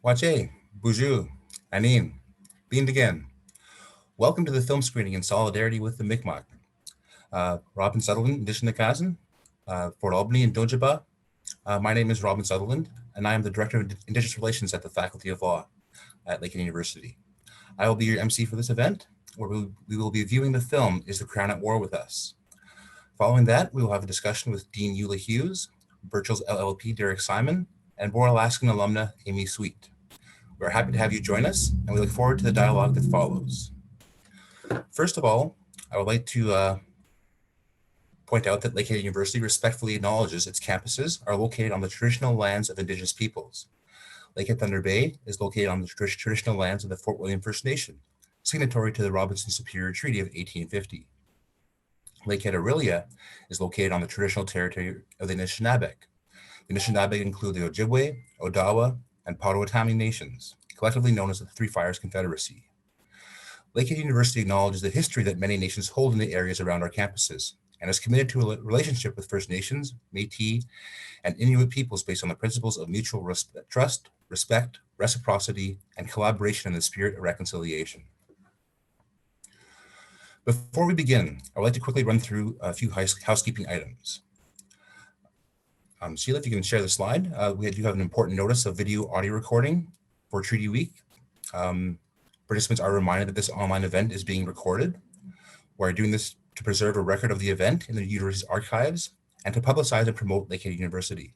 Wache, Bonjour, Anin, Beamed again. Welcome to the film screening in solidarity with the Mi'kmaq. Robin Sutherland, Edition de Kazan, Fort Albany and Dojaba. My name is Robin Sutherland, and I am the Director of Indigenous Relations at the Faculty of Law at Lakehead University. I will be your MC for this event, where we will be viewing the film Is the Crown at War with Us? Following that, we will have a discussion with Dean Eula Hughes, Birchall's LLP Derek Simon, and Boer Alaskan alumna Amy Sweet. We're happy to have you join us, and we look forward to the dialogue that follows. First of all, I would like to point out that Lakehead University respectfully acknowledges its campuses are located on the traditional lands of Indigenous peoples. Lakehead Thunder Bay is located on the traditional lands of the Fort William First Nation, signatory to the Robinson Superior Treaty of 1850. Lakehead Aurelia is located on the traditional territory of the Anishinaabe. The Anishinaabe include the Ojibwe, Odawa, and Potawatomi nations, collectively known as the Three Fires Confederacy. Lakehead University acknowledges the history that many nations hold in the areas around our campuses, and is committed to a relationship with First Nations, Métis, and Inuit peoples based on the principles of mutual trust, respect, reciprocity, and collaboration in the spirit of reconciliation. Before we begin, I would like to quickly run through a few housekeeping items. Sheila, if you can share the slide, we do have an important notice of video audio recording for Treaty Week. Participants are reminded that this online event is being recorded. We're doing this to preserve a record of the event in the university's archives and to publicize and promote Lakehead University.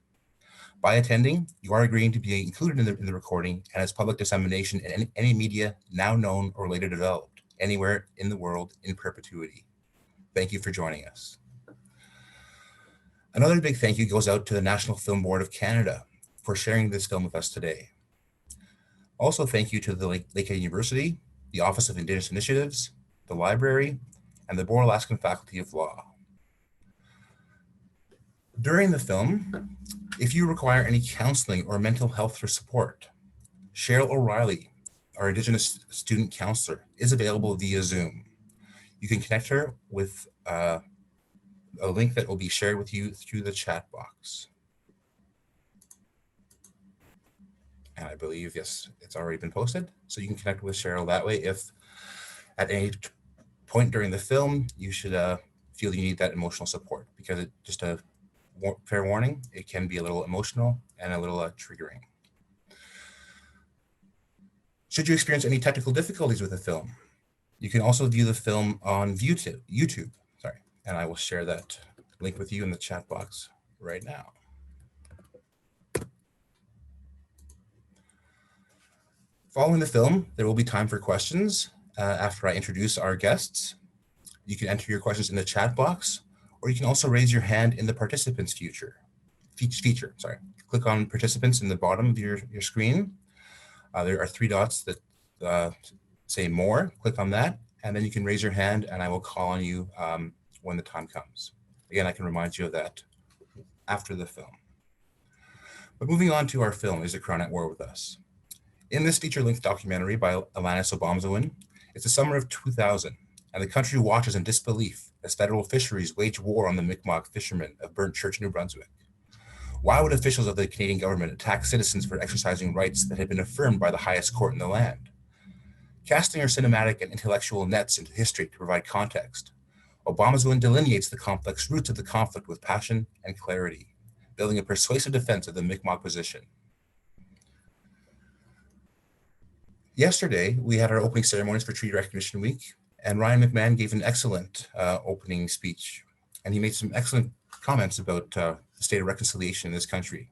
By attending, you are agreeing to be included in the recording and its public dissemination in any media now known or later developed anywhere in the world in perpetuity. Thank you for joining us. Another big thank you goes out to the National Film Board of Canada for sharing this film with us today. Also, thank you to the Lakehead University, the Office of Indigenous Initiatives, the library, and the Boer Alaskan Faculty of Law. During the film, if you require any counseling or mental health support, Cheryl O'Reilly, our Indigenous student counselor, is available via Zoom. You can connect her with a link that will be shared with you through the chat box. And I believe, yes, it's already been posted. So you can connect with Cheryl that way if at any point during the film you should feel you need that emotional support, because just a fair warning, it can be a little emotional and a little triggering. Should you experience any technical difficulties with the film, you can also view the film on YouTube. And I will share that link with you in the chat box right now. Following the film, there will be time for questions after I introduce our guests. You can enter your questions in the chat box, or you can also raise your hand in the participants feature. Click on participants in the bottom of your screen. There are three dots that say more. Click on that, and then you can raise your hand and I will call on you when the time comes. Again, I can remind you of that after the film. But moving on to our film, Is the Crown at War with Us? In this feature-length documentary by Alanis Obomsawin, it's the summer of 2000, and the country watches in disbelief as federal fisheries wage war on the Mi'kmaq fishermen of Burnt Church, New Brunswick. Why would officials of the Canadian government attack citizens for exercising rights that had been affirmed by the highest court in the land? Casting our cinematic and intellectual nets into history to provide context, Obomsawin delineates the complex roots of the conflict with passion and clarity, building a persuasive defense of the Mi'kmaq position. Yesterday, we had our opening ceremonies for Treaty Recognition Week, and Ryan McMahon gave an excellent opening speech, and he made some excellent comments about the state of reconciliation in this country.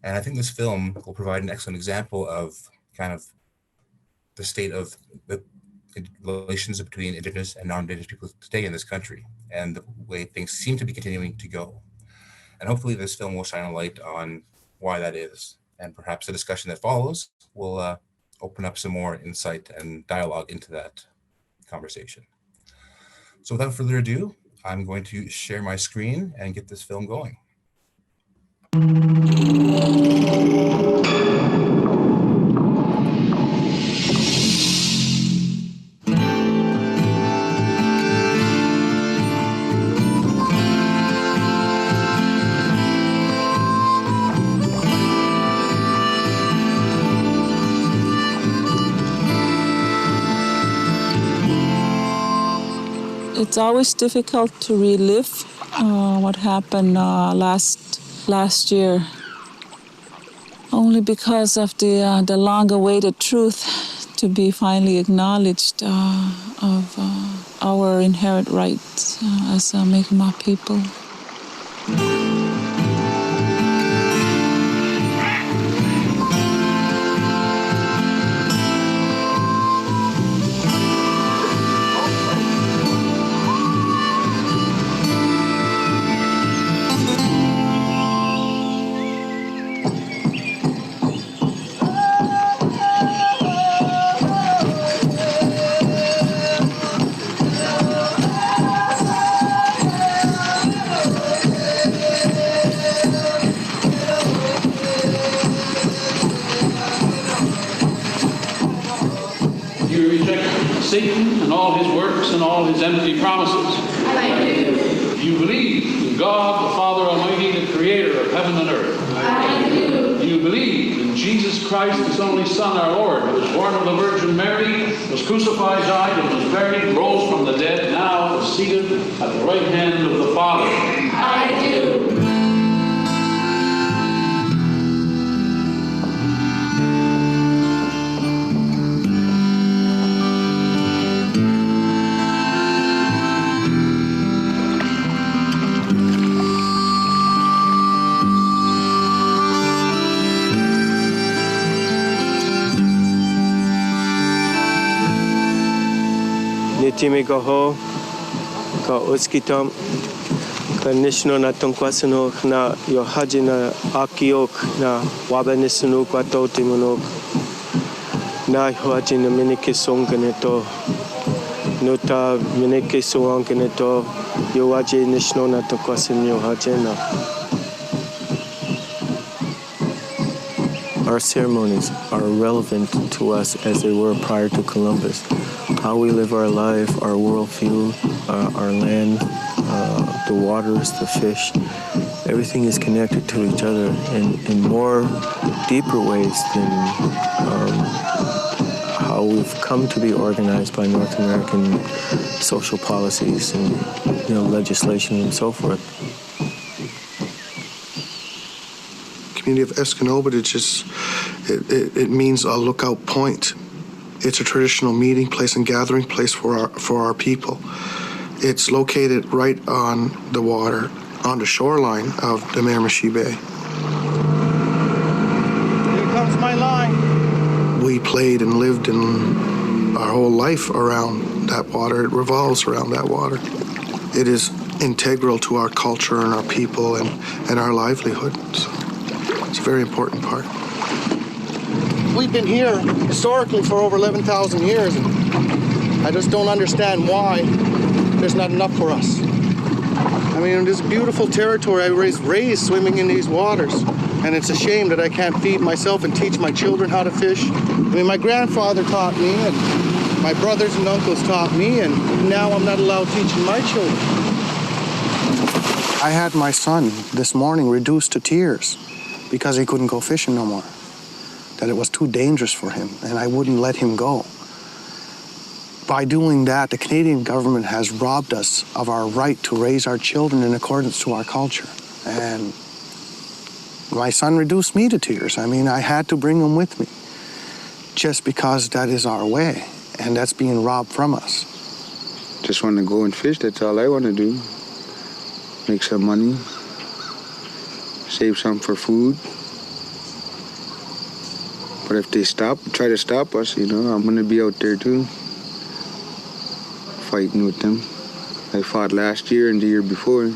And I think this film will provide an excellent example of kind of the state of the relations between Indigenous and non-Indigenous people today in this country, and the way things seem to be continuing to go. And hopefully this film will shine a light on why that is. And perhaps the discussion that follows will open up some more insight and dialogue into that conversation. So without further ado, I'm going to share my screen and get this film going. It's always difficult to relive what happened last year, only because of the long-awaited truth to be finally acknowledged of our inherent rights as a Mi'kmaq people. Satan and all his works and all his empty promises. I do. You believe in God, the Father Almighty, the Creator of heaven and earth. I do. You believe in Jesus Christ, His only Son, our Lord, who was born of the Virgin Mary, was crucified, died, and was buried, rose from the dead, now is seated at the right hand of the Father. I do. Nitimi kaho ka uskitam ka nishno na tongkwasano na yohaji na akiok na wabanisunu kwa totimunok na yohaji na minikisonganeto nuta minikisonganeto yohaji nishno na tongkwasan yohaji na. Our ceremonies are relevant to us as they were prior to Columbus. How we live our life, our worldview, our land, the waters, the fish, everything is connected to each other in more deeper ways than how we've come to be organized by North American social policies and legislation and so forth. Community of Escanobit, it means a lookout point. It's a traditional meeting place and gathering place for our people. It's located right on the water, on the shoreline of the Miramichi Bay. Here comes my line. We played and lived in our whole life around that water. It revolves around that water. It is integral to our culture and our people and our livelihood. So it's a very important part. We've been here historically for over 11,000 years, and I just don't understand why there's not enough for us. I mean, this beautiful territory I was raised swimming in these waters, and it's a shame that I can't feed myself and teach my children how to fish. I mean, my grandfather taught me, and my brothers and uncles taught me, and now I'm not allowed teaching my children. I had my son this morning reduced to tears because he couldn't go fishing no more. That it was too dangerous for him, and I wouldn't let him go. By doing that, the Canadian government has robbed us of our right to raise our children in accordance to our culture. And my son reduced me to tears. I mean, I had to bring him with me just because that is our way, and that's being robbed from us. Just want to go and fish, that's all I want to do. Make some money, save some for food. But if they try to stop us, I'm going to be out there too, fighting with them. I fought last year and the year before.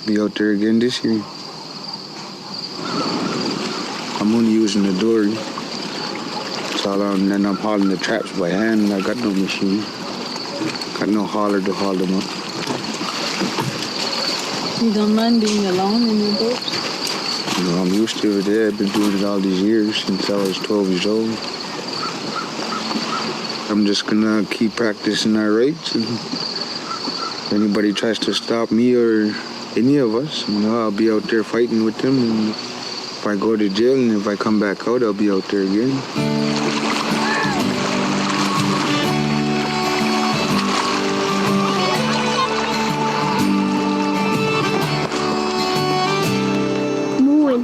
Be out there again this year. I'm only using the dory. That's all and then I'm hauling the traps by hand. I got no machine. Got no hauler to haul them up. You don't mind being alone in your boat? I'm used to it. I've been doing it all these years since I was 12 years old. I'm just gonna keep practicing our rights, and if anybody tries to stop me or any of us, I'll be out there fighting with them. And if I go to jail and if I come back out, I'll be out there again.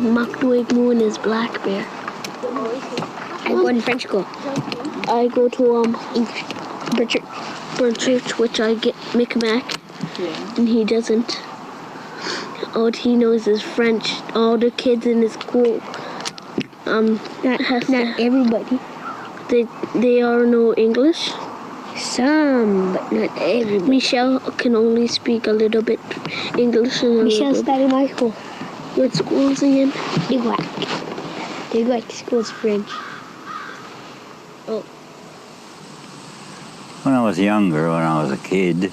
Moon is black bear. I go in French school. I go to Brunswick, which I get Micmac, and he doesn't. All he knows is French. All the kids in his school, Not everybody. they all know English. Some, but not everybody. Michelle can only speak a little bit English. And Michelle's studying my school. What school's again? They go to school's French. Oh. When I was younger, when I was a kid,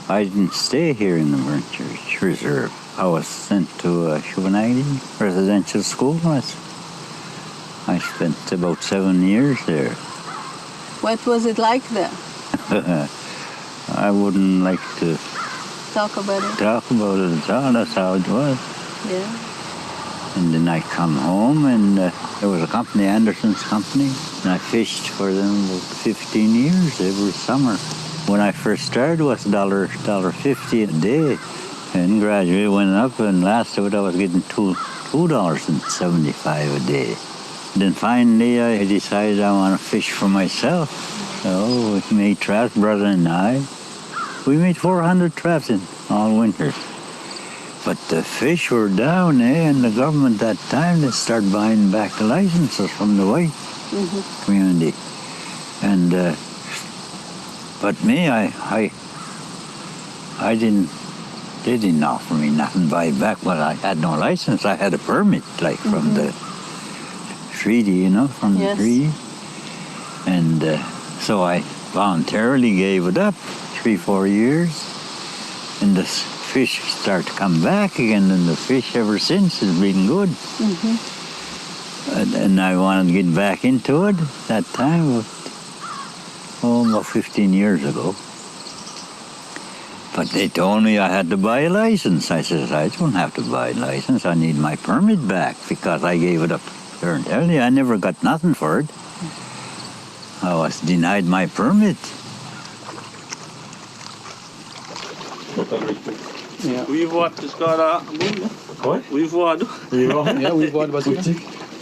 I didn't stay here in the Burnt Church Reserve. I was sent to a juvenile residential school. I spent about 7 years there. What was it like there? I wouldn't like to Talk about it. talk about it at all. That's how it was. Yeah. And then I come home, and there was a company, Anderson's Company, and I fished for them about 15 years every summer. When I first started, it was $1.50 a day, and gradually went up, and last of it I was getting $2.75 a day. Then finally I decided I want to fish for myself. So we made traps, brother and I. We made 400 traps in all winter. But the fish were down, and the government that time, they started buying back the licenses from the white community. And, but me, I didn't, they didn't offer me nothing to buy back. Well, I had no license. I had a permit, like from the treaty, from the treaty. And so I voluntarily gave it up 3-4 years. And the fish start to come back again, and the fish ever since has been good. And I wanted to get back into it that time, about 15 years ago. But they told me I had to buy a license. I said, I don't have to buy a license. I need my permit back because I gave it up. I never got nothing for it. I was denied my permit. Ja. Wie wordt het skada? Wie wordt? Yeah, we've won.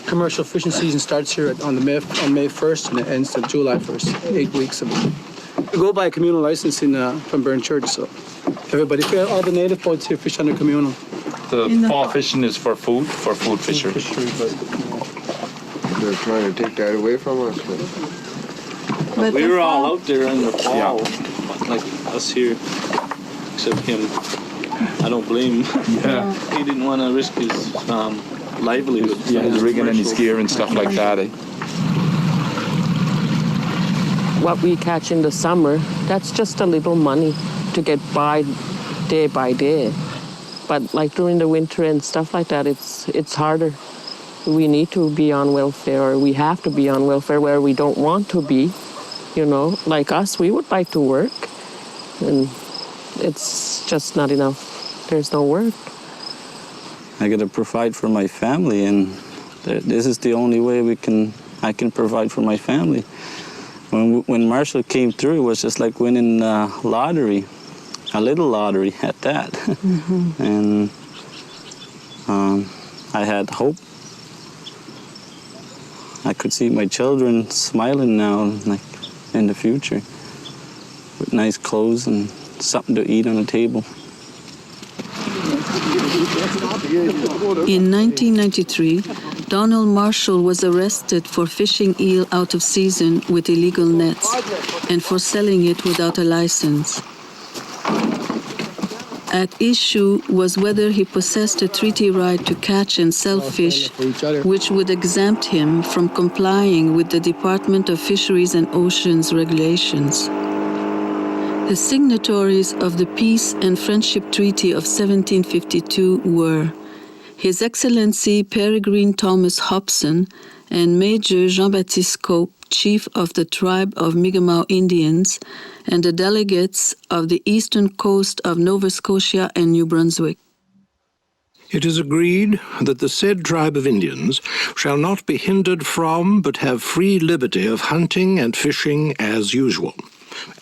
Commercial fishing season starts here on May 1st and it ends on July 1st. 8 weeks of it. We go by a communal license from Burnt Church, so everybody, all the native boats here fish under communal. The fall fishing is for food fishery. They're trying to take that away from us. But we were all out there in the fall, like us here, except him. I don't blame him. Yeah. He didn't want to risk his livelihood. Yeah, his rigging and his gear and stuff like that. What we catch in the summer, that's just a little money to get by day. But like during the winter and stuff like that, it's harder. We need to be on welfare, or we have to be on welfare where we don't want to be. Like us, we would like to work, and it's just not enough. There's no work. I got to provide for my family, and this is the only way I can provide for my family. When Marshall came through, it was just like winning a lottery, a little lottery at that. And I had hope. I could see my children smiling now, like in the future, with nice clothes and something to eat on the table. In 1993, Donald Marshall was arrested for fishing eel out of season with illegal nets and for selling it without a license. At issue was whether he possessed a treaty right to catch and sell fish, which would exempt him from complying with the Department of Fisheries and Oceans regulations. The signatories of the Peace and Friendship Treaty of 1752 were His Excellency Peregrine Thomas Hobson and Major Jean-Baptiste Cope, Chief of the Tribe of Mi'kmaq Indians, and the delegates of the eastern coast of Nova Scotia and New Brunswick. It is agreed that the said tribe of Indians shall not be hindered from, but have free liberty of hunting and fishing as usual,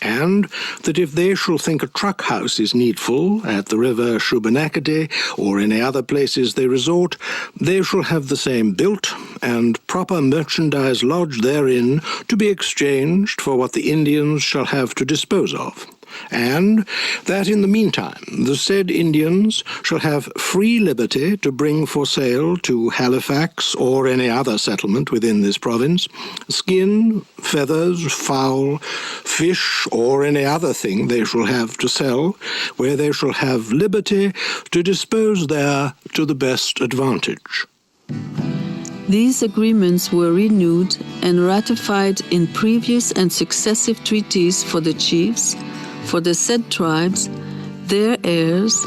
and that if they shall think a truck house is needful at the river Shubenacadie or any other places they resort, they shall have the same built, and proper merchandise lodged therein to be exchanged for what the Indians shall have to dispose of. And that in the meantime the said Indians shall have free liberty to bring for sale to Halifax or any other settlement within this province skin, feathers, fowl, fish, or any other thing they shall have to sell, where they shall have liberty to dispose there to the best advantage. These agreements were renewed and ratified in previous and successive treaties for the chiefs, for the said tribes, their heirs,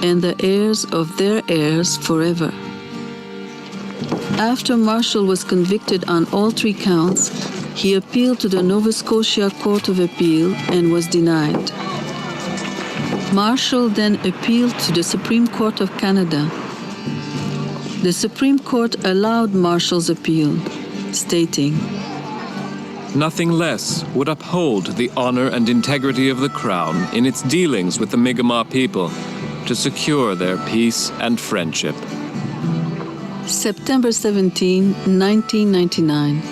and the heirs of their heirs forever. After Marshall was convicted on all 3 counts, he appealed to the Nova Scotia Court of Appeal and was denied. Marshall then appealed to the Supreme Court of Canada. The Supreme Court allowed Marshall's appeal, stating, "Nothing less would uphold the honor and integrity of the Crown in its dealings with the Mi'kmaq people to secure their peace and friendship." September 17, 1999,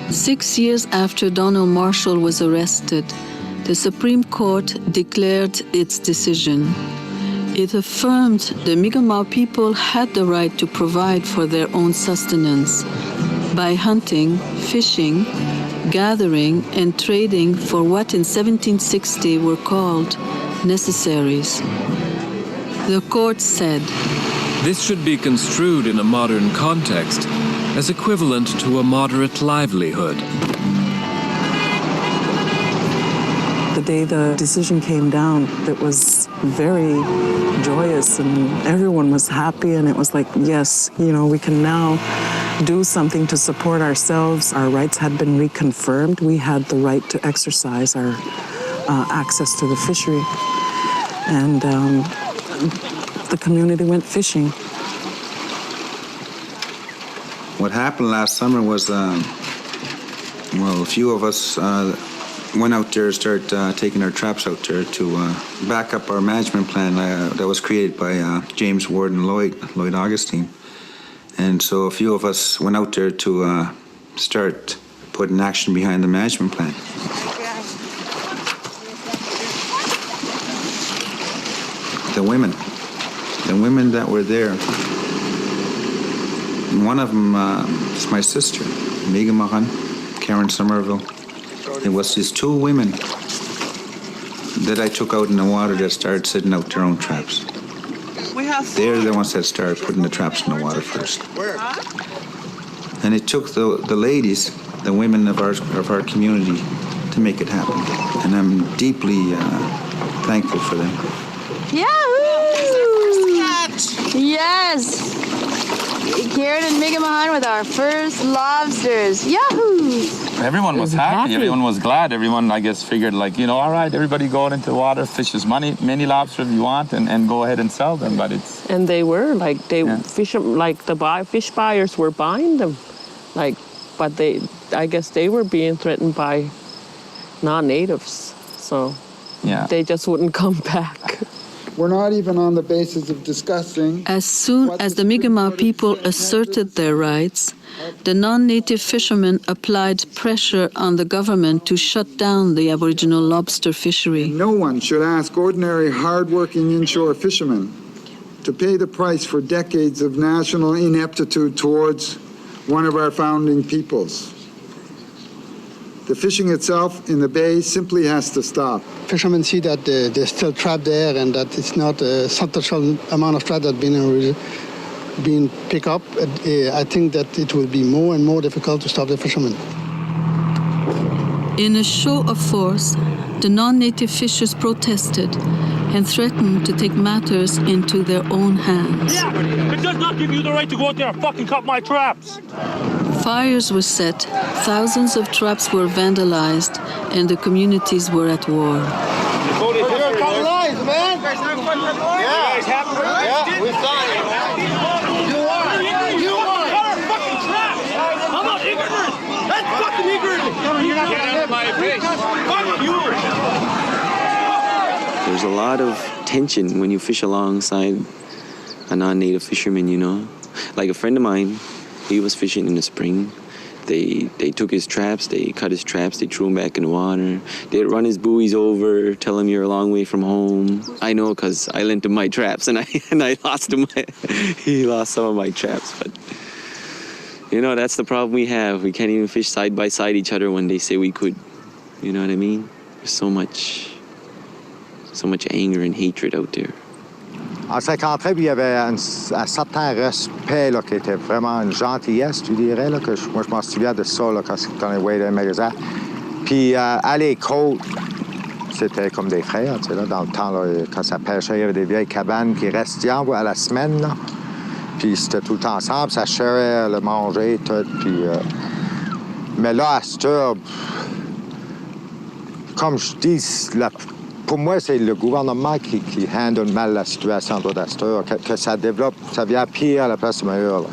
6 years after Donald Marshall was arrested, the Supreme Court declared its decision. It affirmed the Mi'kmaq people had the right to provide for their own sustenance by hunting, fishing, gathering, and trading for what in 1760 were called necessaries. The court said, "This should be construed in a modern context as equivalent to a moderate livelihood." The day the decision came down, it was very joyous and everyone was happy, and it was like, yes, we can now do something to support ourselves. Our rights had been reconfirmed. We had the right to exercise our access to the fishery. And the community went fishing. What happened last summer was, a few of us went out there and started taking our traps out there to back up our management plan that was created by James Ward and Lloyd Augustine. And so a few of us went out there to start putting action behind the management plan. The women that were there, one of them is my sister, Megan Mahan, Karen Somerville. It was these 2 women that I took out in the water that started setting out their own traps. They're the ones that started putting the traps in the water first. And it took the ladies, the women of our community, to make it happen. And I'm deeply thankful for them. Yahoo! Yes! Karen and Mi'kmaq with our first lobsters. Yahoo! Everyone was happy. Everyone was glad. Everyone, I guess, figured all right, everybody going into the water, fish as many lobsters you want, and go ahead and sell them. But it's and they were fish buyers were buying them, but I guess they were being threatened by non-natives, so they just wouldn't come back. We're not even on the basis of discussing. As soon as the Mi'kmaq people asserted their rights, the non-native fishermen applied pressure on the government to shut down the Aboriginal lobster fishery. No one should ask ordinary, hard-working inshore fishermen to pay the price for decades of national ineptitude towards one of our founding peoples. The fishing itself in the bay simply has to stop. Fishermen see that there's still trap there and that it's not a substantial amount of trap that's been picked up. I think that it will be more and more difficult to stop the fishermen. In a show of force, the non-native fishers protested and threatened to take matters into their own hands. Yeah, it does not give you the right to go out there and fucking cut my traps. Fires were set, thousands of traps were vandalized, and the communities were at war. You're cutting lines, man! Yeah, we saw it. You are! Cut our fucking traps! I'm not ignorant! That's fucking ignorant! Get out of my face! Fuck you! a lot of tension when you fish alongside a non-native fisherman, you know. Like a friend of mine, he was fishing in the spring. They took his traps, they cut his traps, they threw him back in the water. They'd run his buoys over, tell him you're a long way from home. I know because I lent him my traps and I lost him. He lost some of my traps, but you know, that's the problem we have. We can't even fish side by side each other when they say we could. You know what I mean? There's so much anger and hatred out there. En 53, il y avait un certain respect là, qui était vraiment une gentillesse, tu dirais. Là, que moi, je m'en souviens de ça là, quand on est dans les magasins. Puis à les côtes, c'était comme des frères. Tu sais, là, dans le temps, là, quand ça pêchait, il y avait des vieilles cabanes qui restaient à la semaine. Là. Puis c'était tout le temps ensemble, ça sharait le manger, tout. Puis, mais là, à cette heure, comme je dis, pour moi, c'est le gouvernement qui handle mal la situation à cette heure, que ça développe, ça vient pire à la place de meilleur. Là.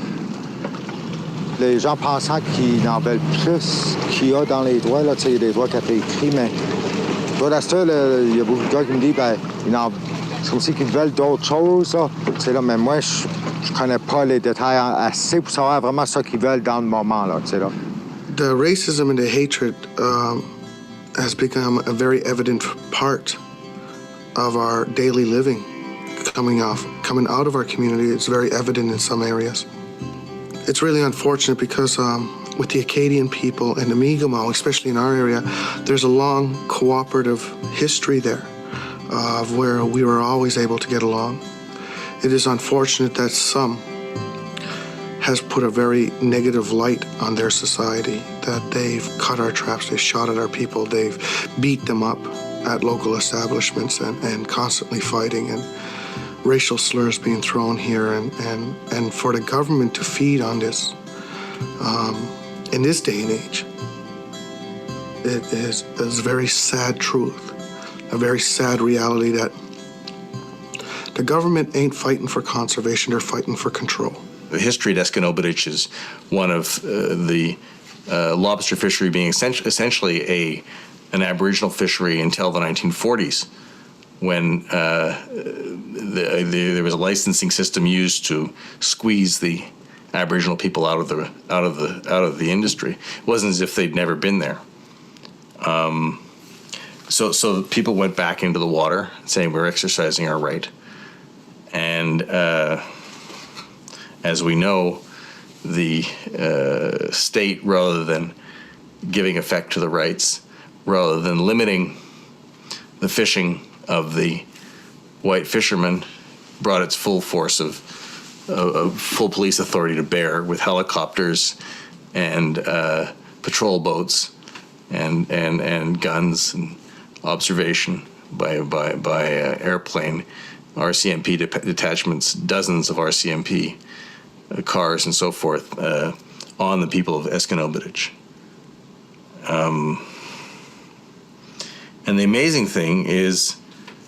Les gens pensant qu'ils en veulent plus qu'il y a dans les droits, là, tu sais, il y a des droits qui ont été écrits, mais à cette heure, il y a beaucoup de gars qui me disent, ben, c'est comme si qu'ils veulent d'autres choses, là. Tu sais, là, mais moi, je connais pas les détails assez pour savoir vraiment ce qu'ils veulent dans le moment, là, tu sais, là. The racism and the hatred has become a very evident part of our daily living. Coming out of our community, it's very evident in some areas. It's really unfortunate because with the Acadian people and the Mi'kmaq, especially in our area, there's a long cooperative history there of where we were always able to get along. It is unfortunate that some has put a very negative light on their society, that they've cut our traps, they've shot at our people, they've beat them up at local establishments and constantly fighting, and racial slurs being thrown here, and for the government to feed on this in this day and age, it is a very sad truth, a very sad reality that the government ain't fighting for conservation, they're fighting for control. The history at Escanobitich is one of the lobster fishery being essentially an Aboriginal fishery until the 1940s, when there was a licensing system used to squeeze the Aboriginal people out of the industry. It wasn't as if they'd never been there. So people went back into the water saying we're exercising our right, and as we know, the state, rather than giving effect to the rights, rather than limiting the fishing of the white fishermen, brought its full force of full police authority to bear with helicopters and patrol boats and guns and observation by airplane, RCMP detachments, dozens of RCMP cars and so forth on the people of Escanobitich. And the amazing thing is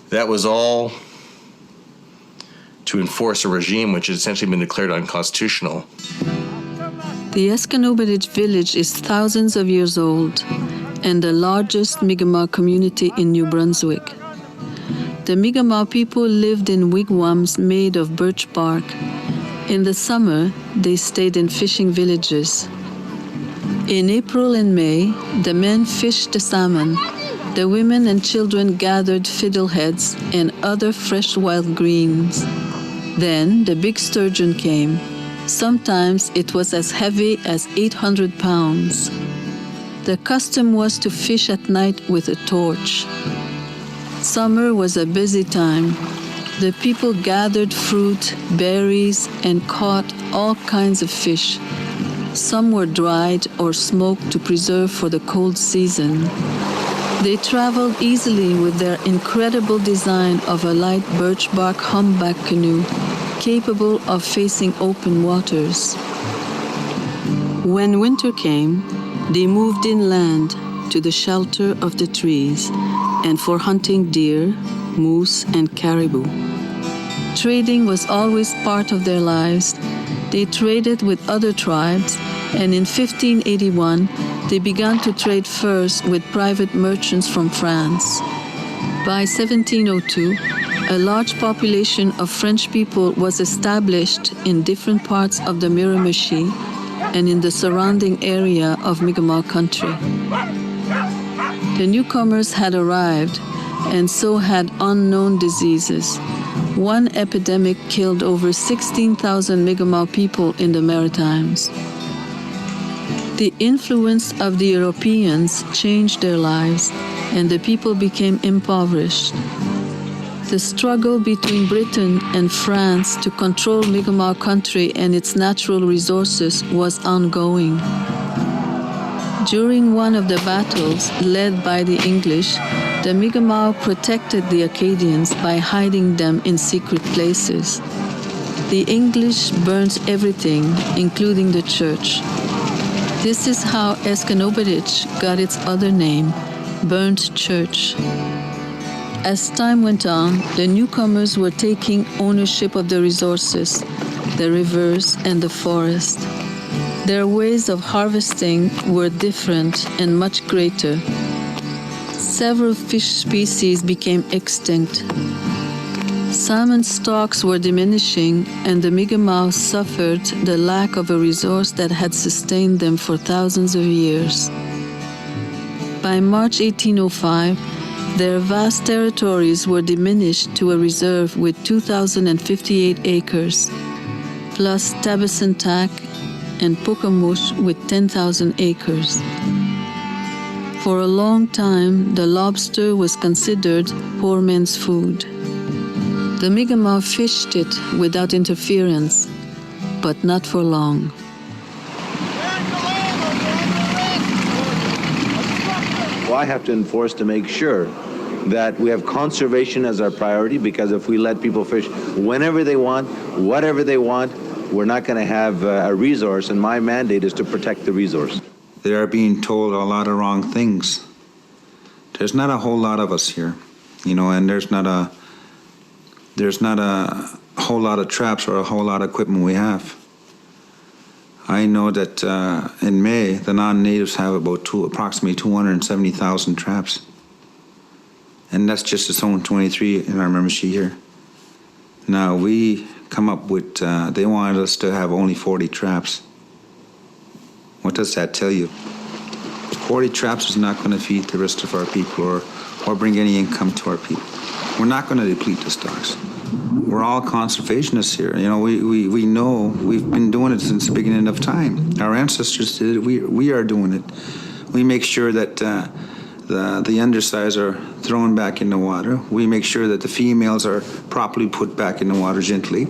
that was all to enforce a regime which had essentially been declared unconstitutional. The Escanobitich village is thousands of years old and the largest Mi'kmaq community in New Brunswick. The Mi'kmaq people lived in wigwams made of birch bark. In the summer, they stayed in fishing villages. In April and May, the men fished the salmon. The women and children gathered fiddleheads and other fresh wild greens. Then the big sturgeon came. Sometimes it was as heavy as 800 pounds. The custom was to fish at night with a torch. Summer was a busy time. The people gathered fruit, berries, and caught all kinds of fish. Some were dried or smoked to preserve for the cold season. They traveled easily with their incredible design of a light birch bark humpback canoe, capable of facing open waters. When winter came, they moved inland to the shelter of the trees and for hunting deer, moose, and caribou. Trading was always part of their lives. They traded with other tribes, and in 1581, they began to trade furs with private merchants from France. By 1702, a large population of French people was established in different parts of the Miramichi and in the surrounding area of Mi'kmaq country. The newcomers had arrived, and so had unknown diseases. One epidemic killed over 16,000 Mi'kmaq people in the Maritimes. The influence of the Europeans changed their lives, and the people became impoverished. The struggle between Britain and France to control Mi'kmaq country and its natural resources was ongoing. During one of the battles led by the English, the Mi'kmaq protected the Acadians by hiding them in secret places. The English burnt everything, including the church. This is how Escanobadich got its other name, Burnt Church. As time went on, the newcomers were taking ownership of the resources, the rivers and the forest. Their ways of harvesting were different and much greater. Several fish species became extinct. Salmon stocks were diminishing, and the Mi'kmaq suffered the lack of a resource that had sustained them for thousands of years. By March 1805, their vast territories were diminished to a reserve with 2,058 acres, plus Tabasantak and Pokamush with 10,000 acres. For a long time, the lobster was considered poor men's food. The Mi'kmaq fished it without interference, but not for long. Well, I have to enforce to make sure that we have conservation as our priority, because if we let people fish whenever they want, whatever they want, we're not going to have a resource, and my mandate is to protect the resource. They are being told a lot of wrong things. There's not a whole lot of us here, and there's not a whole lot of traps or a whole lot of equipment we have. I know that in May, the non-natives have approximately 270,000 traps. And that's just the zone 23 in our Miramichi here. Now we come up with, they wanted us to have only 40 traps. What does that tell you? 40 traps is not going to feed the rest of our people or bring any income to our people. We're not going to deplete the stocks. We're all conservationists here. We know, we've been doing it since the beginning of time. Our ancestors did it, we are doing it. We make sure that the undersized are thrown back in the water. We make sure that the females are properly put back in the water gently.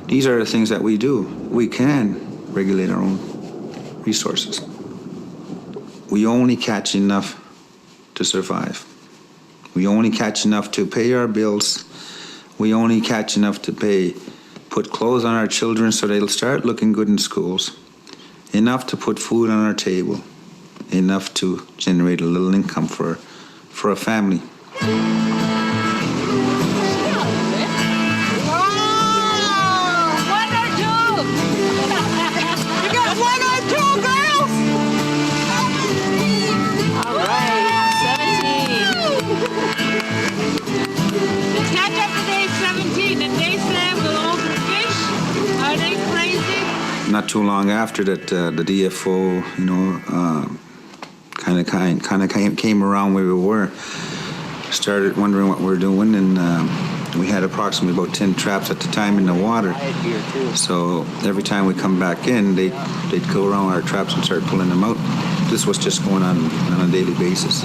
These are the things that we do. We can regulate our own resources. We only catch enough to survive. We only catch enough to pay our bills. We only catch enough to put clothes on our children so they'll start looking good in schools. Enough to put food on our table. Enough to generate a little income for a family. Not too long after that, the DFO, kind of came around where we were. Started wondering what we were doing, and we had approximately about 10 traps at the time in the water. So every time we come back in, they'd go around our traps and start pulling them out. This was just going on a daily basis.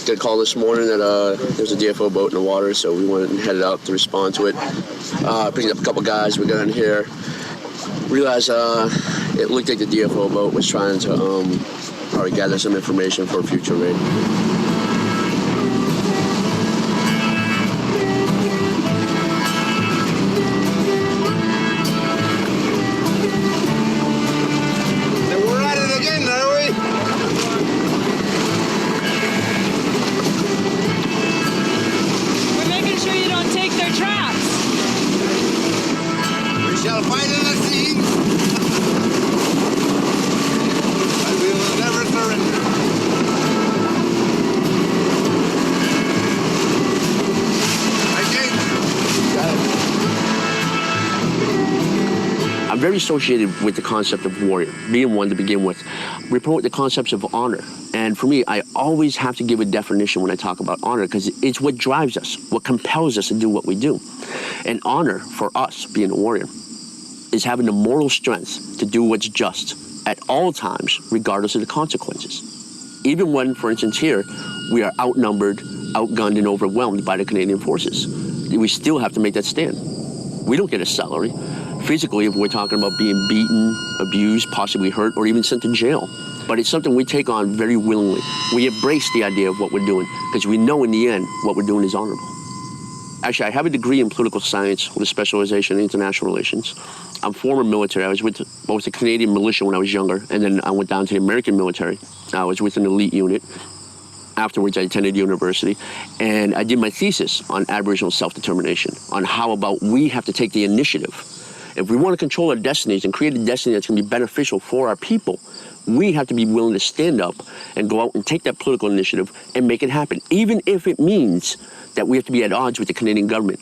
Got a call this morning that there's a DFO boat in the water, so we went and headed out to respond to it. Picked up a couple guys. We got in here. Realized it looked like the DFO boat was trying to probably gather some information for a future raid. We're at it again, are we? We're making sure you don't take their traps. We shall fight in the sea. But we will never surrender. very associated with the concept of warrior, being one to begin with. We promote the concepts of honor. And for me, I always have to give a definition when I talk about honor, because it's what drives us, what compels us to do what we do. And honor, for us, being a warrior, is having the moral strength to do what's just at all times, regardless of the consequences. Even when, for instance, here, we are outnumbered, outgunned, and overwhelmed by the Canadian forces, we still have to make that stand. We don't get a salary. Physically, if we're talking about being beaten, abused, possibly hurt, or even sent to jail. But it's something we take on very willingly. We embrace the idea of what we're doing, because we know in the end what we're doing is honorable. Actually, I have a degree in political science with a specialization in international relations. I'm former military. I was with both the Canadian militia when I was younger, and then I went down to the American military. I was with an elite unit. Afterwards, I attended university, and I did my thesis on Aboriginal self-determination, on how about we have to take the initiative. If we want to control our destinies and create a destiny that's going to be beneficial for our people, we have to be willing to stand up and go out and take that political initiative and make it happen, even if it means that we have to be at odds with the Canadian government.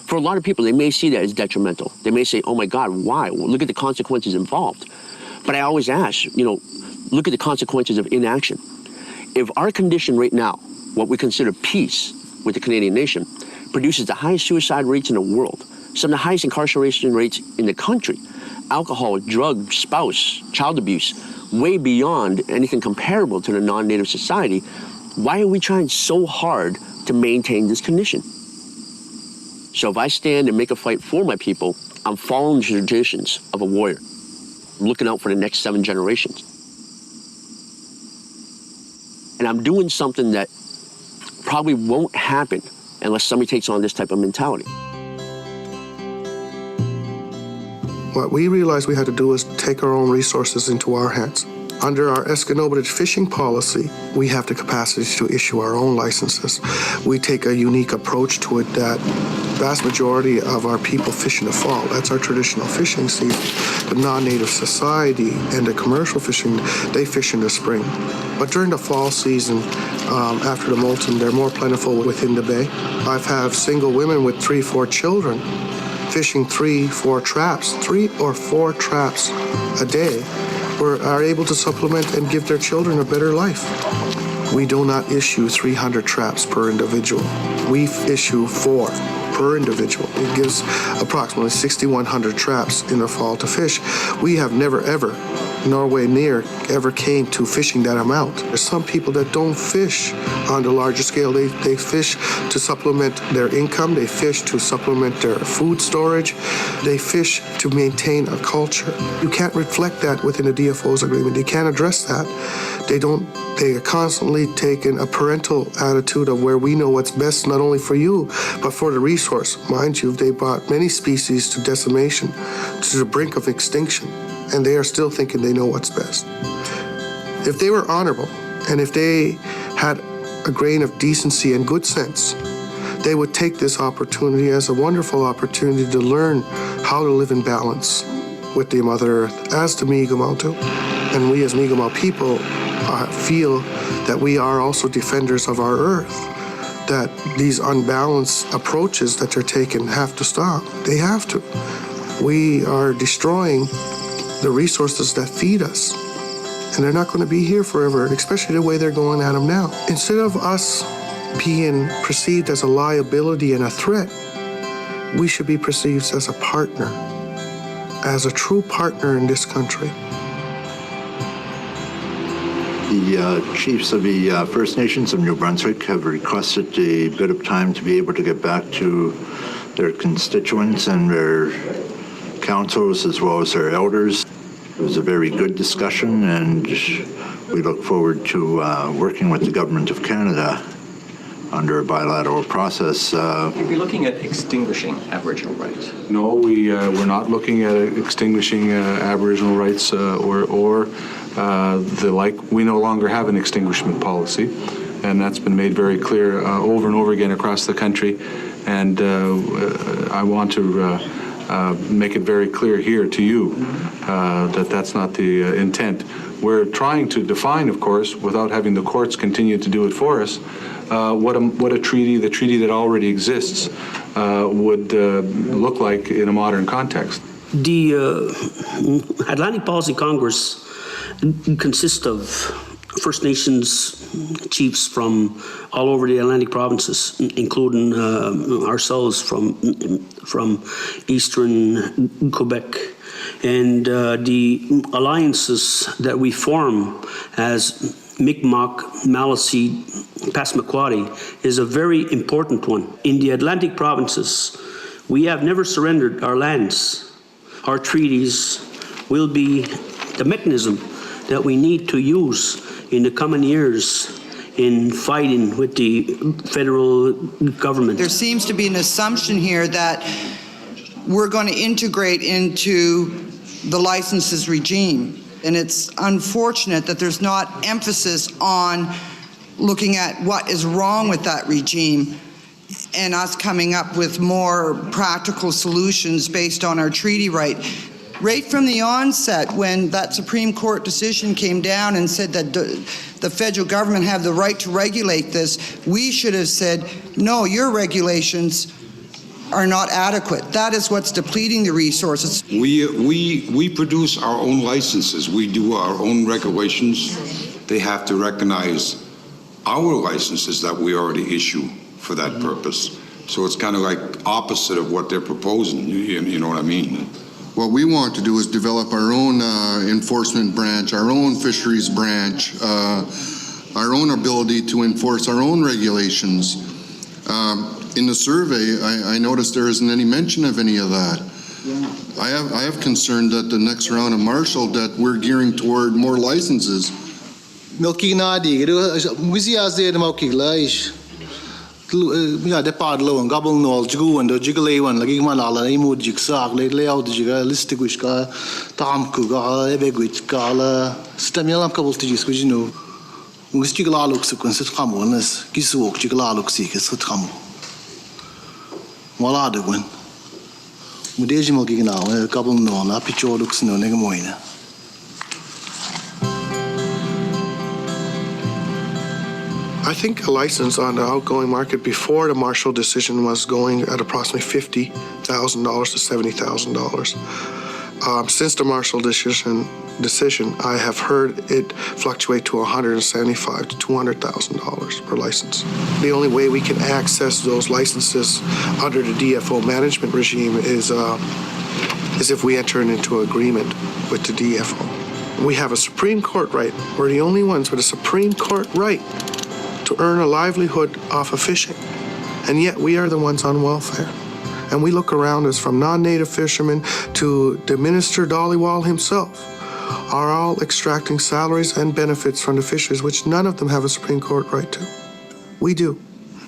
For a lot of people, they may see that as detrimental. They may say, oh my God, why? Well, look at the consequences involved. But I always ask, look at the consequences of inaction. If our condition right now, what we consider peace with the Canadian nation, produces the highest suicide rates in the world, some of the highest incarceration rates in the country, alcohol, drug, spouse, child abuse, way beyond anything comparable to the non-native society, why are we trying so hard to maintain this condition? So if I stand and make a fight for my people, I'm following the traditions of a warrior. I'm looking out for the next 7 generations. And I'm doing something that probably won't happen unless somebody takes on this type of mentality. What we realized we had to do is take our own resources into our hands. Under our Escanobitich fishing policy, we have the capacity to issue our own licenses. We take a unique approach to it that vast majority of our people fish in the fall. That's our traditional fishing season. The non-native society and the commercial fishing, they fish in the spring. But during the fall season, after the molting, they're more plentiful within the bay. I've had single women with 3-4 children fishing 3-4 traps, 3 or 4 traps a day, are able to supplement and give their children a better life. We do not issue 300 traps per individual. We issue 4 per individual. It gives approximately 6,100 traps in the fall to fish. We have never, ever, nowhere near, ever came to fishing that amount. There's some people that don't fish on the larger scale. They fish to supplement their income. They fish to supplement their food storage. They fish to maintain a culture. You can't reflect that within a DFO's agreement. They can't address that. They are constantly taking a parental attitude of where we know what's best, not only for you, but for the resource. Mind you, they brought many species to decimation, to the brink of extinction, and they are still thinking they know what's best. If they were honorable, and if they had a grain of decency and good sense, they would take this opportunity as a wonderful opportunity to learn how to live in balance with the Mother Earth. As the Mi'kmaq, and we as Mi'kmaq people feel that we are also defenders of our Earth, that these unbalanced approaches that they're taking have to stop. They have to. We are destroying the resources that feed us, and they're not going to be here forever, especially the way they're going at them now. Instead of us being perceived as a liability and a threat, we should be perceived as a partner, as a true partner in this country. The chiefs of the First Nations of New Brunswick have requested a bit of time to be able to get back to their constituents and their councils as well as their elders. It was a very good discussion, and we look forward to working with the Government of Canada under a bilateral process. You'd be looking at extinguishing Aboriginal rights? No, we're not looking at extinguishing Aboriginal rights or the like. We no longer have an extinguishment policy, and that's been made very clear over and over again across the country. And I want to make it very clear here to you that that's not the intent. We're trying to define, of course, without having the courts continue to do it for us, what a treaty, the treaty that already exists, would look like in a modern context. The Atlantic Policy Congress consists of First Nations chiefs from all over the Atlantic provinces, including ourselves from eastern Quebec. And the alliances that we form as Mi'kmaq, Maliseet, Passamaquoddy is a very important one. In the Atlantic provinces, we have never surrendered our lands. Our treaties will be the mechanism that we need to use in the coming years in fighting with the federal government. There seems to be an assumption here that we're going to integrate into the licenses regime. And it's unfortunate that there's not emphasis on looking at what is wrong with that regime and us coming up with more practical solutions based on our treaty right. Right from the onset, when that Supreme Court decision came down and said that the federal government have the right to regulate this, we should have said, no, your regulations are not adequate. That is what's depleting the resources. We produce our own licenses. We do our own regulations. They have to recognize our licenses that we already issue for that purpose. So it's kind of like opposite of what they're proposing. You know what I mean? What we want to do is develop our own enforcement branch, our own fisheries branch, our own ability to enforce our own regulations. In the survey, I noticed there isn't any mention of any of that. I have concern that the next round of Marshall that we're gearing toward more licenses. Milky Nadi, the Barlow and Gobble Nault, Jigu and the Jiggly one, like Malala, Emu Jigsaw, Layout, Jiga, Listugui, Tom Kuga, Ebegwich, Gala, Stamila, couple to just, you know, with Jigala looks a concert commonness, Giswalk, Jigala looks seek is a come. Malada win. Mudejimal Gigana, Gobble Nault, Apicho looks no Negamoina. I think a license on the outgoing market before the Marshall decision was going at approximately $50,000 to $70,000. Since the Marshall decision, I have heard it fluctuate to $175,000 to $200,000 per license. The only way we can access those licenses under the DFO management regime is if we enter into an agreement with the DFO. We have a Supreme Court right. We're the only ones with a Supreme Court right to earn a livelihood off of fishing. And yet we are the ones on welfare. And we look around us from non-native fishermen to the Minister Dhaliwal himself are all extracting salaries and benefits from the fisheries, which none of them have a Supreme Court right to. We do.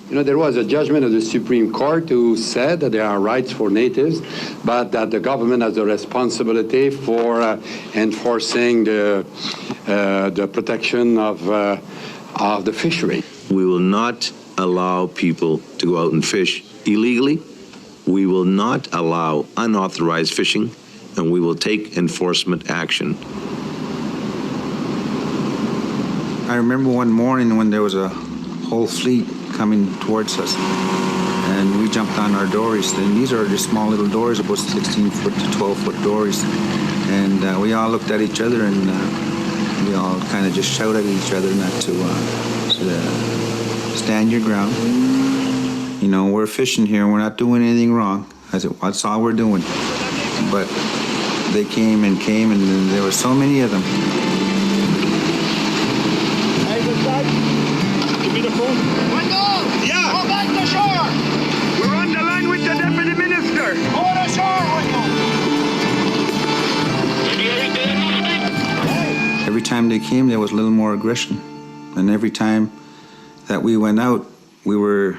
You know, there was a judgment of the Supreme Court who said that there are rights for natives, but that the government has a responsibility for enforcing the protection of the fishery. We will not allow people to go out and fish illegally. We will not allow unauthorized fishing, and we will take enforcement action. I remember one morning when there was a whole fleet coming towards us, and we jumped on our dories. And these are just small little dories, about 16-foot to 12-foot dories. And we all looked at each other, and we all kind of just shouted at each other not to stand your ground. You know, we're fishing here, we're not doing anything wrong. I said, that's all we're doing. But they came, and there were so many of them. Hey, good guy. Give me the phone. Window! Yeah! Go back to shore! We're on the line with the Deputy Minister. Go to shore, Window! Every time they came, there was a little more aggression. And every time that we went out, we were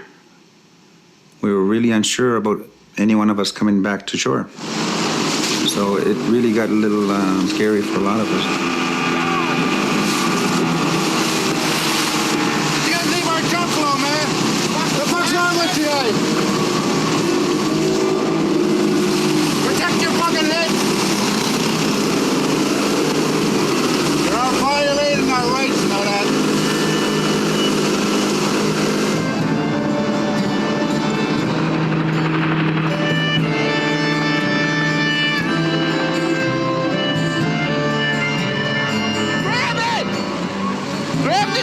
really unsure about any one of us coming back to shore. So it really got a little scary for a lot of us. You gotta leave our jump flow, man! What the fuck's wrong with you? Protect your fucking head! You're violating our rights, know that?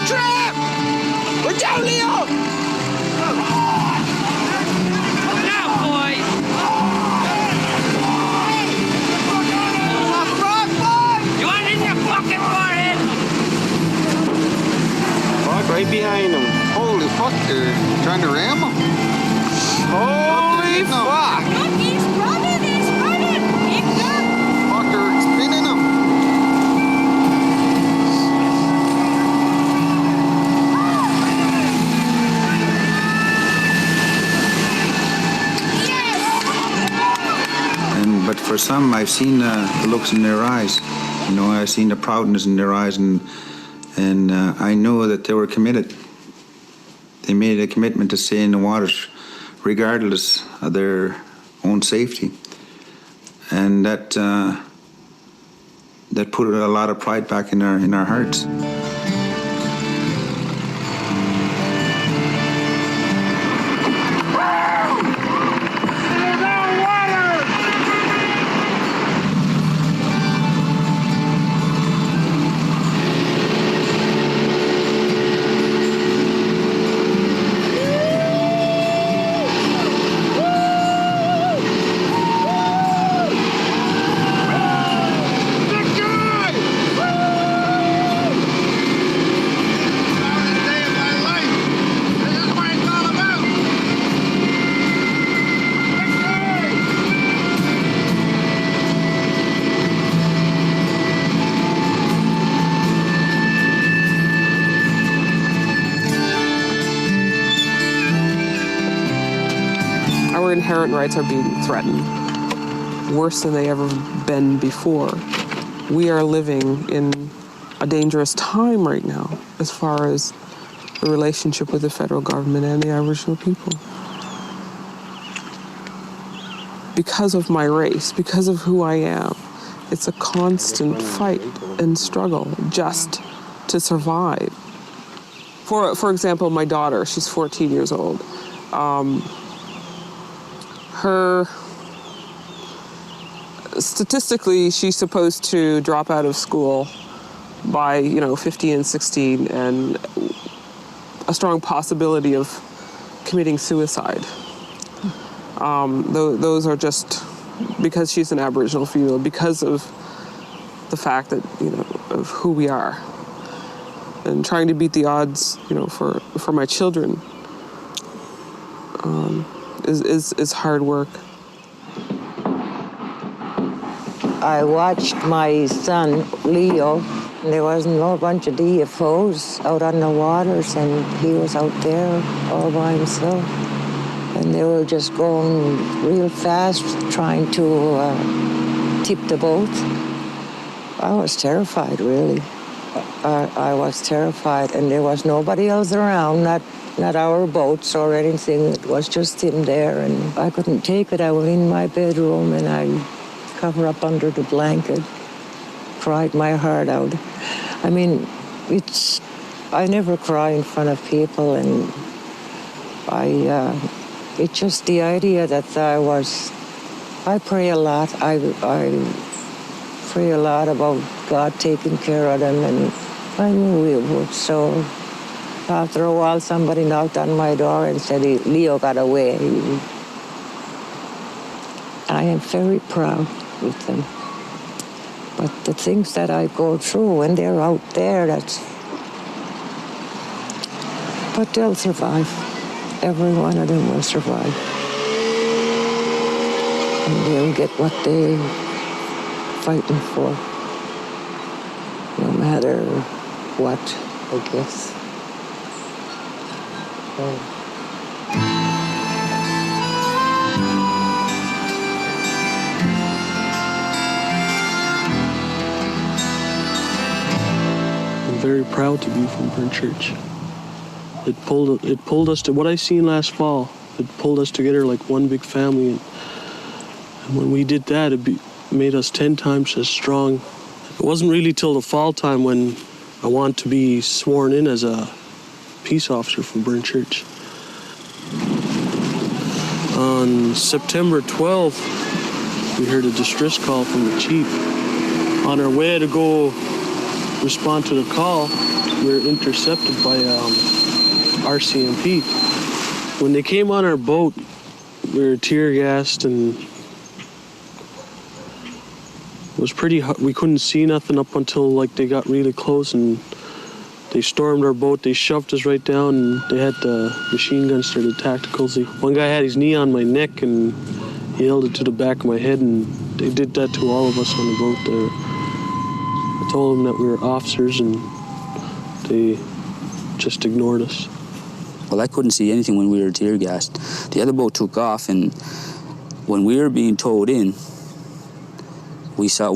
trap! We're down, Leo! Look out, boys! You want it in your fucking forehead? Fuck, right behind him. Holy fuck, they're trying to ram him. Holy fuck! Look, he's running! He's running! Keep going! Fuck, they're spinning him. But for some, I've seen the looks in their eyes. You know, I've seen the proudness in their eyes, and I know that they were committed. They made a commitment to stay in the waters, regardless of their own safety, and that put a lot of pride back in our hearts. Inherent rights are being threatened, worse than they ever been before. We are living in a dangerous time right now as far as the relationship with the federal government and the Aboriginal people. Because of my race, because of who I am, it's a constant fight and struggle just to survive. For example, my daughter, she's 14 years old. Statistically, she's supposed to drop out of school by, 15 and 16, and a strong possibility of committing suicide. Those are just because she's an Aboriginal female, because of the fact that, of who we are. And trying to beat the odds, for my children is hard work. I watched my son, Leo. There was a bunch of DFOs out on the waters, and he was out there all by himself. And they were just going real fast, trying to tip the boat. I was terrified, really. I was terrified, and there was nobody else around, not our boats or anything. It was just him there, and I couldn't take it. I went in my bedroom, and I covered up under the blanket, cried my heart out. I mean, I never cry in front of people, and it's just the idea that I pray a lot. I pray a lot about God taking care of them, and I knew He would. So after a while, somebody knocked on my door and said, Leo got away. I am very proud with them. But the things that I go through when they're out there, but they'll survive. Every one of them will survive. And they'll get what they're fighting for, no matter what, I guess. So. Very proud to be from Burn Church. It pulled us to what I seen last fall. It pulled us together like one big family, and when we did that, it made us 10 times as strong. It wasn't really till the fall time when I wanted to be sworn in as a peace officer from Burn Church. On September 12th, we heard a distress call from the chief. On our way to go respond to the call, we were intercepted by RCMP. When they came on our boat, we were tear gassed and it was pretty hard. We couldn't see nothing up until like they got really close and they stormed our boat. They shoved us right down and they had the machine guns to the tacticals. One guy had his knee on my neck and he held it to the back of my head, and they did that to all of us on the boat there. I told them that we were officers and they just ignored us. Well, I couldn't see anything when we were tear gassed. The other boat took off, and when we were being towed in, we saw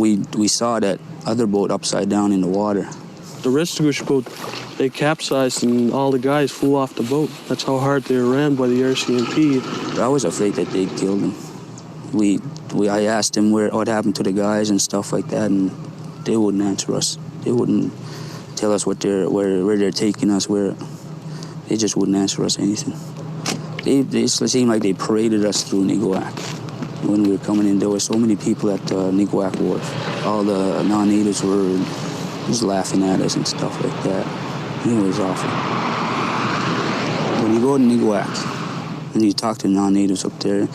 that other boat upside down in the water. The Listugui boat, they capsized and all the guys flew off the boat. That's how hard they were rammed by the RCMP. I was afraid that they'd killed them. I asked them what happened to the guys and stuff like that, and they wouldn't answer us. They wouldn't tell us where they're taking us. They just wouldn't answer us anything. They seemed like they paraded us through Niguac. When we were coming in, there were so many people at Niguac Wharf. All the non-natives were just laughing at us and stuff like that. It was awful. When you go to Niguac and you talk to non-natives up there,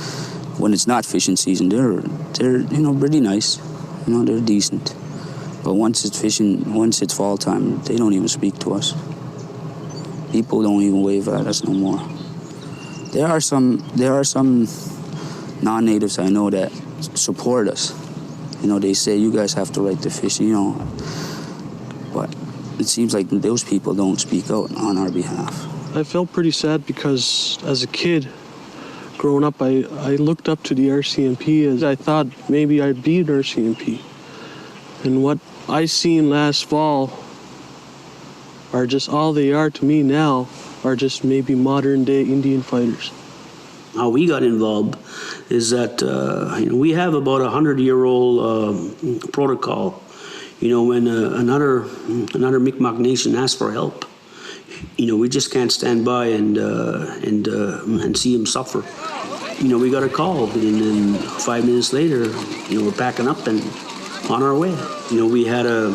when it's not fishing season, they're pretty nice. They're decent. But once it's fall time, they don't even speak to us. People don't even wave at us no more. There are some non-natives I know that support us. They say you guys have to right to fish, but it seems like those people don't speak out on our behalf. I felt pretty sad because as a kid, growing up, I looked up to the RCMP as I thought maybe I'd be an RCMP. And what I seen last fall are just all they are to me now are just maybe modern day Indian fighters. How we got involved is that we have about 100-year-old protocol. When another Mi'kmaq nation asks for help, we just can't stand by and see them suffer. We got a call, and then 5 minutes later, we're packing up and on our way. We had a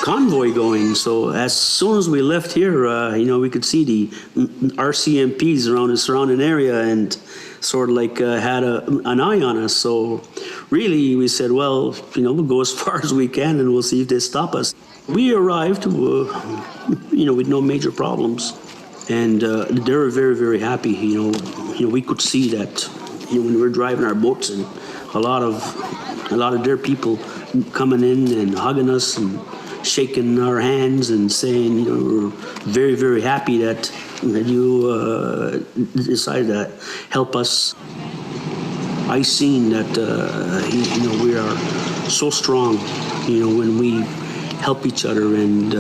convoy going, so as soon as we left here, we could see the RCMPs around the surrounding area and sort of like had an eye on us. So really, we said, well, we'll go as far as we can and we'll see if they stop us. We arrived, with no major problems, and they were very, very happy. We could see that when we were driving our boats, and a lot of their people coming in and hugging us and shaking our hands and saying, we're very, very happy that you decided to help us. I seen that we are so strong, when we help each other and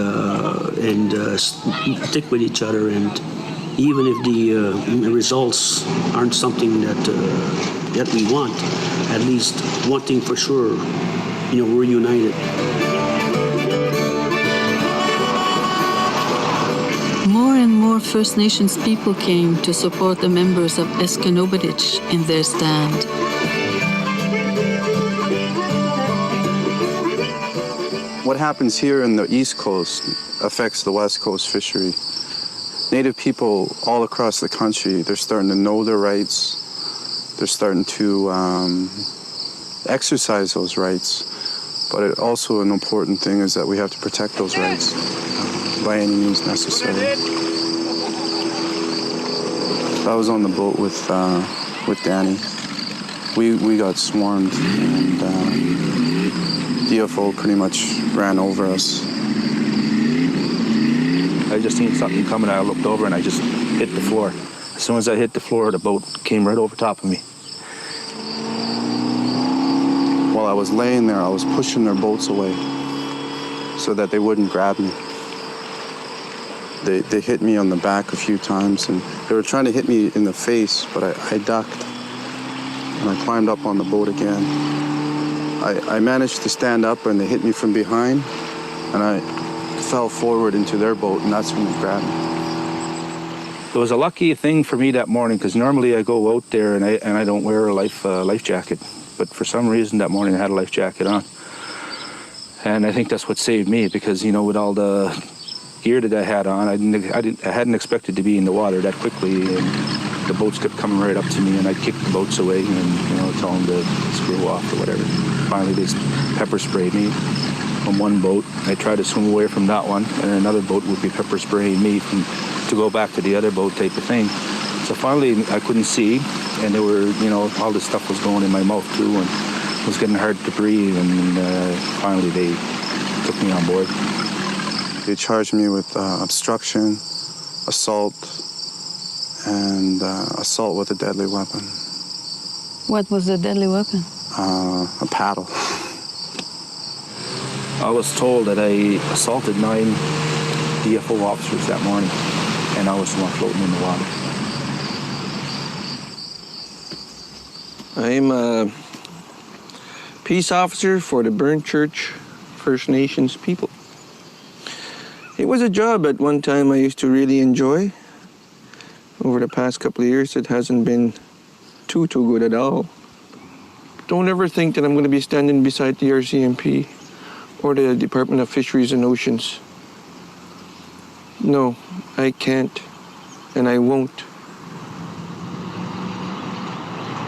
stick with each other, and even if the results aren't something that we want, at least one thing for sure, we're united. More and more First Nations people came to support the members of Eskanobadich in their stand. What happens here in the East Coast affects the West Coast fishery. Native people all across the country, they're starting to know their rights. They're starting to exercise those rights. But also an important thing is that we have to protect those rights by any means necessary. I was on the boat with Danny. We got swarmed, and DFO pretty much ran over us. I just seen something coming. I looked over and I just hit the floor. As soon as I hit the floor, the boat came right over top of me. While I was laying there, I was pushing their boats away so that they wouldn't grab me. They hit me on the back a few times, and they were trying to hit me in the face, but I ducked, and I climbed up on the boat again. I managed to stand up, and they hit me from behind, and I fell forward into their boat, and that's when they grabbed me. It was a lucky thing for me that morning, because normally I go out there and I don't wear a life jacket, but for some reason that morning I had a life jacket on. And I think that's what saved me, because, you know, with all the gear that I had on, I hadn't expected to be in the water that quickly, and the boats kept coming right up to me, and I'd kick the boats away and, you know, tell them to screw off or whatever. Finally, they pepper sprayed me from one boat. I tried to swim away from that one, and another boat would be pepper spraying me to go back to the other boat type of thing. So finally, I couldn't see, and there were, you know, all this stuff was going in my mouth too, and it was getting hard to breathe, and finally they took me on board. They charged me with obstruction, assault, and assault with a deadly weapon. What was the deadly weapon? A paddle. I was told that I assaulted 9 DFO officers that morning, and I was the one floating in the water. I'm a peace officer for the Burn Church First Nations people. It was a job at one time I used to really enjoy. Over the past couple of years, it hasn't been too good at all. Don't ever think that I'm going to be standing beside the RCMP or the Department of Fisheries and Oceans. No, I can't, and I won't.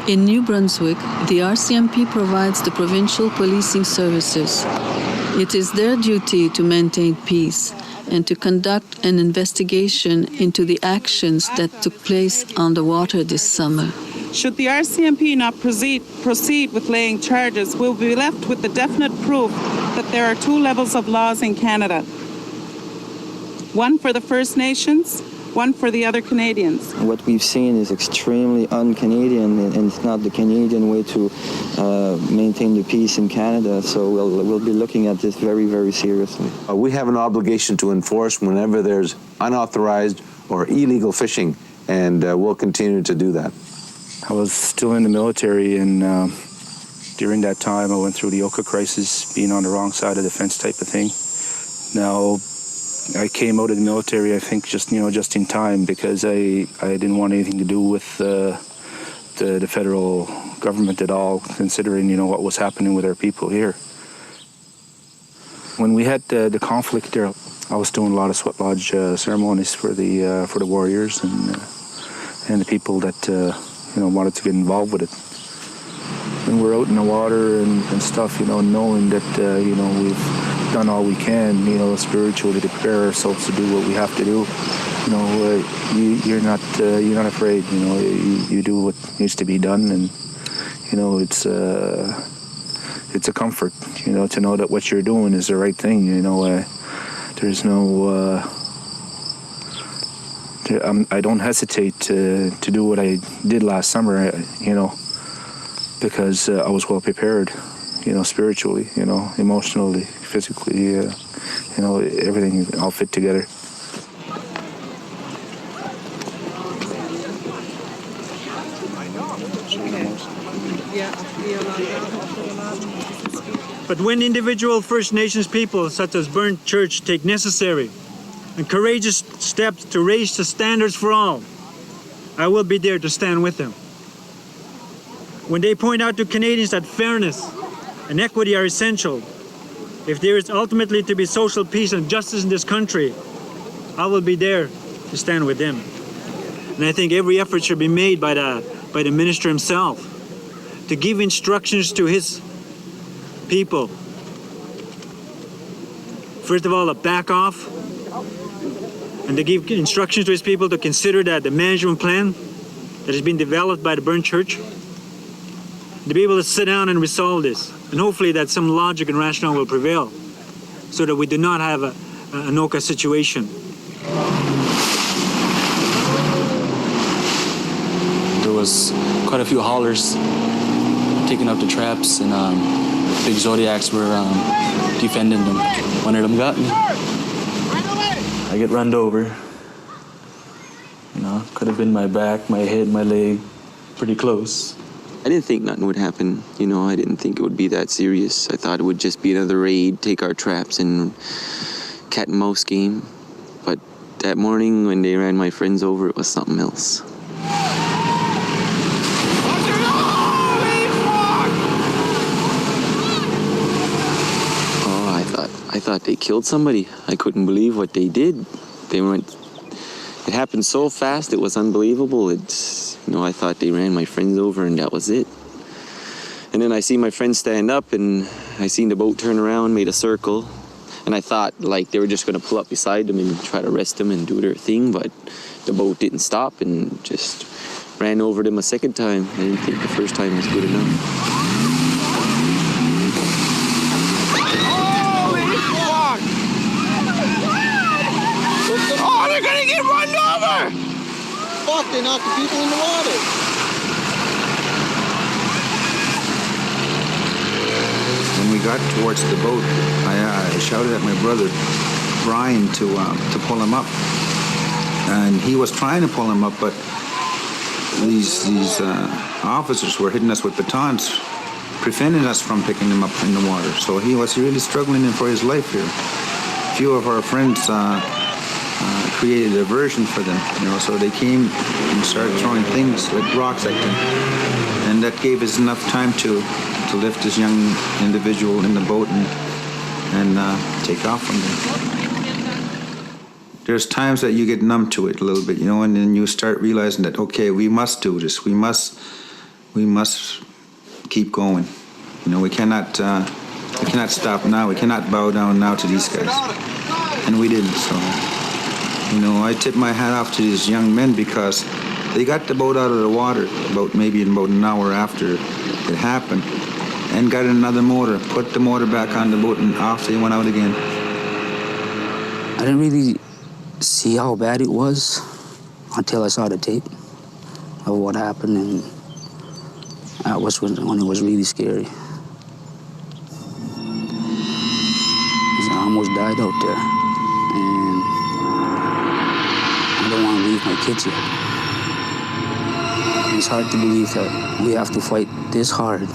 In New Brunswick, the RCMP provides the provincial policing services. It is their duty to maintain peace and to conduct an investigation into the actions that took place on the water this summer. Should the RCMP not proceed with laying charges, we'll be left with the definite proof that there are 2 levels of laws in Canada. One for the First Nations, one for the other Canadians. What we've seen is extremely un-Canadian, and it's not the Canadian way to maintain the peace in Canada, so we'll be looking at this very, very seriously. We have an obligation to enforce whenever there's unauthorized or illegal fishing, and we'll continue to do that. I was still in the military, and during that time I went through the Oka crisis, being on the wrong side of the fence type of thing. Now, I came out of the military, I think, just in time, because I didn't want anything to do with the federal government at all, considering, you know, what was happening with our people here. When we had the conflict there, I was doing a lot of sweat lodge ceremonies for the warriors and the people that wanted to get involved with it. When we're out in the water and stuff, you know, knowing that we've done all we can, you know, spiritually to prepare ourselves to do what we have to do. You know, you're not afraid. You know, you do what needs to be done, and you know, it's a comfort, you know, to know that what you're doing is the right thing. You know, there's no. I don't hesitate to do what I did last summer. You know, because I was well prepared. You know, spiritually, you know, emotionally, physically, you know, everything all fit together. But when individual First Nations people, such as Burn Church, take necessary and courageous steps to raise the standards for all, I will be there to stand with them. When they point out to Canadians that fairness and equity are essential, if there is ultimately to be social peace and justice in this country, I will be there to stand with them. And I think every effort should be made by the minister himself to give instructions to his people. First of all, to back off, and to give instructions to his people to consider that the management plan that has been developed by the Burn Church, to be able to sit down and resolve this. And hopefully that some logic and rationale will prevail so that we do not have an Oka situation. There was quite a few haulers taking up the traps, and big Zodiacs were defending them. One of them got me. I get run over. You know, could have been my back, my head, my leg, pretty close. I didn't think nothing would happen. You know, I didn't think it would be that serious. I thought it would just be another raid, take our traps, and cat and mouse game. But that morning when they ran my friends over, it was something else. Oh, I I thought they killed somebody. I couldn't believe what they did. It happened so fast, it was unbelievable. I thought they ran my friends over and that was it. And then I see my friends stand up and I seen the boat turn around, made a circle. And I thought like they were just gonna pull up beside them and try to arrest them and do their thing, but the boat didn't stop and just ran over them a second time. I didn't think the first time was good enough. Holy fuck! Oh, they're gonna get run over! Fuck, they knocked the people in the water. When we got towards the boat, I shouted at my brother Brian to pull him up, and he was trying to pull him up, but these officers were hitting us with batons, preventing us from picking him up in the water. So he was really struggling for his life here. A few of our friends created a diversion for them, so they came and started throwing things like rocks at them, and that gave us enough time to lift this young individual in the boat and take off from there. There's times that you get numb to it a little bit, and then you start realizing that, okay, we must do this. We must keep going. We cannot stop now. We cannot bow down now to these guys. And we didn't, so. I tip my hat off to these young men because they got the boat out of the water maybe about an hour after it happened and got another motor, put the motor back on the boat, and off they went out again. I didn't really see how bad it was until I saw the tape of what happened, and that was when it was really scary. I almost died out there, and I don't want to leave my kids yet. It's hard to believe that we have to fight this hard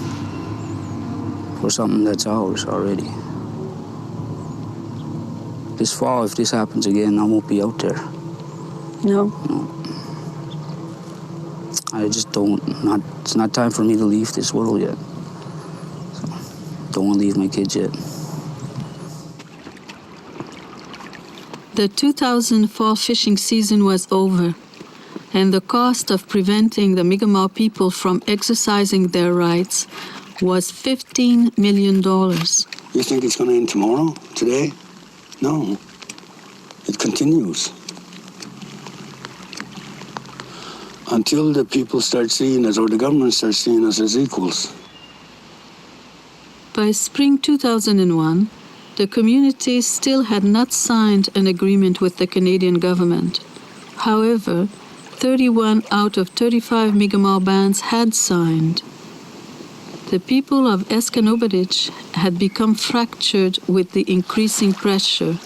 for something that's ours already. This fall, if this happens again, I won't be out there. No. I just it's not time for me to leave this world yet. So, don't want to leave my kids yet. The 2000 fall fishing season was over, and the cost of preventing the Mi'kmaq people from exercising their rights was $15 million. You think it's going to end tomorrow, today? No. It continues. Until the people start seeing us, or the government starts seeing us as equals. By spring 2001, the community still had not signed an agreement with the Canadian government. However, 31 out of 35 Mi'kmaq bands had signed. The people of Eskanobadich had become fractured with the increasing pressure,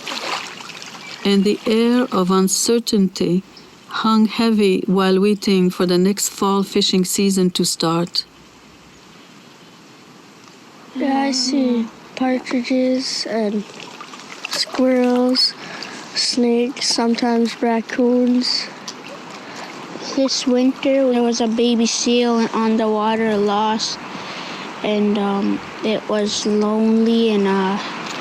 and the air of uncertainty hung heavy while waiting for the next fall fishing season to start. Yeah, I see partridges and squirrels, snakes, sometimes raccoons. This winter, there was a baby seal on the water lost, and it was lonely, and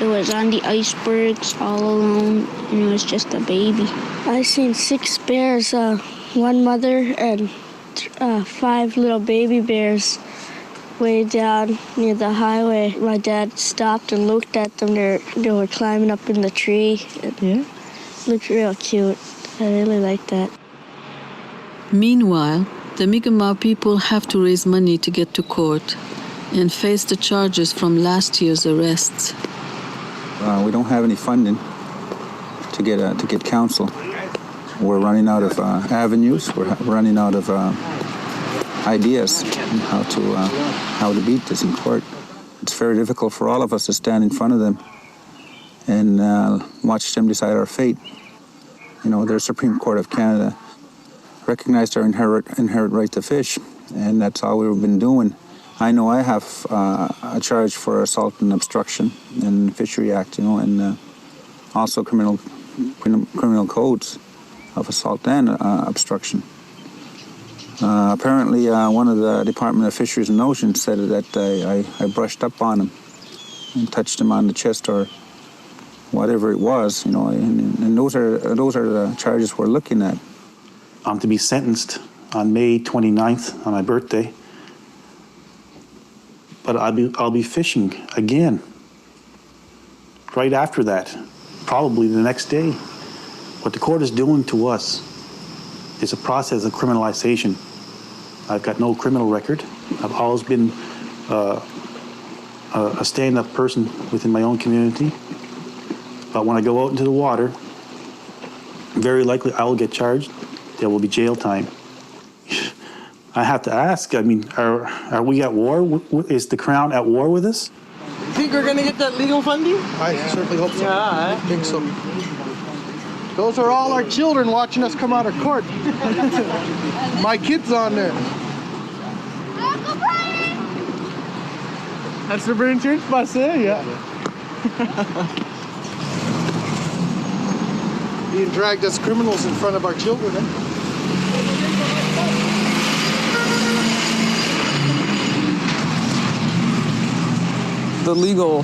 it was on the icebergs all alone, and it was just a baby. I seen 6 bears, one mother and 5 little baby bears way down near the highway. My dad stopped and looked at them. They were climbing up in the tree. Yeah. Looked real cute. I really liked that. Meanwhile, the Mi'kmaq people have to raise money to get to court and face the charges from last year's arrests. We don't have any funding to get counsel. We're running out of avenues. We're running out of ideas on how to beat this in court. It's very difficult for all of us to stand in front of them and watch them decide our fate. The Supreme Court of Canada recognized our inherent right to fish, and that's all we've been doing. I know I have a charge for assault and obstruction in the Fishery Act, and also criminal codes of assault and obstruction. Apparently, one of the Department of Fisheries and Oceans said that I brushed up on him and touched him on the chest or whatever it was, you know, and those are the charges we're looking at. I'm to be sentenced on May 29th on my birthday, but I'll be fishing again right after that, probably the next day. What the court is doing to us is a process of criminalization. I've got no criminal record. I've always been a stand-up person within my own community. But when I go out into the water, very likely I will get charged. There will be jail time. I have to ask, I mean, are we at war? Is the Crown at war with us? You think we're gonna get that legal funding? I certainly hope so. Yeah, I think so. Those are all our children watching us come out of court. My kid's on there. That's the Burn Church bus, eh? Yeah. Being dragged as criminals in front of our children, eh? The legal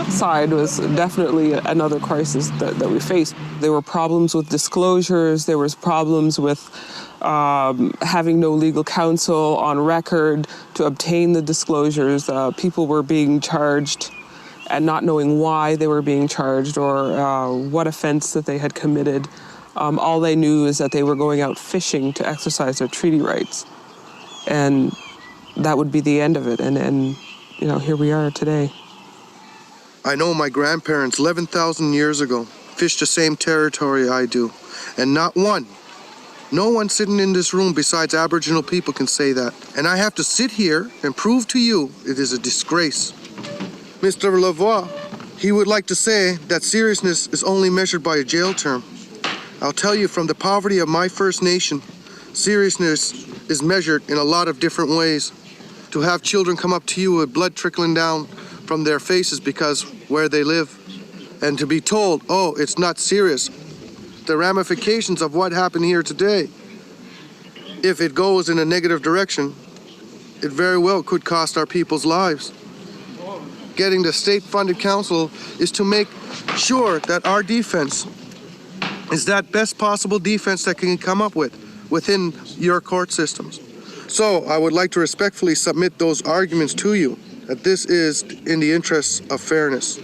side was definitely another crisis that we faced. There were problems with disclosures, there was problems with having no legal counsel on record to obtain the disclosures. People were being charged and not knowing why they were being charged or what offense that they had committed. All they knew is that they were going out fishing to exercise their treaty rights. And that would be the end of it. And you know, here we are today. I know my grandparents 11,000 years ago fished the same territory I do, and not one, no one sitting in this room besides Aboriginal people can say that. And I have to sit here and prove to you it is a disgrace. Mr. Lavoie, he would like to say that seriousness is only measured by a jail term. I'll tell you, from the poverty of my First Nation, seriousness is measured in a lot of different ways. To have children come up to you with blood trickling down from their faces because where they live, and to be told, oh, it's not serious. The ramifications of what happened here today, if it goes in a negative direction, it very well could cost our people's lives. Getting the state-funded council is to make sure that our defense is that best possible defense that can come up with within your court systems. So I would like to respectfully submit those arguments to you, that this is in the interests of fairness.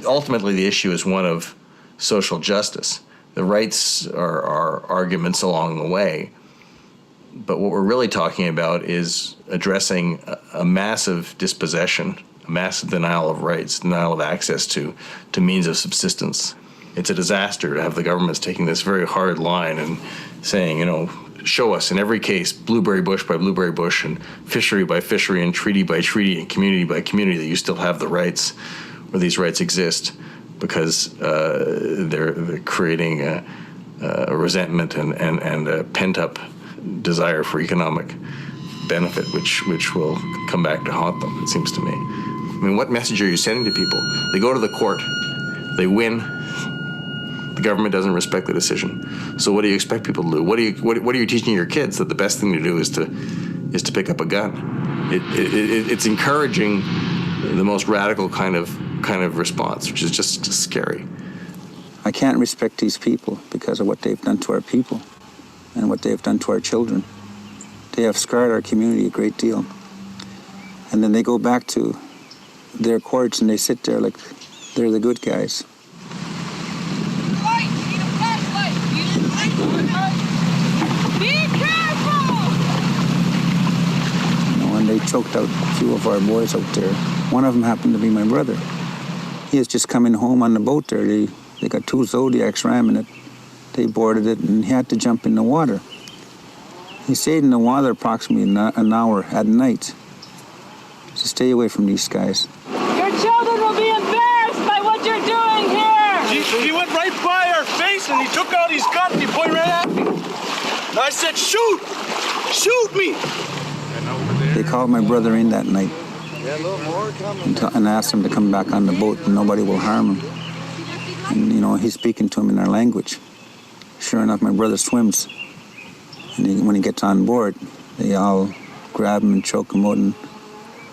Ultimately, the issue is one of social justice. The rights are arguments along the way, but what we're really talking about is addressing a massive dispossession, a massive denial of rights, denial of access to means of subsistence. It's a disaster to have the governments taking this very hard line and saying, you know, show us in every case, blueberry bush by blueberry bush and fishery by fishery and treaty by treaty and community by community that you still have the rights, or these rights exist, because they're creating a resentment and a pent-up desire for economic benefit, which will come back to haunt them, it seems to me. I mean, what message are you sending to people? They go to the court, they win, the government doesn't respect the decision. So what do you expect people to do? What are you teaching your kids? That the best thing to do is to pick up a gun? It's encouraging the most radical kind of response, which is just scary. I can't respect these people because of what they've done to our people and what they've done to our children. They have scarred our community a great deal. And then they go back to their courts and they sit there like they're the good guys. Be careful! You know, when they choked out a few of our boys out there, one of them happened to be my brother. He was just coming home on the boat there. They got two Zodiacs ramming it. They boarded it and he had to jump in the water. He stayed in the water approximately an hour at night. So stay away from these guys. Your children will be embarrassed by what you're doing here! He went right by our face and he took out his gun and he pointed right at me. And I said, shoot! Shoot me! They called my brother in that night and asked him to come back on the boat and nobody will harm him. And, you know, he's speaking to him in our language. Sure enough, my brother swims. And when he gets on board, they all grab him and choke him out and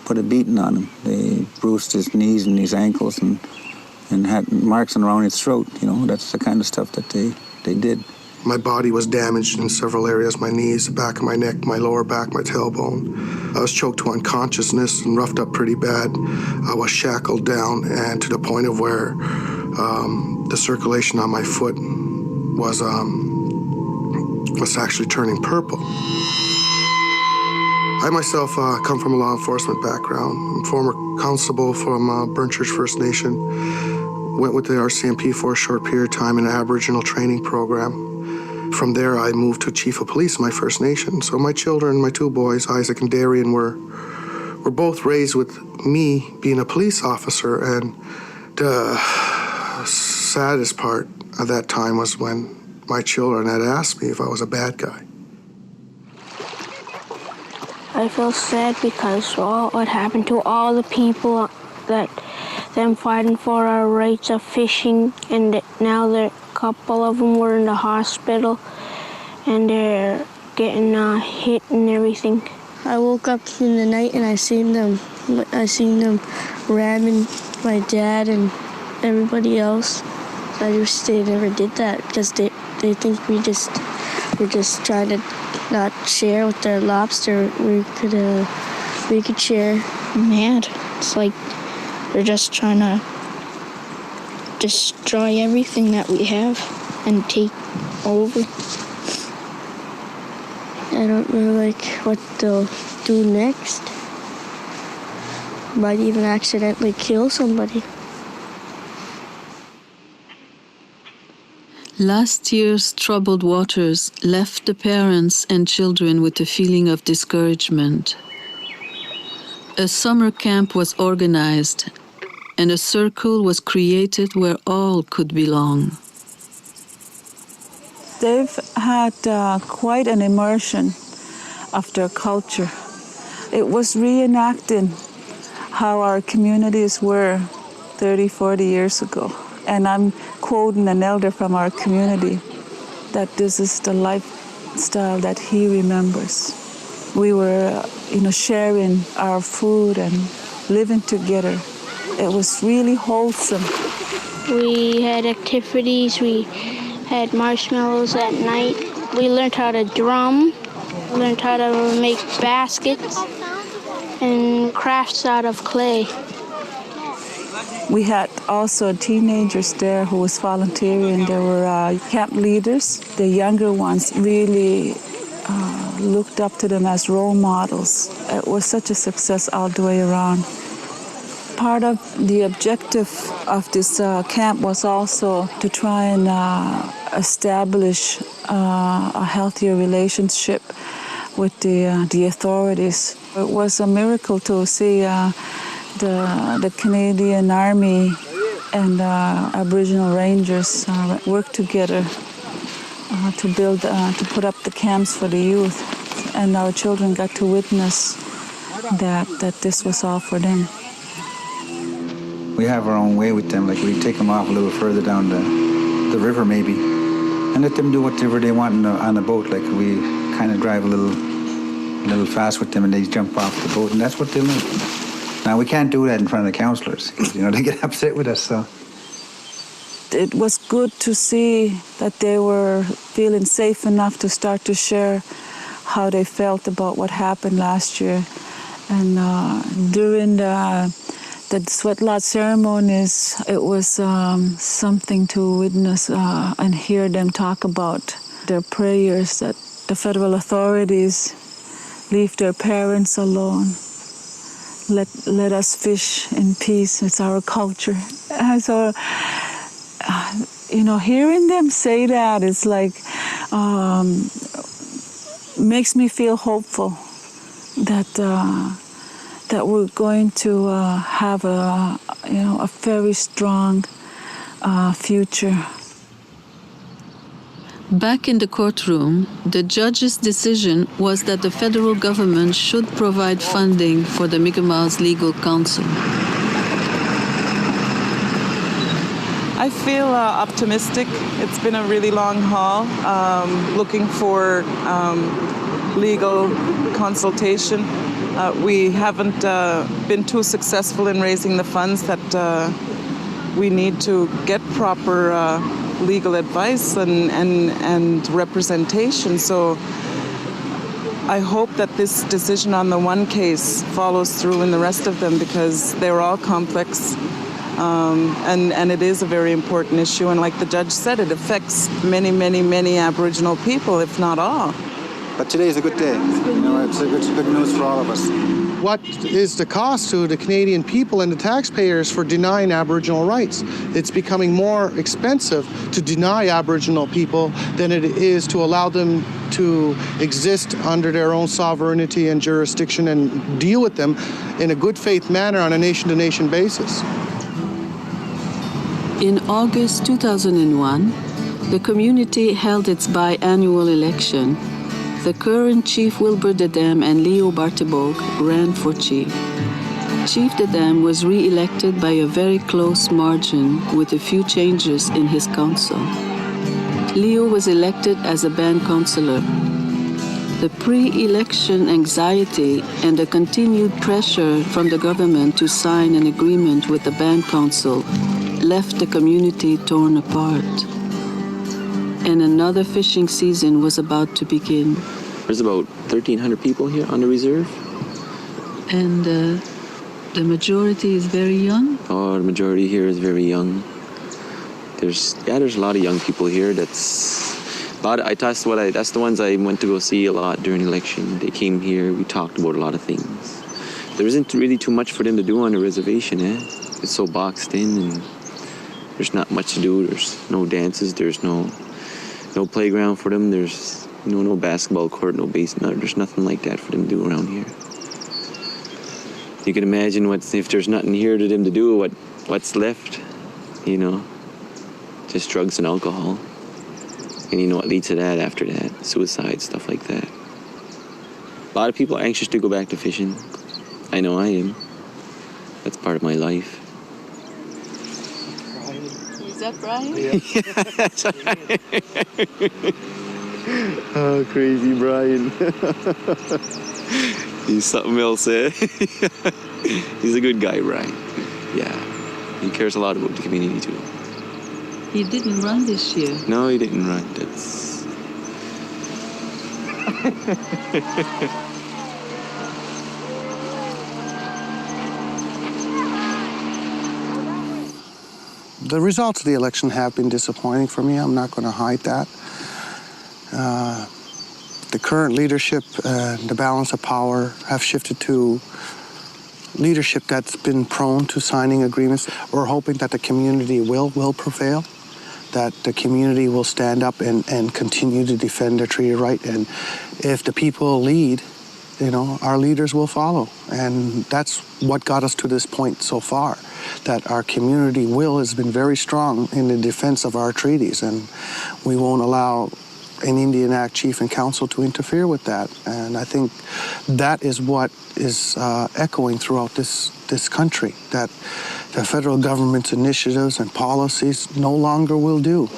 put a beating on him. They bruised his knees and his ankles and and had marks around its throat. You know, that's the kind of stuff that they did. My body was damaged in several areas, my knees, the back of my neck, my lower back, my tailbone. I was choked to unconsciousness and roughed up pretty bad. I was shackled down and to the point of where the circulation on my foot was actually turning purple. I myself come from a law enforcement background. I'm former constable from Burnt Church First Nation. Went with the RCMP for a short period of time in an Aboriginal training program. From there, I moved to Chief of Police in my First Nation. So my children, my two boys, Isaac and Darren, were both raised with me being a police officer. And the saddest part of that time was when my children had asked me if I was a bad guy. I feel sad because what happened to all the people that them fighting for our rights of fishing, and now a couple of them were in the hospital and they're getting hit and everything. I woke up in the night and I seen them ramming my dad and everybody else. I wish they never did that because they think we're just trying to not share with their lobster. We could share. Mad. It's like they're just trying to destroy everything that we have and take over. I don't know what they'll do next. Might even accidentally kill somebody. Last year's troubled waters left the parents and children with a feeling of discouragement. A summer camp was organized, and a circle was created where all could belong. They've had quite an immersion of their culture. It was reenacting how our communities were 30, 40 years ago. And I'm quoting an elder from our community that this is the lifestyle that he remembers. We were, sharing our food and living together. It was really wholesome. We had activities. We had marshmallows at night. We learned how to drum, learned how to make baskets and crafts out of clay. We had also teenagers there who was volunteering. There were camp leaders. The younger ones really looked up to them as role models. It was such a success all the way around. Part of the objective of this camp was also to try and establish a healthier relationship with the authorities. It was a miracle to see the Canadian Army and Aboriginal Rangers work together to put up the camps for the youth, and our children got to witness that this was all for them. We have our own way with them, like we take them off a little further down the river maybe, and let them do whatever they want on the boat. Like we kind of drive a little fast with them, and they jump off the boat, and that's what they learn. Now we can't do that in front of the councillors, because they get upset with us. So it was good to see that they were feeling safe enough to start to share how they felt about what happened last year, and during the sweat lodge ceremonies, it was something to witness and hear them talk about their prayers that the federal authorities leave their parents alone. Let us fish in peace. It's our culture. And so, hearing them say that, it's like makes me feel hopeful that we're going to have a very strong future. Back in the courtroom, the judge's decision was that the federal government should provide funding for the Mi'kmaq's legal counsel. I feel optimistic. It's been a really long haul, looking for legal consultation. We haven't been too successful in raising the funds that we need to get proper legal advice and representation. So I hope that this decision on the one case follows through in the rest of them, because they're all complex. And it is a very important issue. And like the judge said, it affects many, many, many Aboriginal people, if not all. But today is a good day. You know, it's good news for all of us. What is the cost to the Canadian people and the taxpayers for denying Aboriginal rights? It's becoming more expensive to deny Aboriginal people than it is to allow them to exist under their own sovereignty and jurisdiction and deal with them in a good faith manner on a nation-to-nation basis. In August 2001, the community held its biannual election. The current Chief Wilbur Dedam and Leo Bartebogue ran for chief. Chief Dedam was re-elected by a very close margin with a few changes in his council. Leo was elected as a band councillor. The pre-election anxiety and the continued pressure from the government to sign an agreement with the band council left the community torn apart. And another fishing season was about to begin. There's about 1,300 people here on the reserve. And the majority is very young? Oh, the majority here is very young. There's a lot of young people here. That's the ones I went to go see a lot during the election. They came here, we talked about a lot of things. There isn't really too much for them to do on the reservation, It's so boxed in, and there's not much to do. There's no dances, there's no playground for them. There's no basketball court, no basement. There's nothing like that for them to do around here. You can imagine if there's nothing here to them to do, what's left, just drugs and alcohol. And you know what leads to that after that, suicide, stuff like that. A lot of people are anxious to go back to fishing. I know I am. That's part of my life. Is that Brian? Yeah, that's right. Oh, crazy Brian. He's something else, He's a good guy, Brian. Yeah. He cares a lot about the community, too. He didn't run this year. No, he didn't run. That's... The results of the election have been disappointing for me. I'm not going to hide that. The current leadership and the balance of power have shifted to leadership that's been prone to signing agreements. We're hoping that the community will prevail, that the community will stand up and continue to defend their treaty right. And if the people lead, our leaders will follow. And that's what got us to this point so far, that our community will has been very strong in the defense of our treaties, and we won't allow an Indian Act chief and council to interfere with that. And I think that is what is echoing throughout this country, that the federal government's initiatives and policies no longer will do.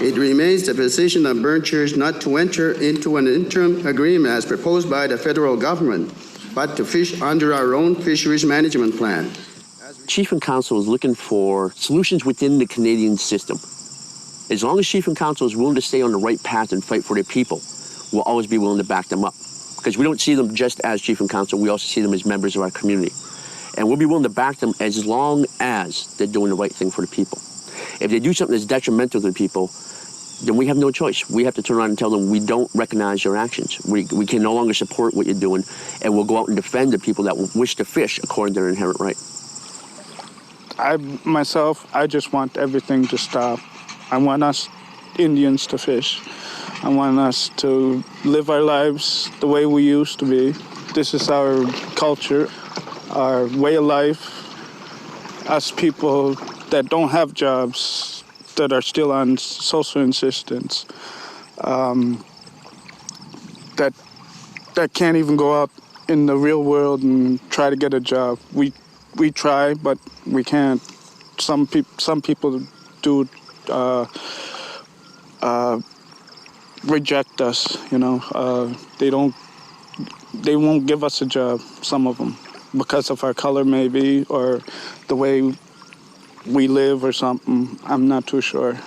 It remains the position of Burn Church not to enter into an interim agreement as proposed by the federal government, but to fish under our own fisheries management plan. Chief and Council is looking for solutions within the Canadian system. As long as Chief and Council is willing to stay on the right path and fight for their people, we'll always be willing to back them up. Because we don't see them just as Chief and Council, we also see them as members of our community. And we'll be willing to back them as long as they're doing the right thing for the people. If they do something that's detrimental to the people, then we have no choice. We have to turn around and tell them we don't recognize your actions. We can no longer support what you're doing, and we'll go out and defend the people that wish to fish according to their inherent right. I just want everything to stop. I want us Indians to fish. I want us to live our lives the way we used to be. This is our culture, our way of life. Us people that don't have jobs, that are still on social assistance, that can't even go out in the real world and try to get a job. We try, but we can't. Some people do reject us. They won't give us a job. Some of them, because of our color maybe, or the way we live or something. I'm not too sure.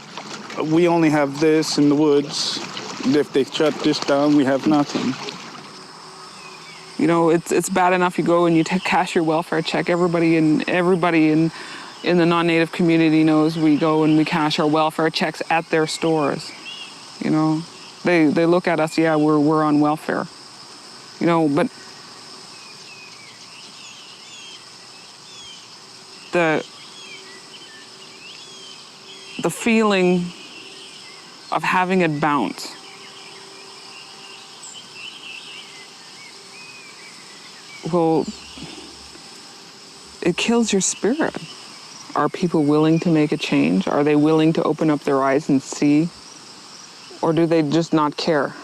We only have this in the woods. If they shut this down, we have nothing. You know, it's bad enough you go and you cash your welfare check. Everybody in the non-Native community knows we go and we cash our welfare checks at their stores. You know, they look at us, yeah, we're on welfare. You know, but the feeling of having it bounce. Well, it kills your spirit. Are people willing to make a change? Are they willing to open up their eyes and see? Or do they just not care?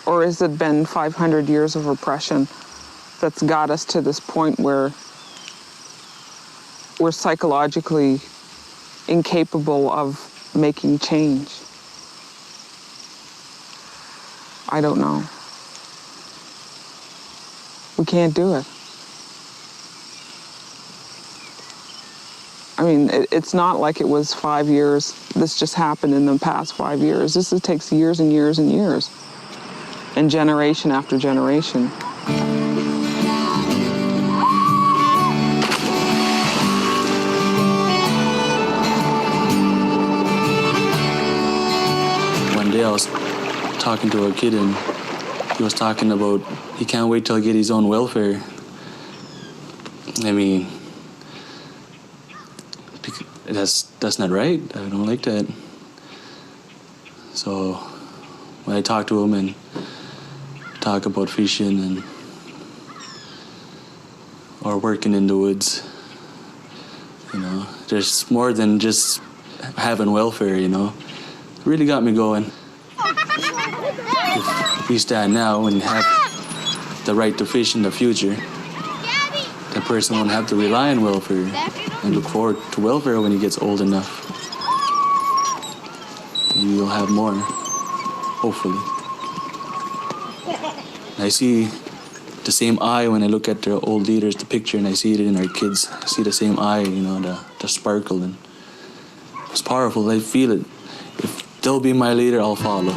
Or has it been 500 years of oppression that's got us to this point where we're psychologically incapable of making change? I don't know. We can't do it. I mean, it's not like it was 5 years. This just happened in the past 5 years. This takes years and years and years, and generation after generation. One day I was talking to a kid and he was talking about he can't wait till he get his own welfare. I mean, that's not right. I don't like that. So when I talk to him and talk about fishing and or working in the woods, you know, there's more than just having welfare, you know. It really got me going. If we stand now and have the right to fish in the future, that person won't have to rely on welfare and look forward to welfare when he gets old enough. Maybe we'll have more, hopefully. I see the same eye when I look at the old leaders, the picture, and I see it in our kids. I see the same eye, you know, the sparkle, and it's powerful. I feel it. If they'll be my leader, I'll follow.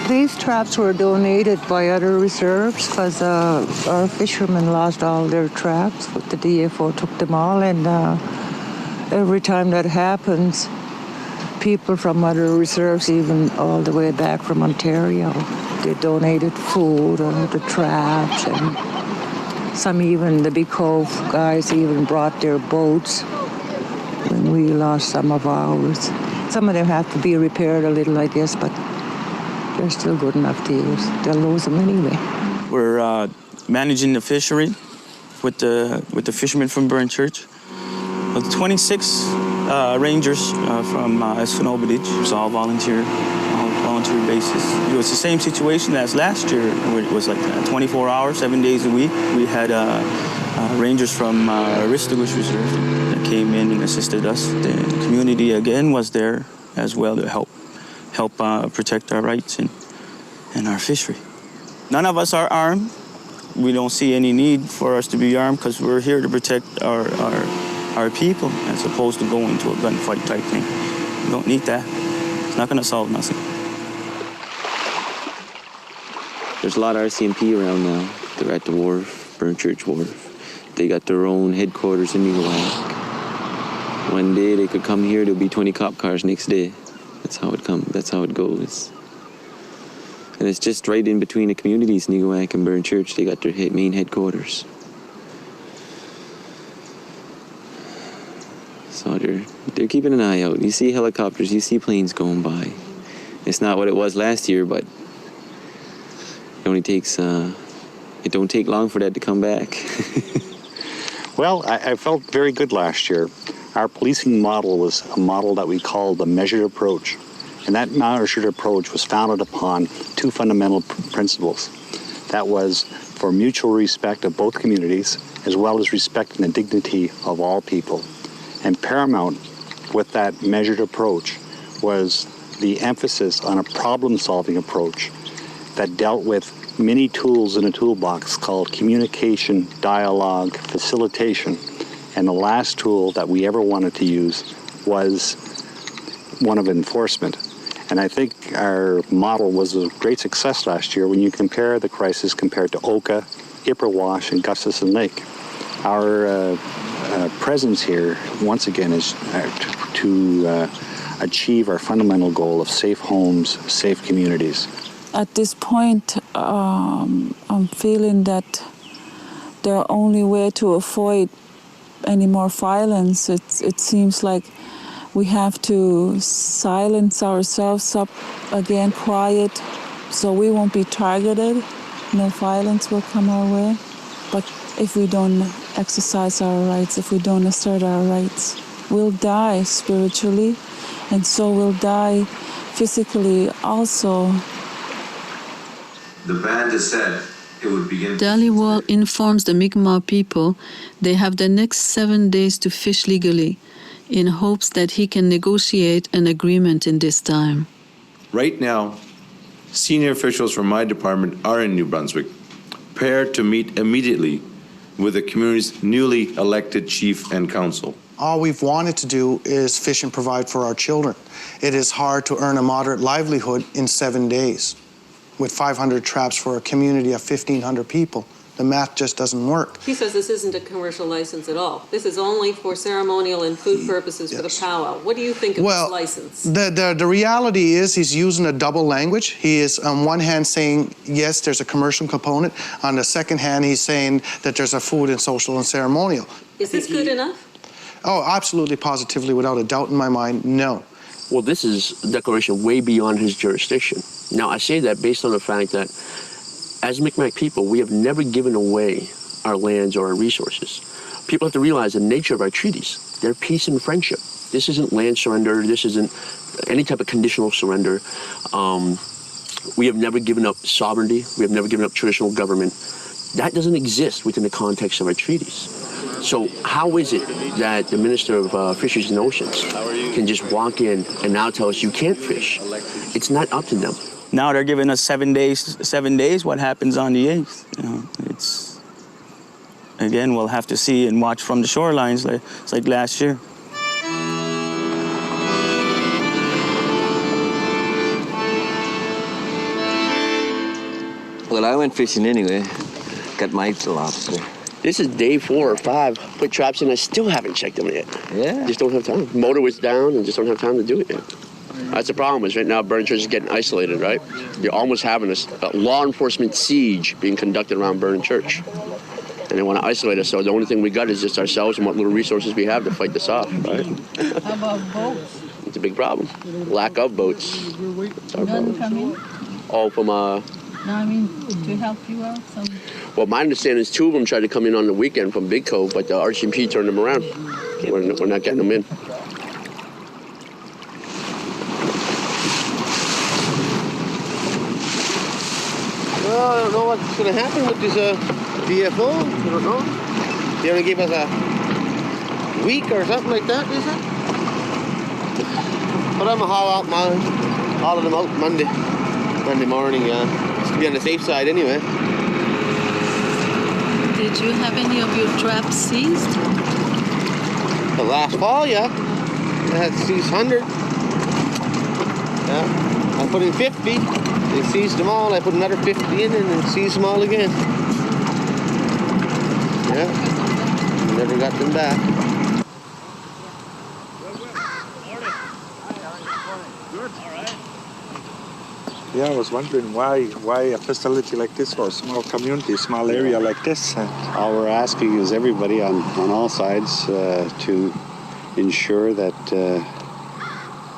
These traps were donated by other reserves because our fishermen lost all their traps. The DFO took them all, and every time that happens, people from other reserves, even all the way back from Ontario, they donated food or the traps, and some even, the Big Cove guys even brought their boats when we lost some of ours. Some of them have to be repaired a little, I guess, but they're still good enough to use. They'll lose them anyway. We're managing the fishery with the fishermen from Burn Church. Well, 26 rangers from Escanobadich. It was all volunteer basis. It was the same situation as last year, where it was like 24 hours, 7 days a week. We had rangers from Listugui Reserve that came in and assisted us. The community again was there as well to help protect our rights and our fishery. None of us are armed. We don't see any need for us to be armed because we're here to protect our people as opposed to going into a gunfight type thing. We don't need that. It's not going to solve nothing. There's a lot of RCMP around now. They're at the wharf, Burn Church Wharf. They got their own headquarters in Niguac. One day they could come here, there'll be 20 cop cars next day. That's how it goes. And it's just right in between the communities, Niguac and Burn Church. They got their main headquarters. So they're keeping an eye out. You see helicopters, you see planes going by. It's not what it was last year, but it only takes, it don't take long for that to come back. Well, I felt very good last year. Our policing model was a model that we called the measured approach. And that measured approach was founded upon two fundamental principles. That was for mutual respect of both communities, as well as respecting the dignity of all people. And paramount with that measured approach was the emphasis on a problem-solving approach that dealt with many tools in a toolbox called communication, dialogue, facilitation. And the last tool that we ever wanted to use was one of enforcement. And I think our model was a great success last year when you compare the crisis compared to Oka, Ipperwash, and Gustafson Lake. Our presence here, once again, is to achieve our fundamental goal of safe homes, safe communities. At this point, I'm feeling that the only way to avoid any more violence, it seems like we have to silence ourselves up again, quiet, so we won't be targeted. No violence will come our way. But if we don't exercise our rights, if we don't assert our rights, we'll die spiritually, and so we'll die physically also. The band has said it would begin. Beliveau informs the Mi'kmaq people they have the next 7 days to fish legally, in hopes that he can negotiate an agreement in this time. Right now, senior officials from my department are in New Brunswick, prepared to meet immediately with the community's newly elected chief and council. All we've wanted to do is fish and provide for our children. It is hard to earn a moderate livelihood in 7 days. With 500 traps for a community of 1,500 people, the math just doesn't work. He says this isn't a commercial license at all. This is only for ceremonial and food purposes for the powwow. What do you think of this license? The reality is he's using a double language. He is on one hand saying, yes, there's a commercial component. On the second hand, he's saying that there's a food and social and ceremonial. Is this good enough? Oh, absolutely, positively, without a doubt in my mind, no. Well, this is a declaration way beyond his jurisdiction. Now, I say that based on the fact that as Mi'kmaq people, we have never given away our lands or our resources. People have to realize the nature of our treaties. They're peace and friendship. This isn't land surrender. This isn't any type of conditional surrender. We have never given up sovereignty. We have never given up traditional government. That doesn't exist within the context of our treaties. So how is it that the Minister of Fisheries and Oceans can just walk in and now tell us you can't fish? It's not up to them. Now they're giving us 7 days. 7 days. What happens on the 8th? You know, it's again we'll have to see and watch from the shorelines. It's like last year. Well, I went fishing anyway. Got my lobster. This is day 4 or 5. Put traps in. I still haven't checked them yet. Yeah. Just don't have time. Motor was down and just don't have time to do it yet. That's the problem is right now Burn Church is getting isolated, right? You're almost having a law enforcement siege being conducted around Burn Church. And they want to isolate us, so the only thing we got is just ourselves and what little resources we have to fight this off, right? How about boats? It's a big problem. Lack of boats. None come in? All from, No, I mean, to help you out? Well, my understanding is 2 of them tried to come in on the weekend from Big Cove, but the RCMP turned them around. We're not getting them in. Well, I don't know what's going to happen with this DFO. I don't know. They only gave us a week or something like that, is it? But I'm going to haul them out Monday morning, just to be on the safe side anyway. Did you have any of your traps seized? The last fall, yeah. I had seized 100. Yeah. I put in 50. They seized them all. I put another 50 in and then seized them all again. Yeah. Never got them back. Yeah, I was wondering why a facility like this for a small community, small area like this. All we're asking is everybody on all sides to ensure that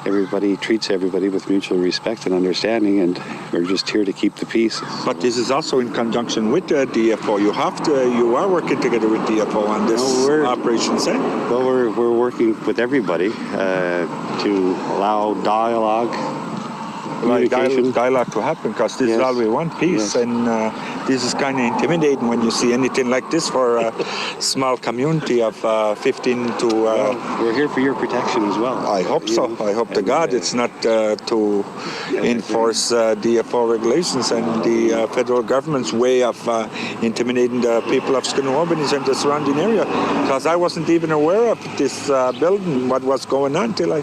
everybody treats everybody with mutual respect and understanding, and we're just here to keep the peace. But this is also in conjunction with the DFO. You are working together with DFO on this operation, say? Well, we're working with everybody to allow dialogue dialogue to happen, because this is all we want, peace. And this is kind of intimidating when you see anything like this for a small community of 15 to... we're here for your protection as well. I hope so. I hope to God it's not to enforce DFO regulations and the federal government's way of intimidating the people of Skinawabinies and the surrounding area. Because I wasn't even aware of this building, what was going on, till I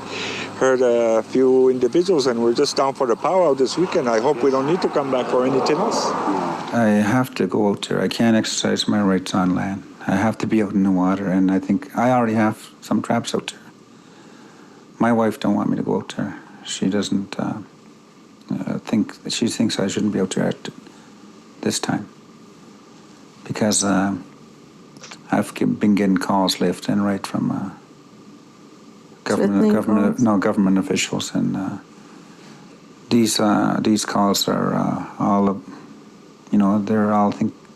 heard a few individuals, and we're just down for the powwow this weekend. I hope we don't need to come back for anything else. I have to go out there. I can't exercise my rights on land. I have to be out in the water, and I think I already have some traps out there. My wife don't want me to go out there. She doesn't she thinks I shouldn't be out there at this time, because I've been getting calls left and right from government officials, and these calls are all, they're all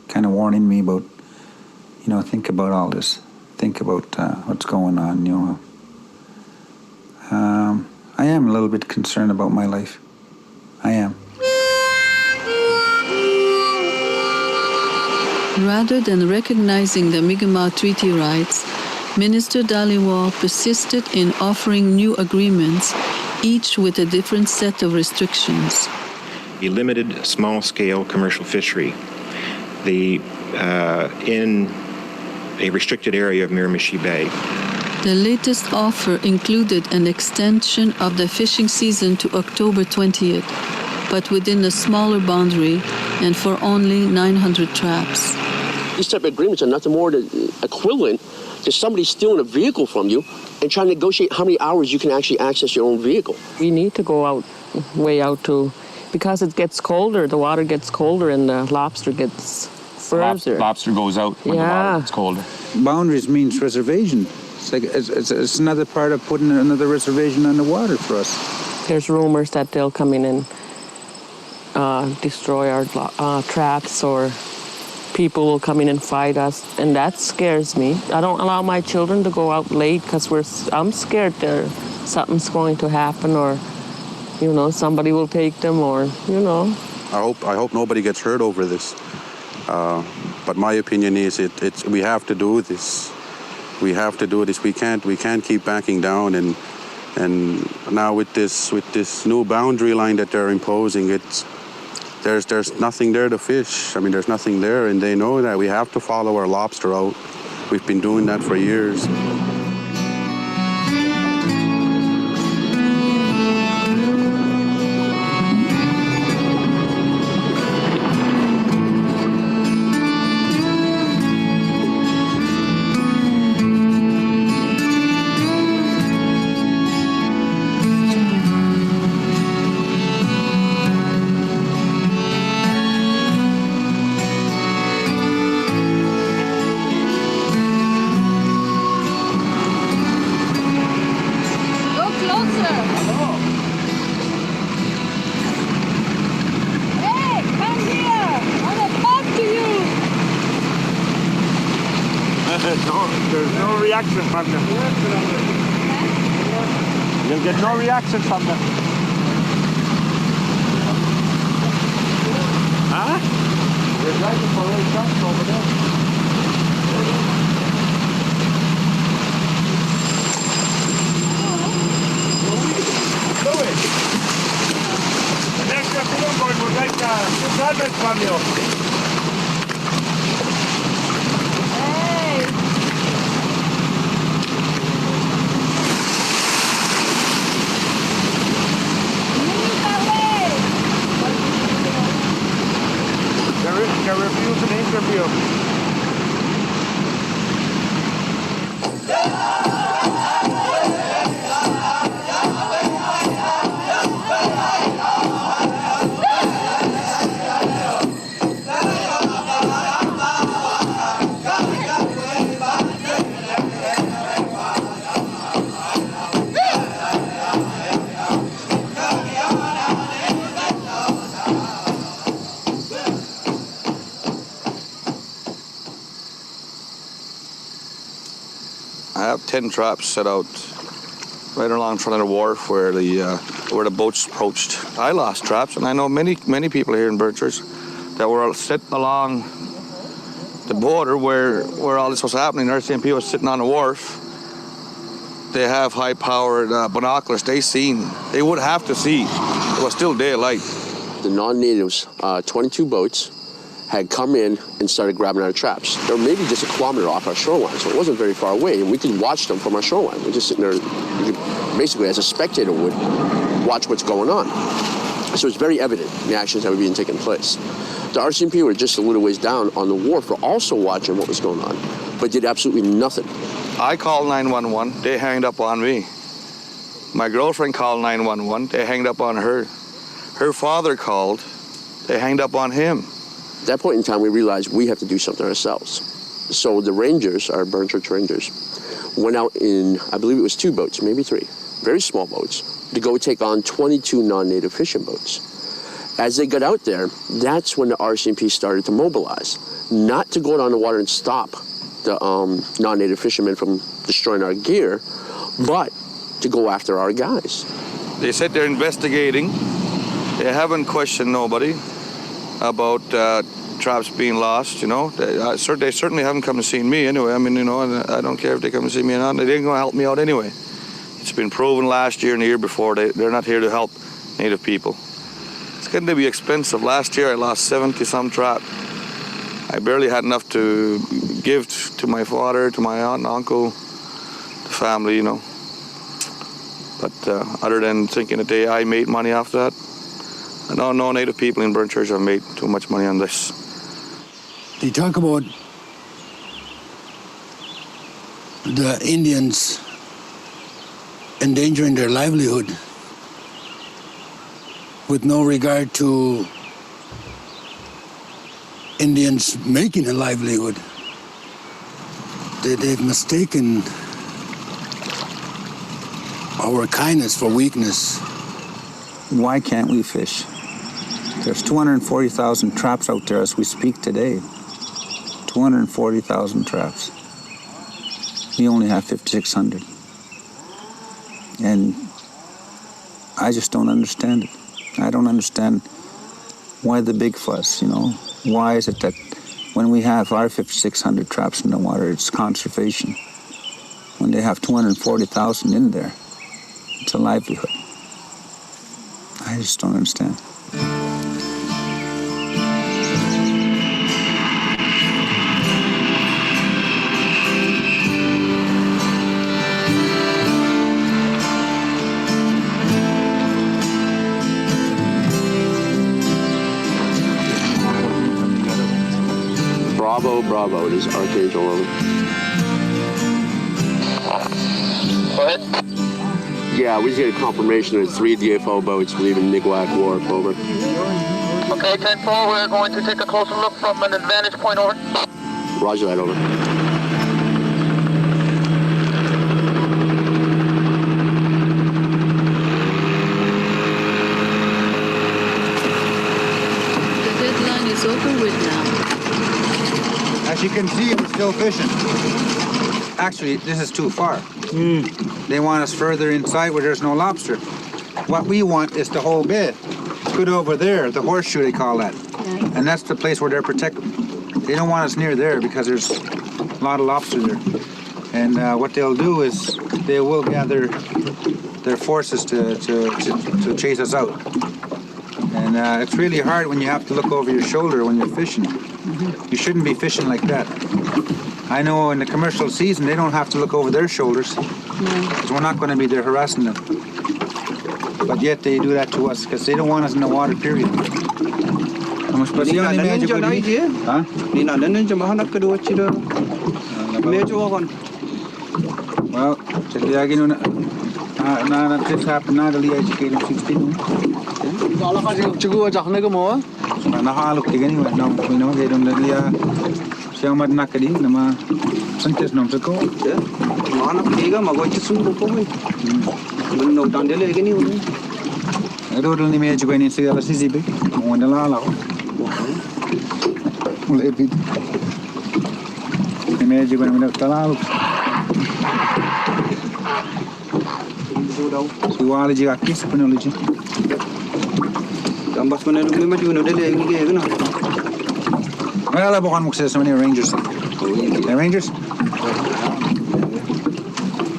kind of warning me about, think about all this, think about what's going on. I am a little bit concerned about my life. I am. Rather than recognizing the Mi'kmaq Treaty rights, Minister Dhaliwal persisted in offering new agreements, each with a different set of restrictions. A limited small-scale commercial fishery, in a restricted area of Miramichi Bay. The latest offer included an extension of the fishing season to October 20th, but within a smaller boundary and for only 900 traps. These type of agreements are nothing more than equivalent to somebody stealing a vehicle from you and trying to negotiate how many hours you can actually access your own vehicle. We need to go out, way out to, because it gets colder, the water gets colder and the lobster gets further. Lobster goes out when the water gets colder. Boundaries means reservation. It's another part of putting another reservation on the water for us. There's rumors that they'll come in and destroy our traps, or people will come in and fight us, and that scares me. I don't allow my children to go out late because I'm scared something's going to happen, or somebody will take them, or I hope nobody gets hurt over this. But my opinion is we have to do this. We have to do this. We can't keep backing down, and now with this new boundary line that they're imposing, there's nothing there to fish. I mean, there's nothing there, and they know that we have to follow our lobster out. We've been doing that for years. There's no reaction from them. You'll get no reaction from them. Huh? They're driving for a trucks over there. Louis! The next step we're going to take the from you. They're refusing interview. I have 10 traps set out right along in front of the wharf where the boats approached. I lost traps, and I know many people here in Burnchurch that were sitting along the border where all this was happening. RCMP was sitting on the wharf. They have high-powered binoculars. They would have to see. It was still daylight. The non-natives, 22 boats, had come in and started grabbing our traps. They were maybe just a kilometer off our shoreline, so it wasn't very far away, and we could watch them from our shoreline. We're just sitting there, you could basically, as a spectator would, watch what's going on. So it's very evident the actions that were being taken place. The RCMP were just a little ways down on the wharf, were also watching what was going on, but did absolutely nothing. I called 911. They hanged up on me. My girlfriend called 911. They hanged up on her. Her father called. They hanged up on him. At that point in time, we realized we have to do something ourselves. So the Rangers, our Burnchurch Rangers, went out in, I believe it was 2 boats, maybe 3, very small boats, to go take on 22 non-native fishing boats. As they got out there, that's when the RCMP started to mobilize, not to go down the water and stop the non-native fishermen from destroying our gear, but to go after our guys. They said they're investigating. They haven't questioned nobody about traps being lost, you know. They certainly haven't come to see me anyway. I mean, you know, I don't care if they come to see me or not. They ain't going to help me out anyway. It's been proven last year and the year before they're not here to help Native people. It's going to be expensive. Last year I lost 70-some traps. I barely had enough to give to my father, to my aunt and uncle, the family, you know. But other than thinking that I made money off that, I don't know Native people in Burnchurch have made too much money on this. They talk about the Indians endangering their livelihood with no regard to Indians making a livelihood. They've mistaken our kindness for weakness. Why can't we fish? There's 240,000 traps out there as we speak today. 240,000 traps. We only have 5,600. And I just don't understand it. I don't understand why the big fuss, you know? Why is it that when we have our 5,600 traps in the water, it's conservation? When they have 240,000 in there, it's a livelihood. I just don't understand. Bravo, it is Archangel over. Go ahead. Yeah, we just get a confirmation there's 3 DFO boats leaving Niguac Wharf, over. Okay, 10-4, we're going to take a closer look from an advantage point, over. Roger that, over. The deadline is over with now. As you can see, we're still fishing. Actually, this is too far. They want us further inside where there's no lobster. What we want is the whole bed. It's good over there, the horseshoe they call that. And that's the place where they're protected. They don't want us near there because there's a lot of lobster there. And what they'll do is they will gather their forces to chase us out. And it's really hard when you have to look over your shoulder when you're fishing. You shouldn't be fishing like that. I know in the commercial season, they don't have to look over their shoulders because we're not going to be there harassing them. But yet they do that to us because they don't want us in the water, period. Well, Zoology aquí, speleology. Well, I'm going to so many rangers. The rangers?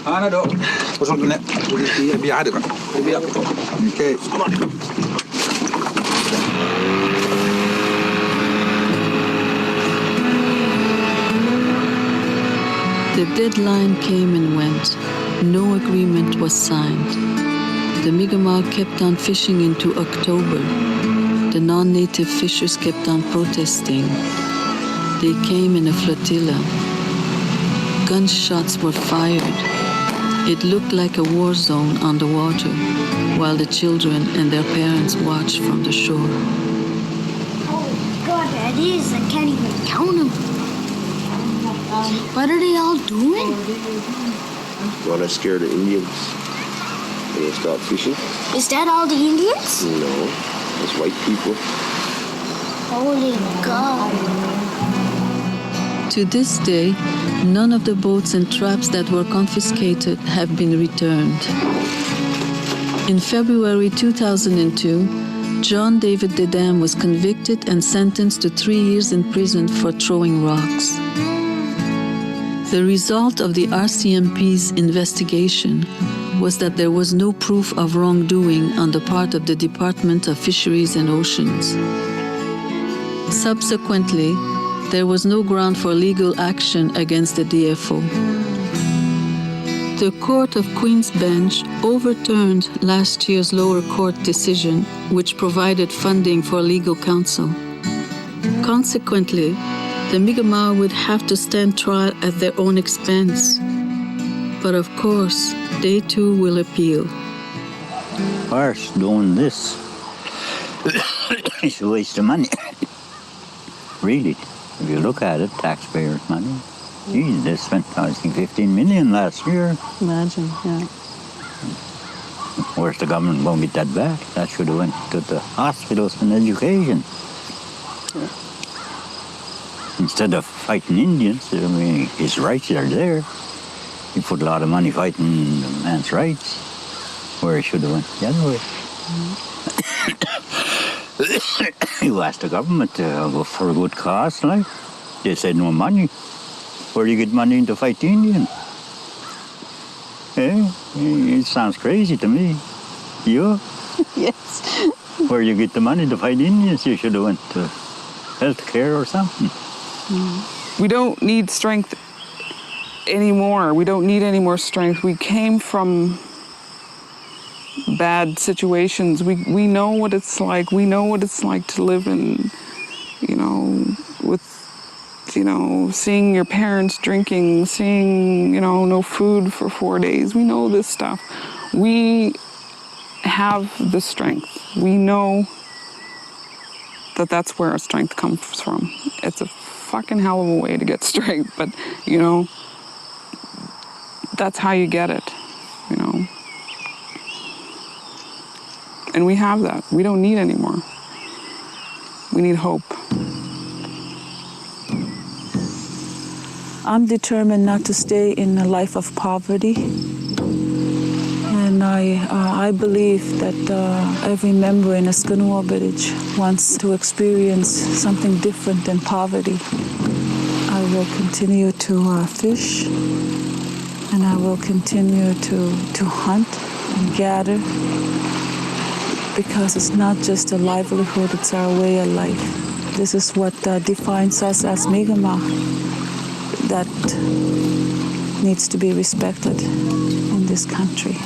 Ana do. What's on the net? Okay. Come on. The deadline came and went. No agreement was signed. The Mi'kmaq kept on fishing into October. The non-native fishers kept on protesting. They came in a flotilla. Gunshots were fired. It looked like a war zone on the water, while the children and their parents watched from the shore. Oh God, that is! I can't even count them. What are they all doing? Well, they're scared of Indians. They start fishing. Is that all the Indians? No, it's white people. Holy God. To this day, none of the boats and traps that were confiscated have been returned. In February 2002, John David Dedam was convicted and sentenced to 3 years in prison for throwing rocks. The result of the RCMP's investigation was that there was no proof of wrongdoing on the part of the Department of Fisheries and Oceans. Subsequently, there was no ground for legal action against the DFO. The Court of Queen's Bench overturned last year's lower court decision, which provided funding for legal counsel. Consequently, the Mi'kmaq would have to stand trial at their own expense. But of course, they too will appeal. First, doing this is a waste of money. Really, if you look at it, taxpayers' money. Geez, they spent, I think, 15 million last year. Imagine, yeah. Where's the government going to get that back? That should have went to the hospitals and education. Yeah. Instead of fighting Indians, I mean, his rights are there. He put a lot of money fighting the man's rights, where he should have went the other way. You asked the government to go for a good cause, like. They said no money. Where do you get money to fight the Indian? Eh? It sounds crazy to me. You? Yes. Where you get the money to fight Indians? You should have went to health care or something. We don't need strength anymore. We don't need any more strength. We came from bad situations. We know what it's like. We know what it's like to live in, with, seeing your parents drinking, seeing, no food for 4 days. We know this stuff. We have the strength. We know that that's where our strength comes from. It's a fucking hell of a way to get strength, but, that's how you get it, And we have that. We don't need any more. We need hope. I'm determined not to stay in a life of poverty. And I believe that every member in a Skanua village wants to experience something different than poverty. I will continue to fish, and I will continue to hunt and gather, because it's not just a livelihood, it's our way of life. This is what defines us as Mi'kmaq. That needs to be respected in this country.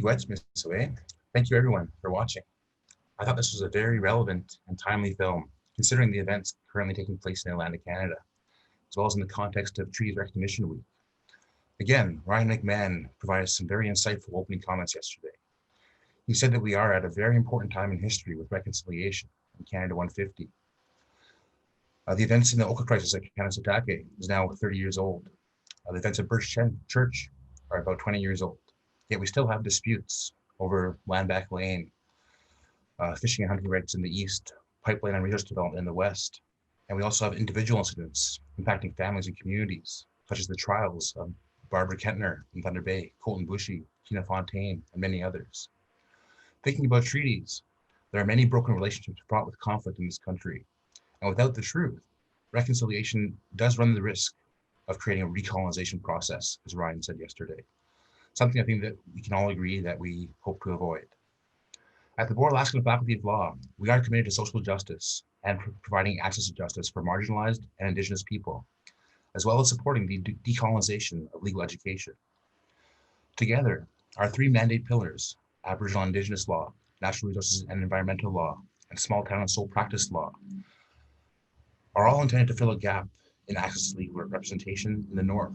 Thank you everyone for watching. I thought this was a very relevant and timely film, considering the events currently taking place in Atlantic Canada, as well as in the context of Treaty Recognition Week. Again, Ryan McMahon provided some very insightful opening comments yesterday. He said that we are at a very important time in history with reconciliation in Canada 150. The events in the Oka crisis at Kanesatake is now 30 years old. The events at Birch Church are about 20 years old. Yet we still have disputes over land back lane, fishing and hunting rights in the east, pipeline and resource development in the west. And we also have individual incidents impacting families and communities, such as the trials of Barbara Kentner in Thunder Bay, Colton Bushy, Tina Fontaine, and many others. Thinking about treaties, there are many broken relationships fraught with conflict in this country. And without the truth, reconciliation does run the risk of creating a recolonization process, as Ryan said yesterday. Something I think that we can all agree that we hope to avoid. At the Boer Alaskan Faculty of Law, we are committed to social justice and providing access to justice for marginalized and Indigenous people, as well as supporting the decolonization of legal education. Together, our three mandate pillars, Aboriginal and Indigenous law, natural resources and environmental law, and small town and sole practice law, are all intended to fill a gap in access to legal representation in the North,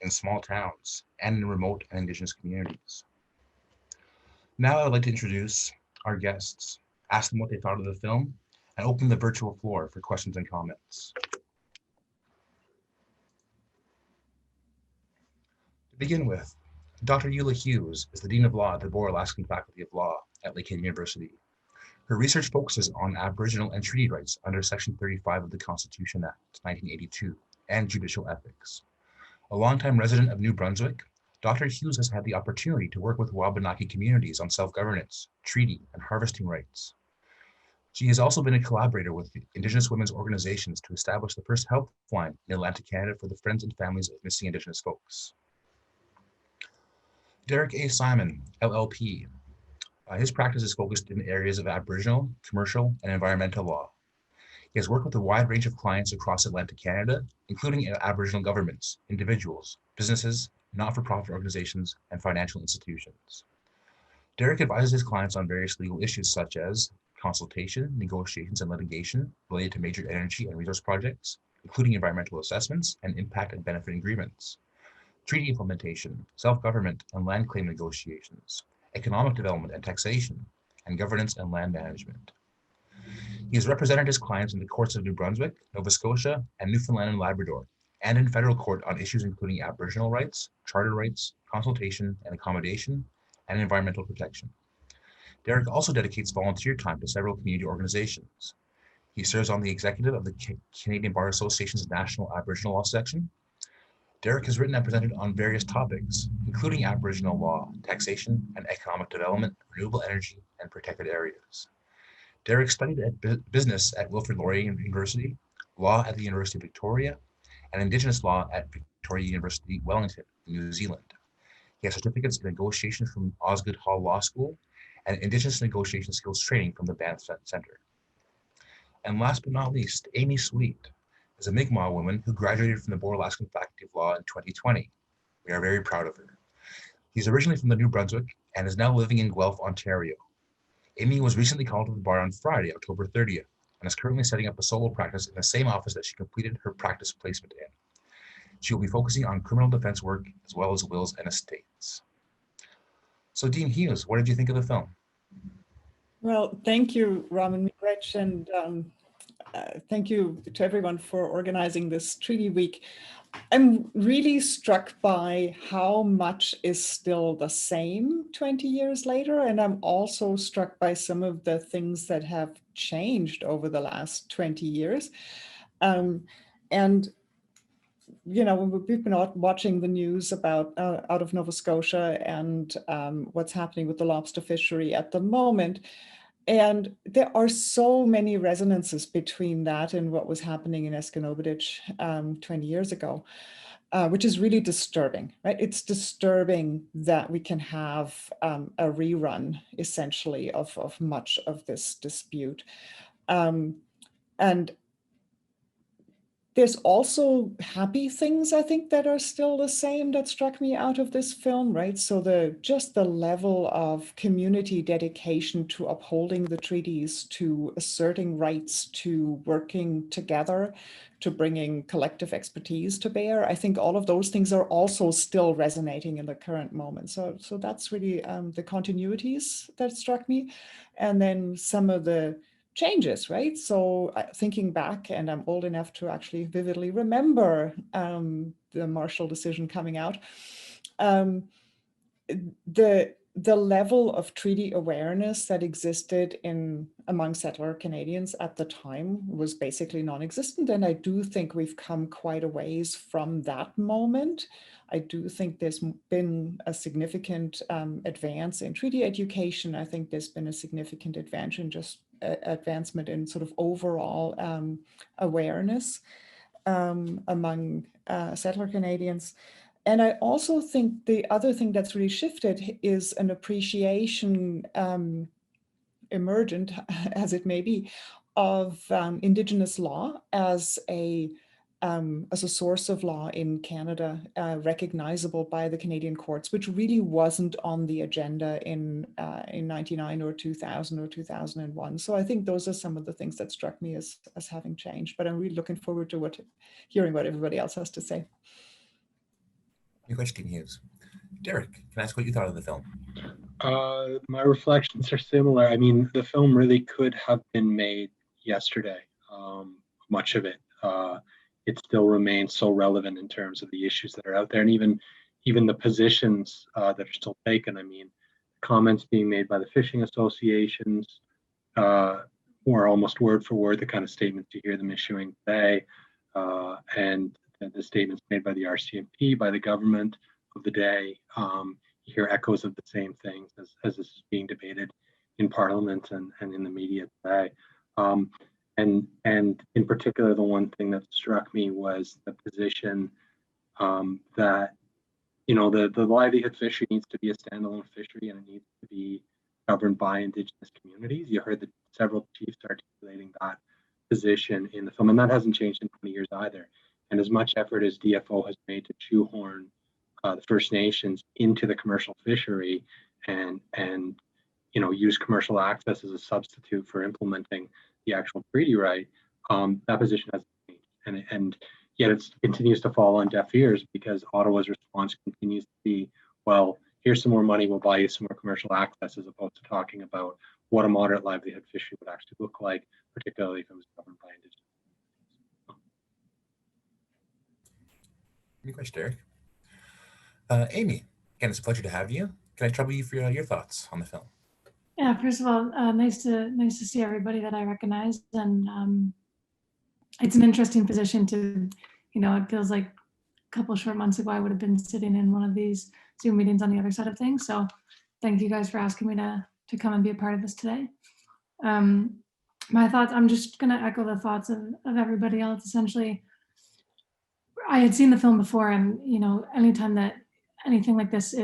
in small towns, and in remote and Indigenous communities. Now I would like to introduce our guests, ask them what they thought of the film, and open the virtual floor for questions and comments. To begin with, Dr. Eula Hughes is the Dean of Law at the Boer Alaskan Faculty of Law at Lakehead University. Her research focuses on Aboriginal and treaty rights under Section 35 of the Constitution Act, 1982, and judicial ethics. A longtime resident of New Brunswick, Dr. Hughes has had the opportunity to work with Wabanaki communities on self-governance, treaty, and harvesting rights. She has also been a collaborator with Indigenous women's organizations to establish the first helpline in Atlantic Canada for the friends and families of missing Indigenous folks. Derek A. Simon, LLP. His practice is focused in areas of Aboriginal, commercial, and environmental law. He has worked with a wide range of clients across Atlantic Canada, including Aboriginal governments, individuals, businesses, not-for-profit organizations, and financial institutions. Derek advises his clients on various legal issues such as consultation, negotiations, and litigation related to major energy and resource projects, including environmental assessments and impact and benefit agreements, treaty implementation, self-government and land claim negotiations, economic development and taxation, and governance and land management. He has represented his clients in the courts of New Brunswick, Nova Scotia, and Newfoundland and Labrador, and in federal court on issues including Aboriginal rights, charter rights, consultation and accommodation, and environmental protection. Derek also dedicates volunteer time to several community organizations. He serves on the executive of the Canadian Bar Association's National Aboriginal Law section. Derek has written and presented on various topics, including Aboriginal law, taxation and economic development, renewable energy, and protected areas. Derek studied business at Wilfrid Laurier University, law at the University of Victoria, and Indigenous law at Victoria University, Wellington, New Zealand. He has certificates in negotiation from Osgoode Hall Law School and Indigenous negotiation skills training from the Banff Center. And last but not least, Amy Sweet is a Mi'kmaq woman who graduated from the Boer Alaskan Faculty of Law in 2020. We are very proud of her. She's originally from the New Brunswick and is now living in Guelph, Ontario. Amy was recently called to the bar on Friday, October 30th, and is currently setting up a solo practice in the same office that she completed her practice placement in. She will be focusing on criminal defense work as well as wills and estates. So Dean Hughes, what did you think of the film? Well, thank you, Raman Migrech, and thank you to everyone for organizing this Treaty Week. I'm really struck by how much is still the same 20 years later, and I'm also struck by some of the things that have changed over the last 20 years. And you know, we've been watching the news about out of Nova Scotia and what's happening with the lobster fishery at the moment. And there are so many resonances between that and what was happening in Esconobidich 20 years ago, which is really disturbing, right? It's disturbing that we can have a rerun, essentially, of much of this dispute. And There's also happy things, I think, that are still the same that struck me out of this film, right? So just the level of community dedication to upholding the treaties, to asserting rights, to working together, to bringing collective expertise to bear. I think all of those things are also still resonating in the current moment. So that's really the continuities that struck me. And then some of the changes, right? So thinking back, and I'm old enough to actually vividly remember the Marshall decision coming out, the level of treaty awareness that existed among settler Canadians at the time was basically non-existent. And I do think we've come quite a ways from that moment. I do think there's been a significant advance in treaty education. I think there's been a significant advancement in sort of overall awareness among settler Canadians. And I also think the other thing that's really shifted is an appreciation, emergent as it may be, of Indigenous law as a source of law in Canada, recognizable by the Canadian courts, which really wasn't on the agenda in 99 or 2000 or 2001. So I think those are some of the things that struck me as having changed. But I'm really looking forward to hearing what everybody else has to say. Your question, Hughes. Derek, can I ask what you thought of the film? My reflections are similar. I mean, the film really could have been made yesterday. Much of it. It still remains so relevant in terms of the issues that are out there, and even the positions that are still taken. I mean, comments being made by the fishing associations were almost word for word the kind of statements you hear them issuing today, and the statements made by the RCMP, by the government of the day. You hear echoes of the same things as this is being debated in Parliament and in the media today. And in particular, the one thing that struck me was the position that, you know, the livelihood fishery needs to be a standalone fishery and it needs to be governed by Indigenous communities. You heard that several chiefs articulating that position in the film, and that hasn't changed in 20 years either. And as much effort as DFO has made to shoehorn the First Nations into the commercial fishery and you know, use commercial access as a substitute for implementing the actual treaty right, that position hasn't changed. And yet it continues to fall on deaf ears because Ottawa's response continues to be, well, here's some more money, we'll buy you some more commercial access, as opposed to talking about what a moderate livelihood fishery would actually look like, particularly if it was governed by Indigenous. Any question, Derek? Amy, again, it's a pleasure to have you. Can I trouble you for your thoughts on the film? Yeah, first of all, nice to see everybody that I recognize, and it's an interesting position to, you know, it feels like a couple short months ago I would have been sitting in one of these Zoom meetings on the other side of things. So thank you guys for asking me to come and be a part of this today. My thoughts, I'm just going to echo the thoughts of everybody else. Essentially, I had seen the film before, and you know, anytime that anything like this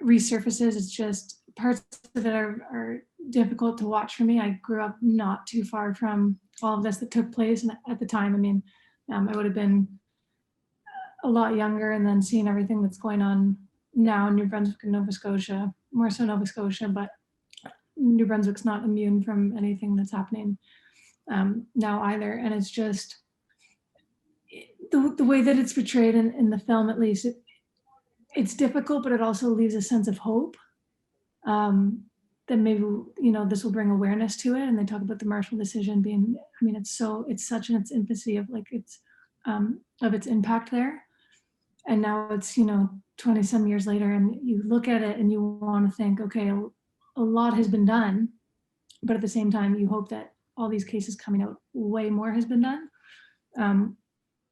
resurfaces, it's just parts of it are difficult to watch for me. I grew up not too far from all of this that took place, and at the time, I mean, I would have been a lot younger, and then seeing everything that's going on now in New Brunswick and Nova Scotia, more so Nova Scotia, but New Brunswick's not immune from anything that's happening now either. And it's just the way that it's portrayed in the film, at least, it's difficult, but it also leaves a sense of hope that maybe, you know, this will bring awareness to it. And they talk about the Marshall decision being, I mean, it's such in its infancy of like of its impact there. And now it's, you know, 20 some years later, and you look at it and you want to think, okay, a lot has been done, but at the same time, you hope that all these cases coming out, way more has been done.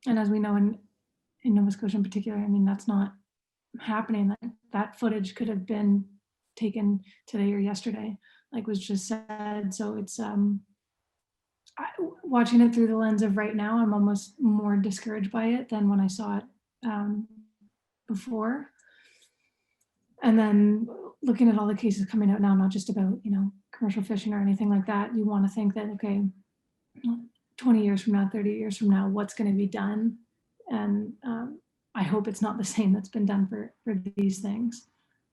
And as we know in Nova Scotia in particular, I mean, that's not happening. That footage could have been taken today or yesterday, like was just said. So it's watching it through the lens of right now, I'm almost more discouraged by it than when I saw it before. And then looking at all the cases coming out now, not just about, you know, commercial fishing or anything like that, you want to think that, okay, 20 years from now, 30 years from now, what's going to be done. And I hope it's not the same that's been done for these things.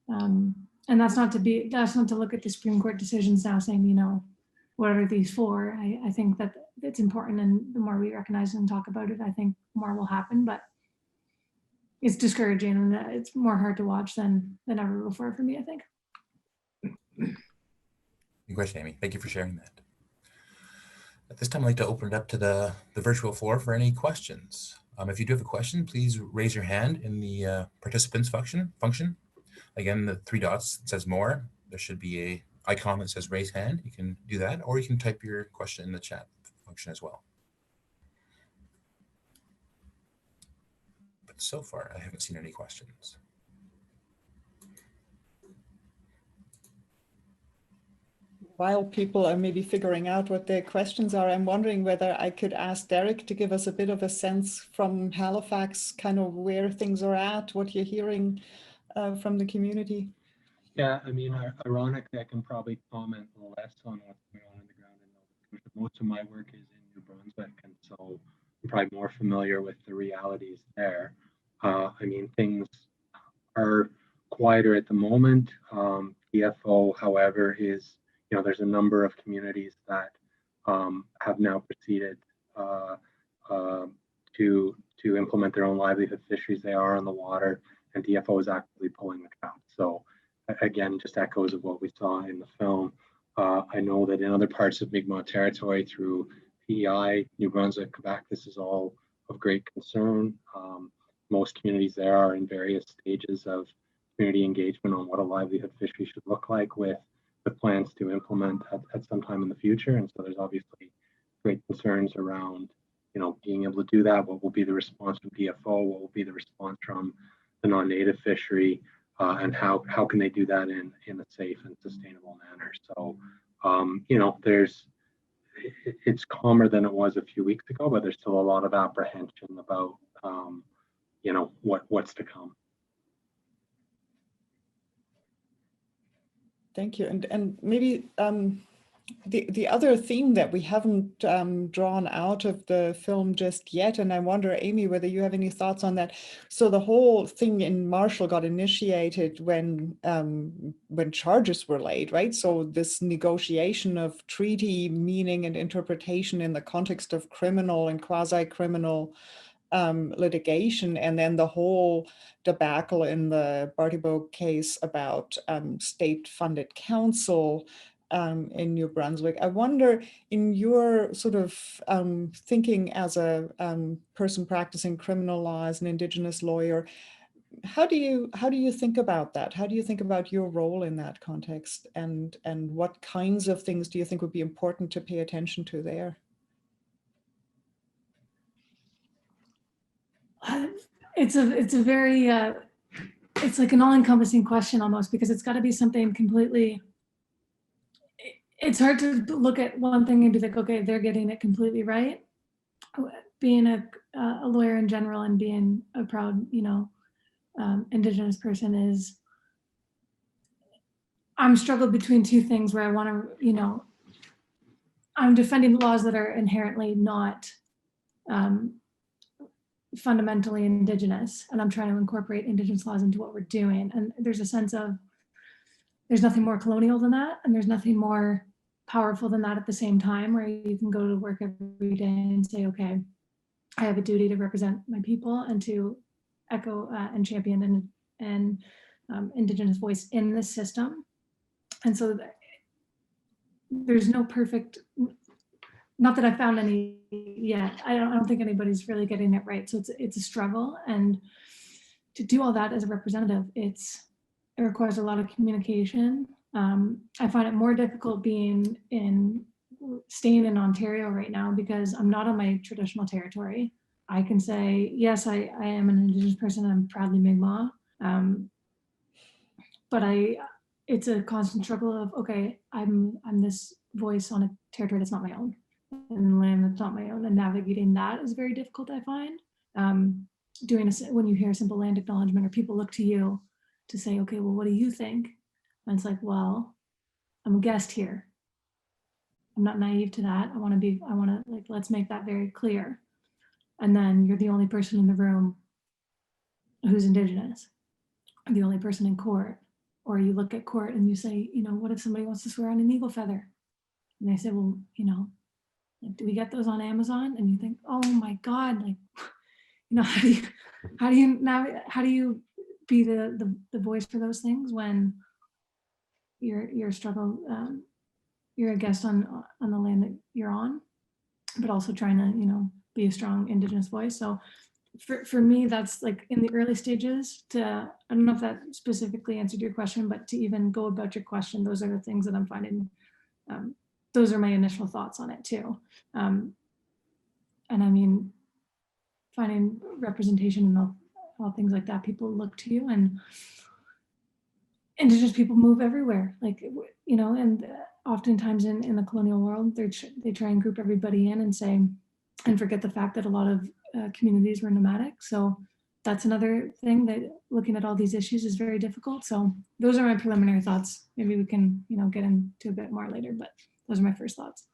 And that's not to look at the Supreme Court decisions now saying, you know, what are these for? I think that it's important, and the more we recognize and talk about it, I think more will happen, but it's discouraging, and it's more hard to watch than ever before for me, I think. Good question, Amy. Thank you for sharing that. At this time, I'd like to open it up to the virtual floor for any questions. If you do have a question, please raise your hand in the participants function. Again, the 3 dots says more. There should be a icon that says raise hand. You can do that, or you can type your question in the chat function as well. But so far, I haven't seen any questions. While people are maybe figuring out what their questions are, I'm wondering whether I could ask Derek to give us a bit of a sense from Halifax, kind of where things are at, what you're hearing from the community. Yeah, I mean, ironically, I can probably comment less on what's going on the ground in Nova Scotia. Most of my work is in New Brunswick, and so I'm probably more familiar with the realities there. I mean, things are quieter at the moment. DFO, however, is, you know, there's a number of communities that have now proceeded to implement their own livelihood fisheries. They are on the water, and DFO is actively pulling the trap. So again, just echoes of what we saw in the film. I know that in other parts of Mi'kmaq territory through PEI, New Brunswick, Quebec, this is all of great concern. Most communities there are in various stages of community engagement on what a livelihood fishery should look like, with plans to implement at some time in the future. And so there's obviously great concerns around, you know, being able to do that. What will be the response from DFO? What will be the response from the non-native fishery? And how can they do that in a safe and sustainable manner? So, you know, it's calmer than it was a few weeks ago, but there's still a lot of apprehension about, you know, what's to come. Thank you. And maybe the other theme that we haven't drawn out of the film just yet, and I wonder, Amy, whether you have any thoughts on that. So the whole thing in Marshall got initiated when charges were laid, right? So this negotiation of treaty meaning and interpretation in the context of criminal and quasi-criminal litigation, and then the whole debacle in the Barlow case about state-funded counsel in New Brunswick. I wonder, in your sort of thinking as a person practicing criminal law, as an Indigenous lawyer, how do you think about that? How do you think about your role in that context, and what kinds of things do you think would be important to pay attention to there? It's a very it's like an all-encompassing question almost, because it's got to be something completely. It's hard to look at one thing and be like, okay, they're getting it completely right. Being a lawyer in general and being a proud, you know, Indigenous person is, I'm struggled between two things where I want to, you know, I'm defending laws that are inherently not fundamentally Indigenous, and I'm trying to incorporate Indigenous laws into what we're doing. And there's a sense of, there's nothing more colonial than that, and there's nothing more powerful than that at the same time, where you can go to work every day and say, okay, I have a duty to represent my people and to echo and champion and Indigenous voice in this system. And so there's no perfect, not that I found any yet. I don't think anybody's really getting it right. So it's a struggle, and to do all that as a representative, it requires a lot of communication. I find it more difficult staying in Ontario right now, because I'm not on my traditional territory. I can say, yes, I am an Indigenous person. I'm proudly Mi'kmaq. But it's a constant struggle of, okay, I'm this voice on a territory that's not my own, and land that's not my own, and navigating that is very difficult, I find. When you hear a simple land acknowledgement, or people look to you to say, okay, well, what do you think? And it's like, well, I'm a guest here. not naive to that. I want to like, let's make that very clear. And then you're the only person in the room who's Indigenous, or the only person in court. Or you look at court and you say, you know, what if somebody wants to swear on an eagle feather? And they say, well, you know, like, do we get those on Amazon? And you think, oh my God, like, you know, how do you be the voice for those things when you're a guest on the land that you're on, but also trying to, you know, be a strong Indigenous voice. So for me, that's like in the early stages I don't know if that specifically answered your question, but to even go about your question, those are the things that I'm finding, those are my initial thoughts on it too. And I mean, finding representation and all things like that, people look to you, and Indigenous people move everywhere, like, you know, and oftentimes in the colonial world, they try and group everybody in and forget the fact that a lot of communities were nomadic. So that's another thing, that looking at all these issues is very difficult. So those are my preliminary thoughts. Maybe we can, you know, get into a bit more later, but those are my first thoughts.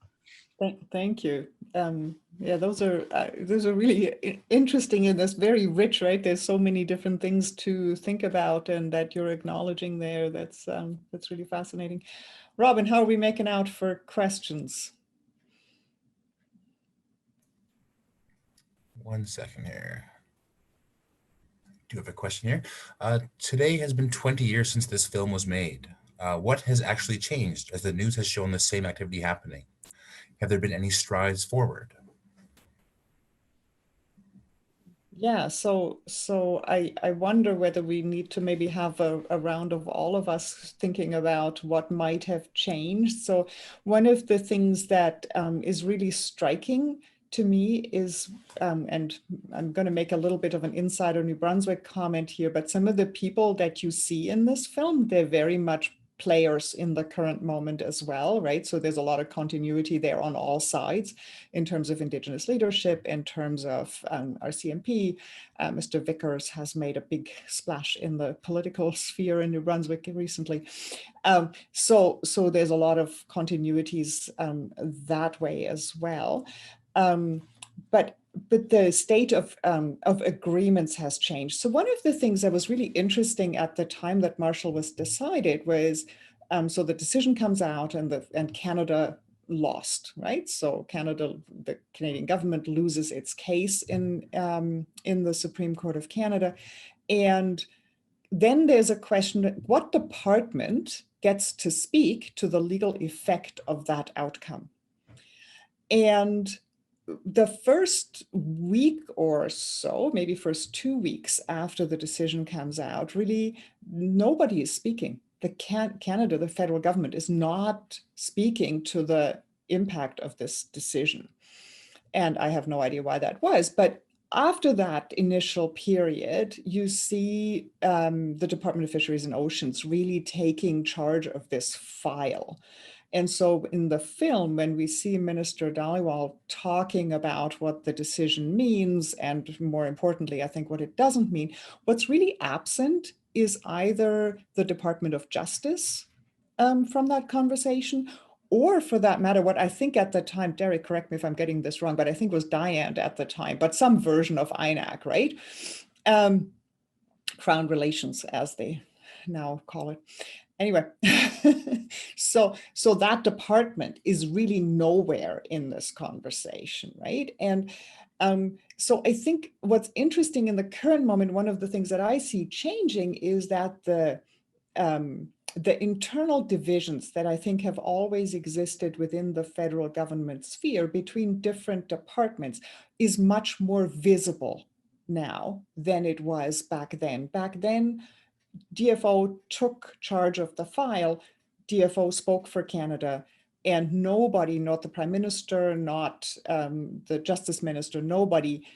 Thank you. Yeah, those are really interesting, and that's very rich, right? There's so many different things to think about, and that you're acknowledging there. That's really fascinating. Robin, how are we making out for questions? 1 second here. I do have a question here. Today has been 20 years since this film was made. What has actually changed, as the news has shown the same activity happening? Have there been any strides forward? Yeah, so I wonder whether we need to maybe have a round of all of us thinking about what might have changed. So one of the things that is really striking to me is, and I'm going to make a little bit of an insider New Brunswick comment here, but some of the people that you see in this film, they're very much players in the current moment as well, right? So there's a lot of continuity there on all sides in terms of Indigenous leadership, in terms of RCMP. Mr. Vickers has made a big splash in the political sphere in New Brunswick recently. So there's a lot of continuities that way as well. But the state of agreements has changed. So one of the things that was really interesting at the time that Marshall was decided was, so the decision comes out and Canada lost, right? So the Canadian government loses its case in the Supreme Court of Canada. And then there's a question, what department gets to speak to the legal effect of that outcome? And the first week or so, maybe first 2 weeks after the decision comes out, really nobody is speaking. Canada, the federal government, is not speaking to the impact of this decision. And I have no idea why that was, but after that initial period, you see the Department of Fisheries and Oceans really taking charge of this file. And so in the film, when we see Minister Dhaliwal talking about what the decision means, and more importantly, I think what it doesn't mean, what's really absent is either the Department of Justice from that conversation, or for that matter, what I think at the time, Derek, correct me if I'm getting this wrong, but I think was Diane at the time, but some version of INAC, right? Crown Relations, as they now call it. Anyway, so that department is really nowhere in this conversation, right? And so I think what's interesting in the current moment, one of the things that I see changing is that the internal divisions that I think have always existed within the federal government sphere between different departments is much more visible now than it was back then. Back then, DFO took charge of the file, DFO spoke for Canada, and nobody, not the Prime Minister, not the Justice Minister, nobody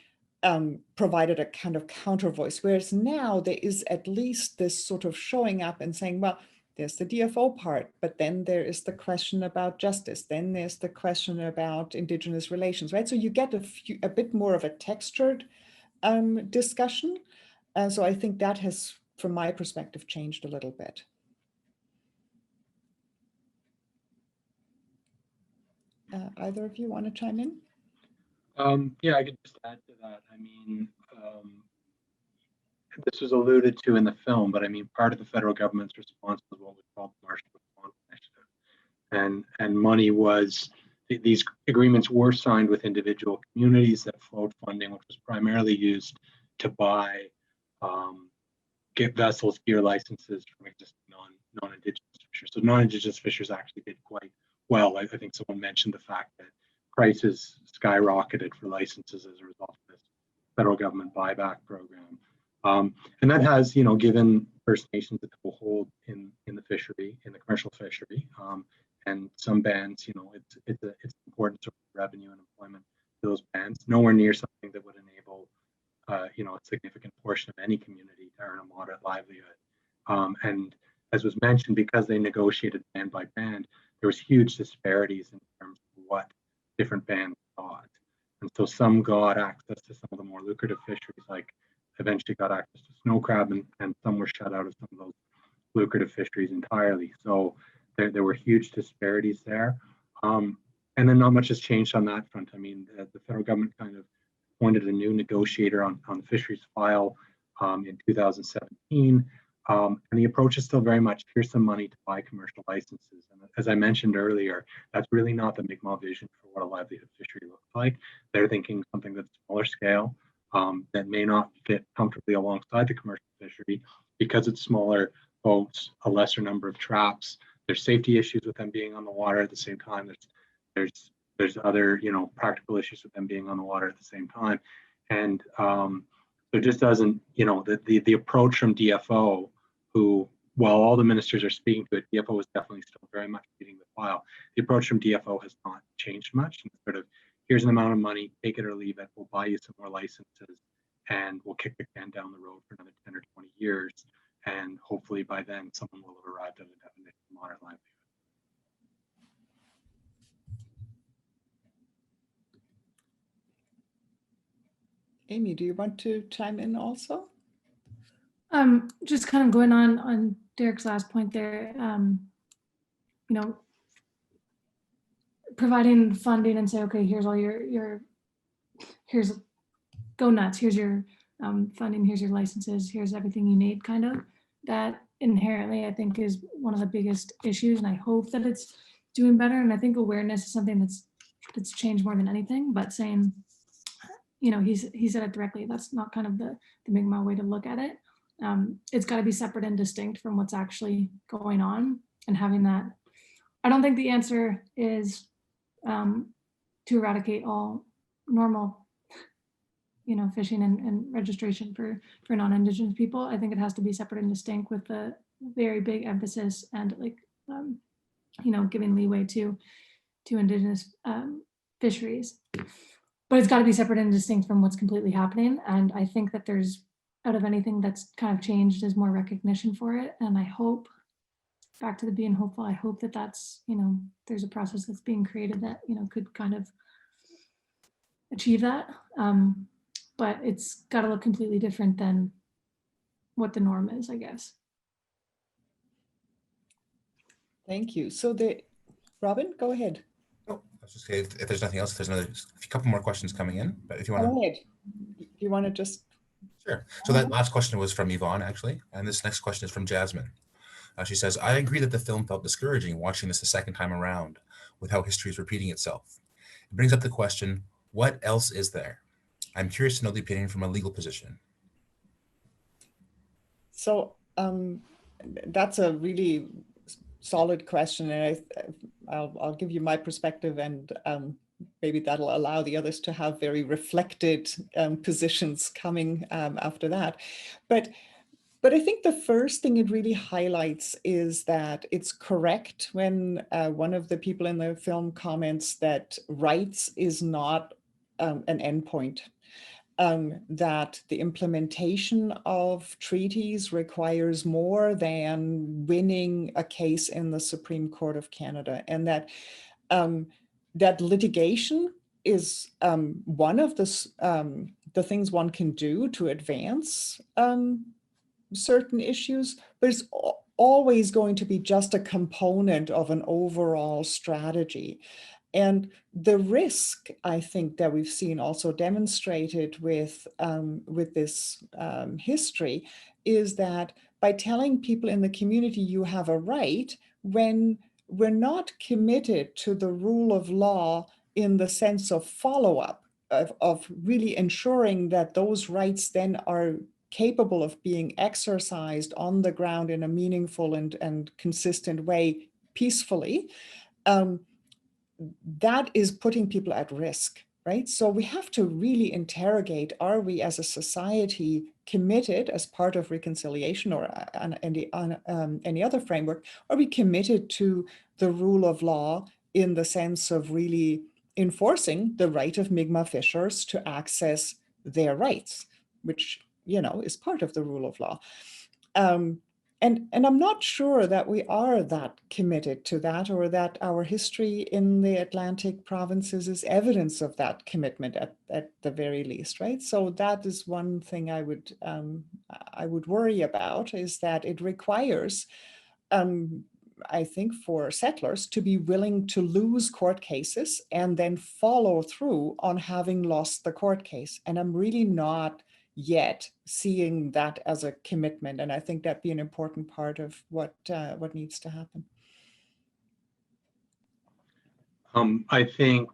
provided a kind of counter voice. Whereas now there is at least this sort of showing up and saying, well, there's the DFO part, but then there is the question about justice. Then there's the question about Indigenous relations, right? So you get a bit more of a textured discussion. And so I think that has, from my perspective, changed a little bit. Either of you want to chime in? Yeah, I could just add to that. I mean, this was alluded to in the film, but I mean, part of the federal government's response was what we call the Marshall Response Initiative. And money was, these agreements were signed with individual communities that flowed funding, which was primarily used to buy, get vessels, gear licenses from existing non-Indigenous fishers. So non-Indigenous fishers actually did quite well. I think someone mentioned the fact that prices skyrocketed for licenses as a result of this federal government buyback program. And that has, given First Nations a toehold in the fishery, in the commercial fishery, and some bands, it's important source of revenue and employment to those bands. Nowhere near something that would enable, a significant portion of any community to earn a moderate livelihood. And as was mentioned, because they negotiated band by band, there was huge disparities in terms of what different bands got. And so some got access to some of the more lucrative fisheries, like eventually got access to snow crab, and some were shut out of some of those lucrative fisheries entirely. So there were huge disparities there. And then not much has changed on that front. I mean, the federal government kind of appointed a new negotiator on the fisheries file in 2017. And the approach is still very much, here's some money to buy commercial licenses. And as I mentioned earlier, that's really not the Mi'kmaq vision for what a livelihood fishery looks like. They're thinking something that's smaller scale, that may not fit comfortably alongside the commercial fishery because it's smaller boats, a lesser number of traps. There's safety issues with them being on the water at the same time. There's other, practical issues with them being on the water at the same time. And so it just doesn't, the approach from DFO, who, while all the ministers are speaking to it, DFO is definitely still very much leading the file. The approach from DFO has not changed much. And sort of, here's an amount of money, take it or leave it. We'll buy you some more licenses, and we'll kick the can down the road for another 10 or 20 years. And hopefully by then, someone will have arrived at a definition of modern livelihood. Amy, do you want to chime in also? Just kind of going on Derek's last point there, providing funding and say, okay, here's all here's go nuts, here's your funding, here's your licenses, here's everything you need, kind of. That inherently, I think, is one of the biggest issues, and I hope that it's doing better. And I think awareness is something that's changed more than anything, but saying, he said it directly, that's not kind of the Mi'kmaq way to look at it. It's got to be separate and distinct from what's actually going on, and having that. I don't think the answer is to eradicate all normal, fishing and registration for non-Indigenous people. I think it has to be separate and distinct, with a very big emphasis and giving leeway to Indigenous fisheries. But it's got to be separate and distinct from what's completely happening. And I think that there's, out of anything that's kind of changed, is more recognition for it. And I hope, back to the being hopeful, I hope that that's, there's a process that's being created that, could kind of achieve that. But it's got to look completely different than what the norm is, I guess. Thank you. So Robin, go ahead. Oh, I was just saying, if there's nothing else, if there's a couple more questions coming in, but if you want to. Go ahead. You want to just. Sure. So that last question was from Yvonne, actually. And this next question is from Jasmine. She says, I agree that the film felt discouraging watching this the second time around, with how history is repeating itself. It brings up the question, what else is there? I'm curious to know the opinion from a legal position. So that's a really solid question, and I'll give you my perspective, and maybe that'll allow the others to have very reflected positions coming after that. But I think the first thing it really highlights is that it's correct when one of the people in the film comments that rights is not an endpoint. That the implementation of treaties requires more than winning a case in the Supreme Court of Canada, and that that litigation is one of the things one can do to advance certain issues, but it's always going to be just a component of an overall strategy. And the risk, I think, that we've seen also demonstrated with this history is that by telling people in the community you have a right, when we're not committed to the rule of law in the sense of follow-up, of really ensuring that those rights then are capable of being exercised on the ground in a meaningful and consistent way peacefully, that is putting people at risk, right? So we have to really interrogate, are we as a society committed as part of reconciliation or any other framework, are we committed to the rule of law in the sense of really enforcing the right of Mi'kmaq fishers to access their rights, which, you know, is part of the rule of law. And I'm not sure that we are that committed to that, or that our history in the Atlantic provinces is evidence of that commitment at the very least, right? So that is one thing I would worry about, is that it requires, I think, for settlers to be willing to lose court cases and then follow through on having lost the court case. And I'm really not yet seeing that as a commitment. And I think that'd be an important part of what needs to happen. I think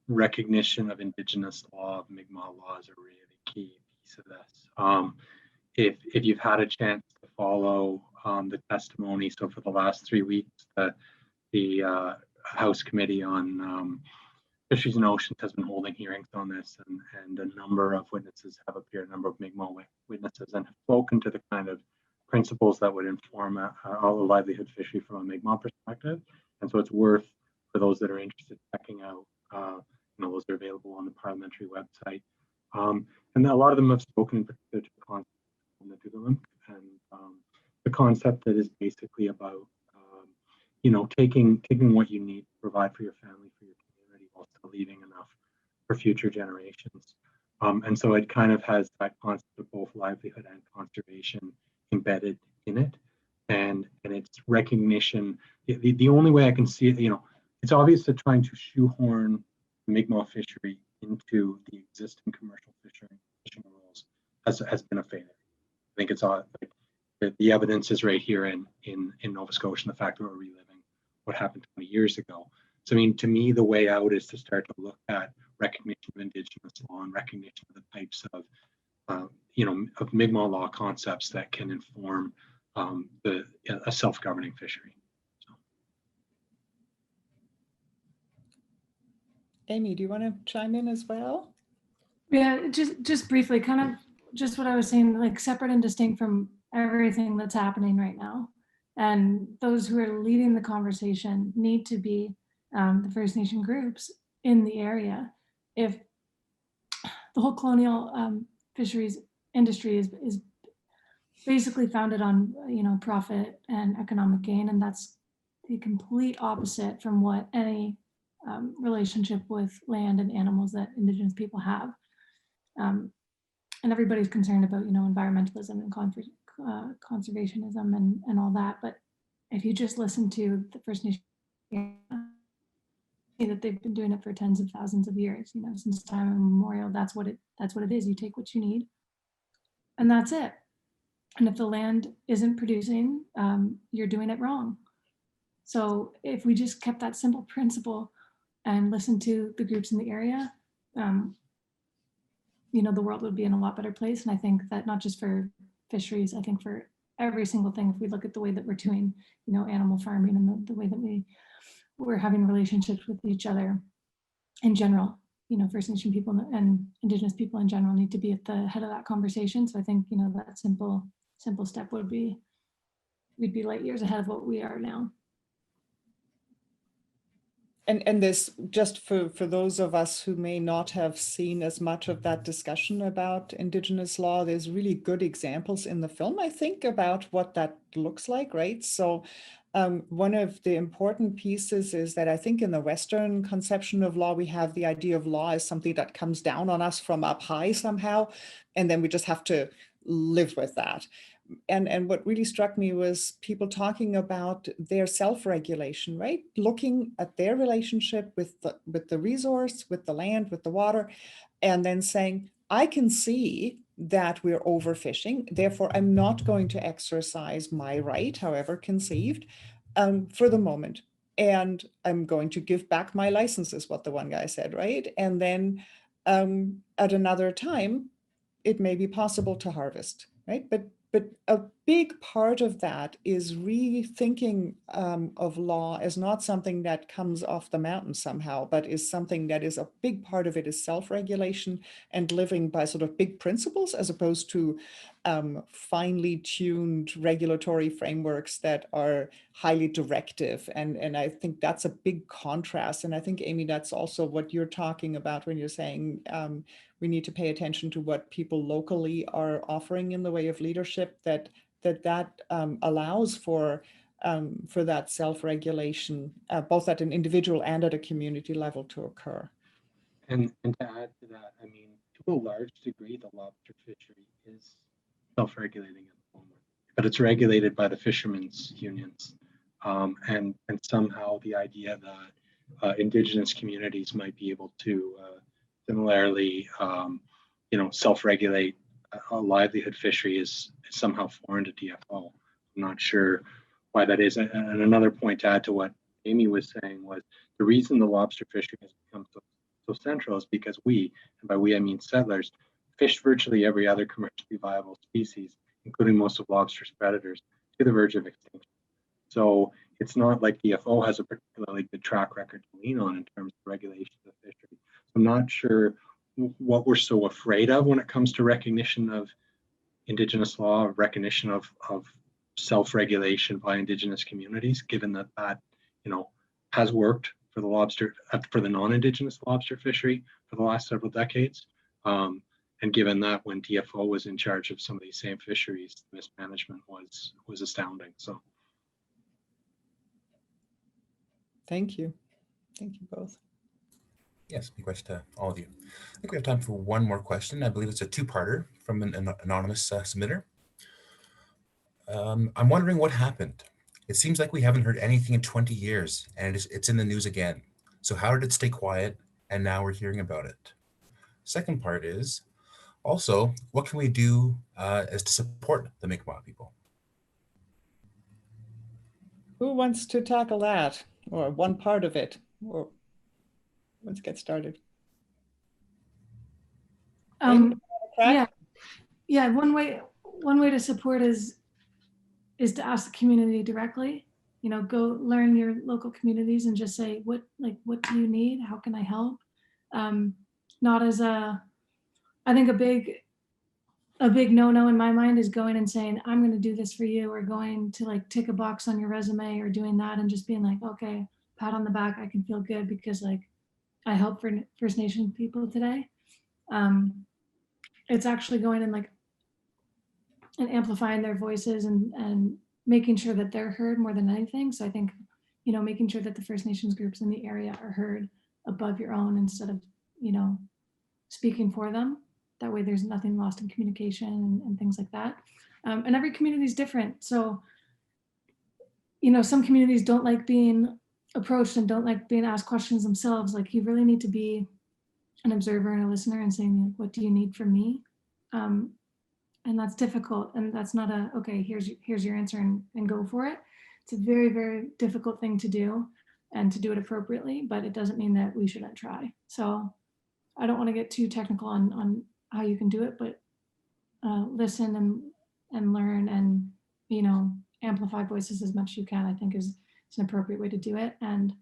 recognition of Indigenous law, of Mi'kmaq law, is a really key piece of this. If you've had a chance to follow the testimony, so for the last 3 weeks, the House Committee on Fisheries and Oceans has been holding hearings on this, and a number of witnesses have appeared, a number of Mi'kmaq witnesses, and have spoken to the kind of principles that would inform a livelihood fishery from a Mi'kmaq perspective. And so it's worth, for those that are interested, checking out, those are available on the parliamentary website. And a lot of them have spoken in particular to the concept of the Dugalim, and the concept that is basically about, taking what you need to provide for your family, for your community, while still leaving enough for future generations. And so it kind of has that concept of both livelihood and conservation embedded in it. And it's recognition. The only way I can see it, it's obvious that trying to shoehorn the Mi'kmaq fishery into the existing commercial fishing rules has been a failure. I think it's the evidence is right here in Nova Scotia, and the fact that we're reliving what happened 20 years ago. So, I mean, to me, the way out is to start to look at recognition of Indigenous law and recognition of the types of, of Mi'kmaq law concepts that can inform a self-governing fishery. So. Amy, do you want to chime in as well? Yeah, just briefly, kind of just what I was saying, like separate and distinct from everything that's happening right now. And those who are leading the conversation need to be the First Nation groups in the area. If the whole colonial fisheries industry is basically founded on, profit and economic gain, and that's the complete opposite from what any relationship with land and animals that Indigenous people have. And everybody's concerned about, environmentalism and conservationism and all that. But if you just listen to the First Nation, that they've been doing it for tens of thousands of years, since time immemorial. That's what it is. You take what you need, and that's it. And if the land isn't producing, you're doing it wrong. So if we just kept that simple principle and listened to the groups in the area, the world would be in a lot better place. And I think that not just for fisheries, I think for every single thing, if we look at the way that we're doing, animal farming and the way that we're having relationships with each other in general, First Nation people and Indigenous people in general need to be at the head of that conversation. So I think, that simple step we'd be light years ahead of what we are now. And this, just for those of us who may not have seen as much of that discussion about Indigenous law, there's really good examples in the film, I think, about what that looks like, right? So one of the important pieces is that I think in the Western conception of law, we have the idea of law as something that comes down on us from up high somehow, and then we just have to live with that. and what really struck me was people talking about their self-regulation, right? Looking at their relationship with the resource, with the land, with the water, and then saying, I can see that we're overfishing, therefore I'm not going to exercise my right, however conceived, for the moment. And I'm going to give back my license, is what the one guy said, right? And then at another time, it may be possible to harvest, right? But a big part of that is rethinking of law as not something that comes off the mountain somehow, but is something that is a big part of it is self-regulation and living by sort of big principles as opposed to finely tuned regulatory frameworks that are highly directive. And I think that's a big contrast. And I think, Amy, that's also what you're talking about when you're saying we need to pay attention to what people locally are offering in the way of leadership that allows for that self-regulation, both at an individual and at a community level to occur. And to add to that, I mean, to a large degree, the lobster fishery is self-regulating at the moment, but it's regulated by the fishermen's unions. And somehow the idea that Indigenous communities might be able to similarly, self-regulate a livelihood fishery is somehow foreign to DFO. I'm not sure why that is. And another point to add to what Amy was saying was the reason the lobster fishery has become so central is because we, and by we I mean settlers, fished virtually every other commercially viable species, including most of lobster's predators, to the verge of extinction. So it's not like DFO has a particularly good track record to lean on in terms of regulation of the fishery. So I'm not sure what we're so afraid of when it comes to recognition of Indigenous law, recognition of self-regulation by Indigenous communities, given that has worked for the lobster, for the non-Indigenous lobster fishery for the last several decades. And given that when DFO was in charge of some of these same fisheries, the mismanagement was astounding. So thank you. Thank you both. Yes, big question to all of you. I think we have time for one more question. I believe it's a two-parter from an anonymous submitter. I'm wondering what happened. It seems like we haven't heard anything in 20 years, and it's in the news again. So how did it stay quiet, and now we're hearing about it? Second part is, also, what can we do as to support the Mi'kmaq people? Who wants to tackle that, or one part of it? Or let's get started. Yeah. One way to support is to ask the community directly. Go learn your local communities and just say, what do you need? How can I help? Not as I think a big no-no in my mind is going and saying, I'm going to do this for you, or going to tick a box on your resume, or doing that and just being like, okay, pat on the back, I can feel good because I helped for First Nation people today. It's actually going and amplifying their voices and making sure that they're heard more than anything. So I think, making sure that the First Nations groups in the area are heard above your own instead of, speaking for them. That way there's nothing lost in communication and things like that. And every community is different. So, some communities don't like being approached and don't like being asked questions themselves. You really need to be an observer and a listener and saying, what do you need from me? And that's difficult. And that's not okay, here's your answer and go for it. It's a very, very difficult thing to do, and to do it appropriately, but it doesn't mean that we shouldn't try. So I don't want to get too technical on how you can do it, but listen and learn and, amplify voices as much as you can, I think is an appropriate way to do it. And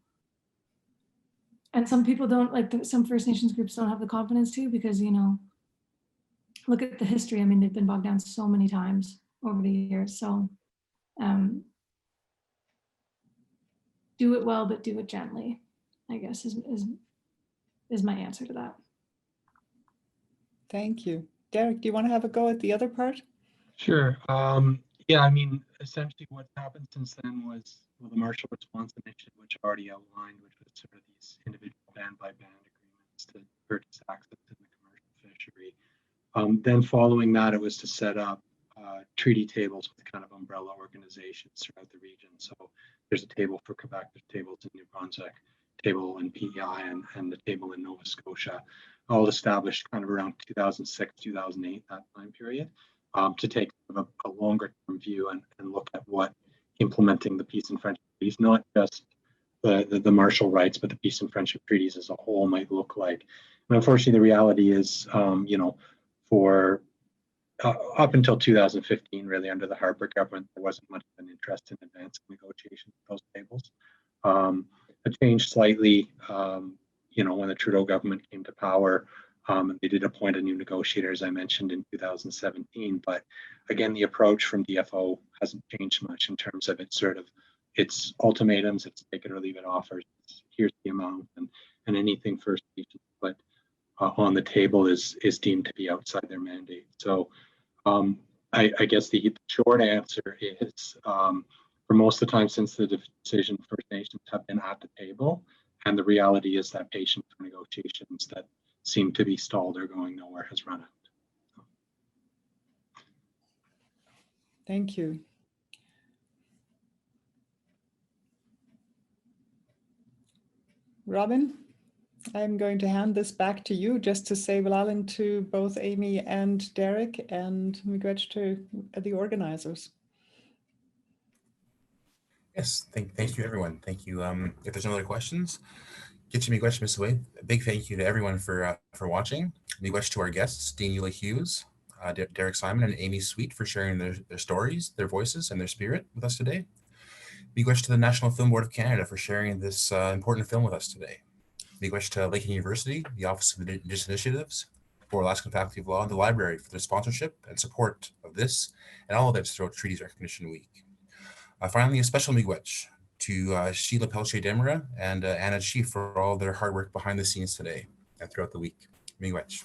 some people don't, some First Nations groups don't have the confidence to, because, look at the history. I mean, they've been bogged down so many times over the years. So do it well, but do it gently, I guess is my answer to that. Thank you. Derek, do you want to have a go at the other part? Sure. Yeah, I mean, essentially what's happened since then was the Marshall Response Initiative, which I already outlined, which was sort of these individual band-by-band agreements to purchase access to the commercial fishery. Then following that, it was to set up treaty tables with kind of umbrella organizations throughout the region. So there's a table for Quebec, there's tables in New Brunswick, table in PEI, and the table in Nova Scotia, all established kind of around 2006, 2008, that time period, to take a longer term view and look at what implementing the peace and friendship treaties, not just the martial rights, but the peace and friendship treaties as a whole might look like. And unfortunately, the reality is, for up until 2015, really under the Harper government, there wasn't much of an interest in advancing negotiations with those tables. It changed slightly, when the Trudeau government came to power. They did appoint a new negotiator, as I mentioned, in 2017. But again, the approach from DFO hasn't changed much in terms of its ultimatums, it's take it or leave it offers. Here's the amount, and anything First Nations put on the table is deemed to be outside their mandate. So I guess the short answer is, for most of the time since the decision, First Nations have been at the table, and the reality is that patience for negotiations that seem to be stalled or going nowhere has run out. Thank you. Robin, I'm going to hand this back to you just to say Walalan to both Amy and Derek, and miigwech to the organizers. Yes, thank you, everyone. Thank you. If there's no other questions, get you miigwech, Miss Away. A big thank you to everyone for watching. Miigwech to our guests, Dean Eula Hughes, Derek Simon, and Amy Sweet for sharing their stories, their voices, and their spirit with us today. Miigwech to the National Film Board of Canada for sharing this important film with us today. Miigwech to Lakehead University, the Office of Indigenous Initiatives, for Alaskan Faculty of Law, and the Library for their sponsorship and support of this and all events throughout Treaties Recognition Week. Finally, a special miigwech to Sheila Pelche-Demera and Anna Chief for all their hard work behind the scenes today and throughout the week. Miigwech.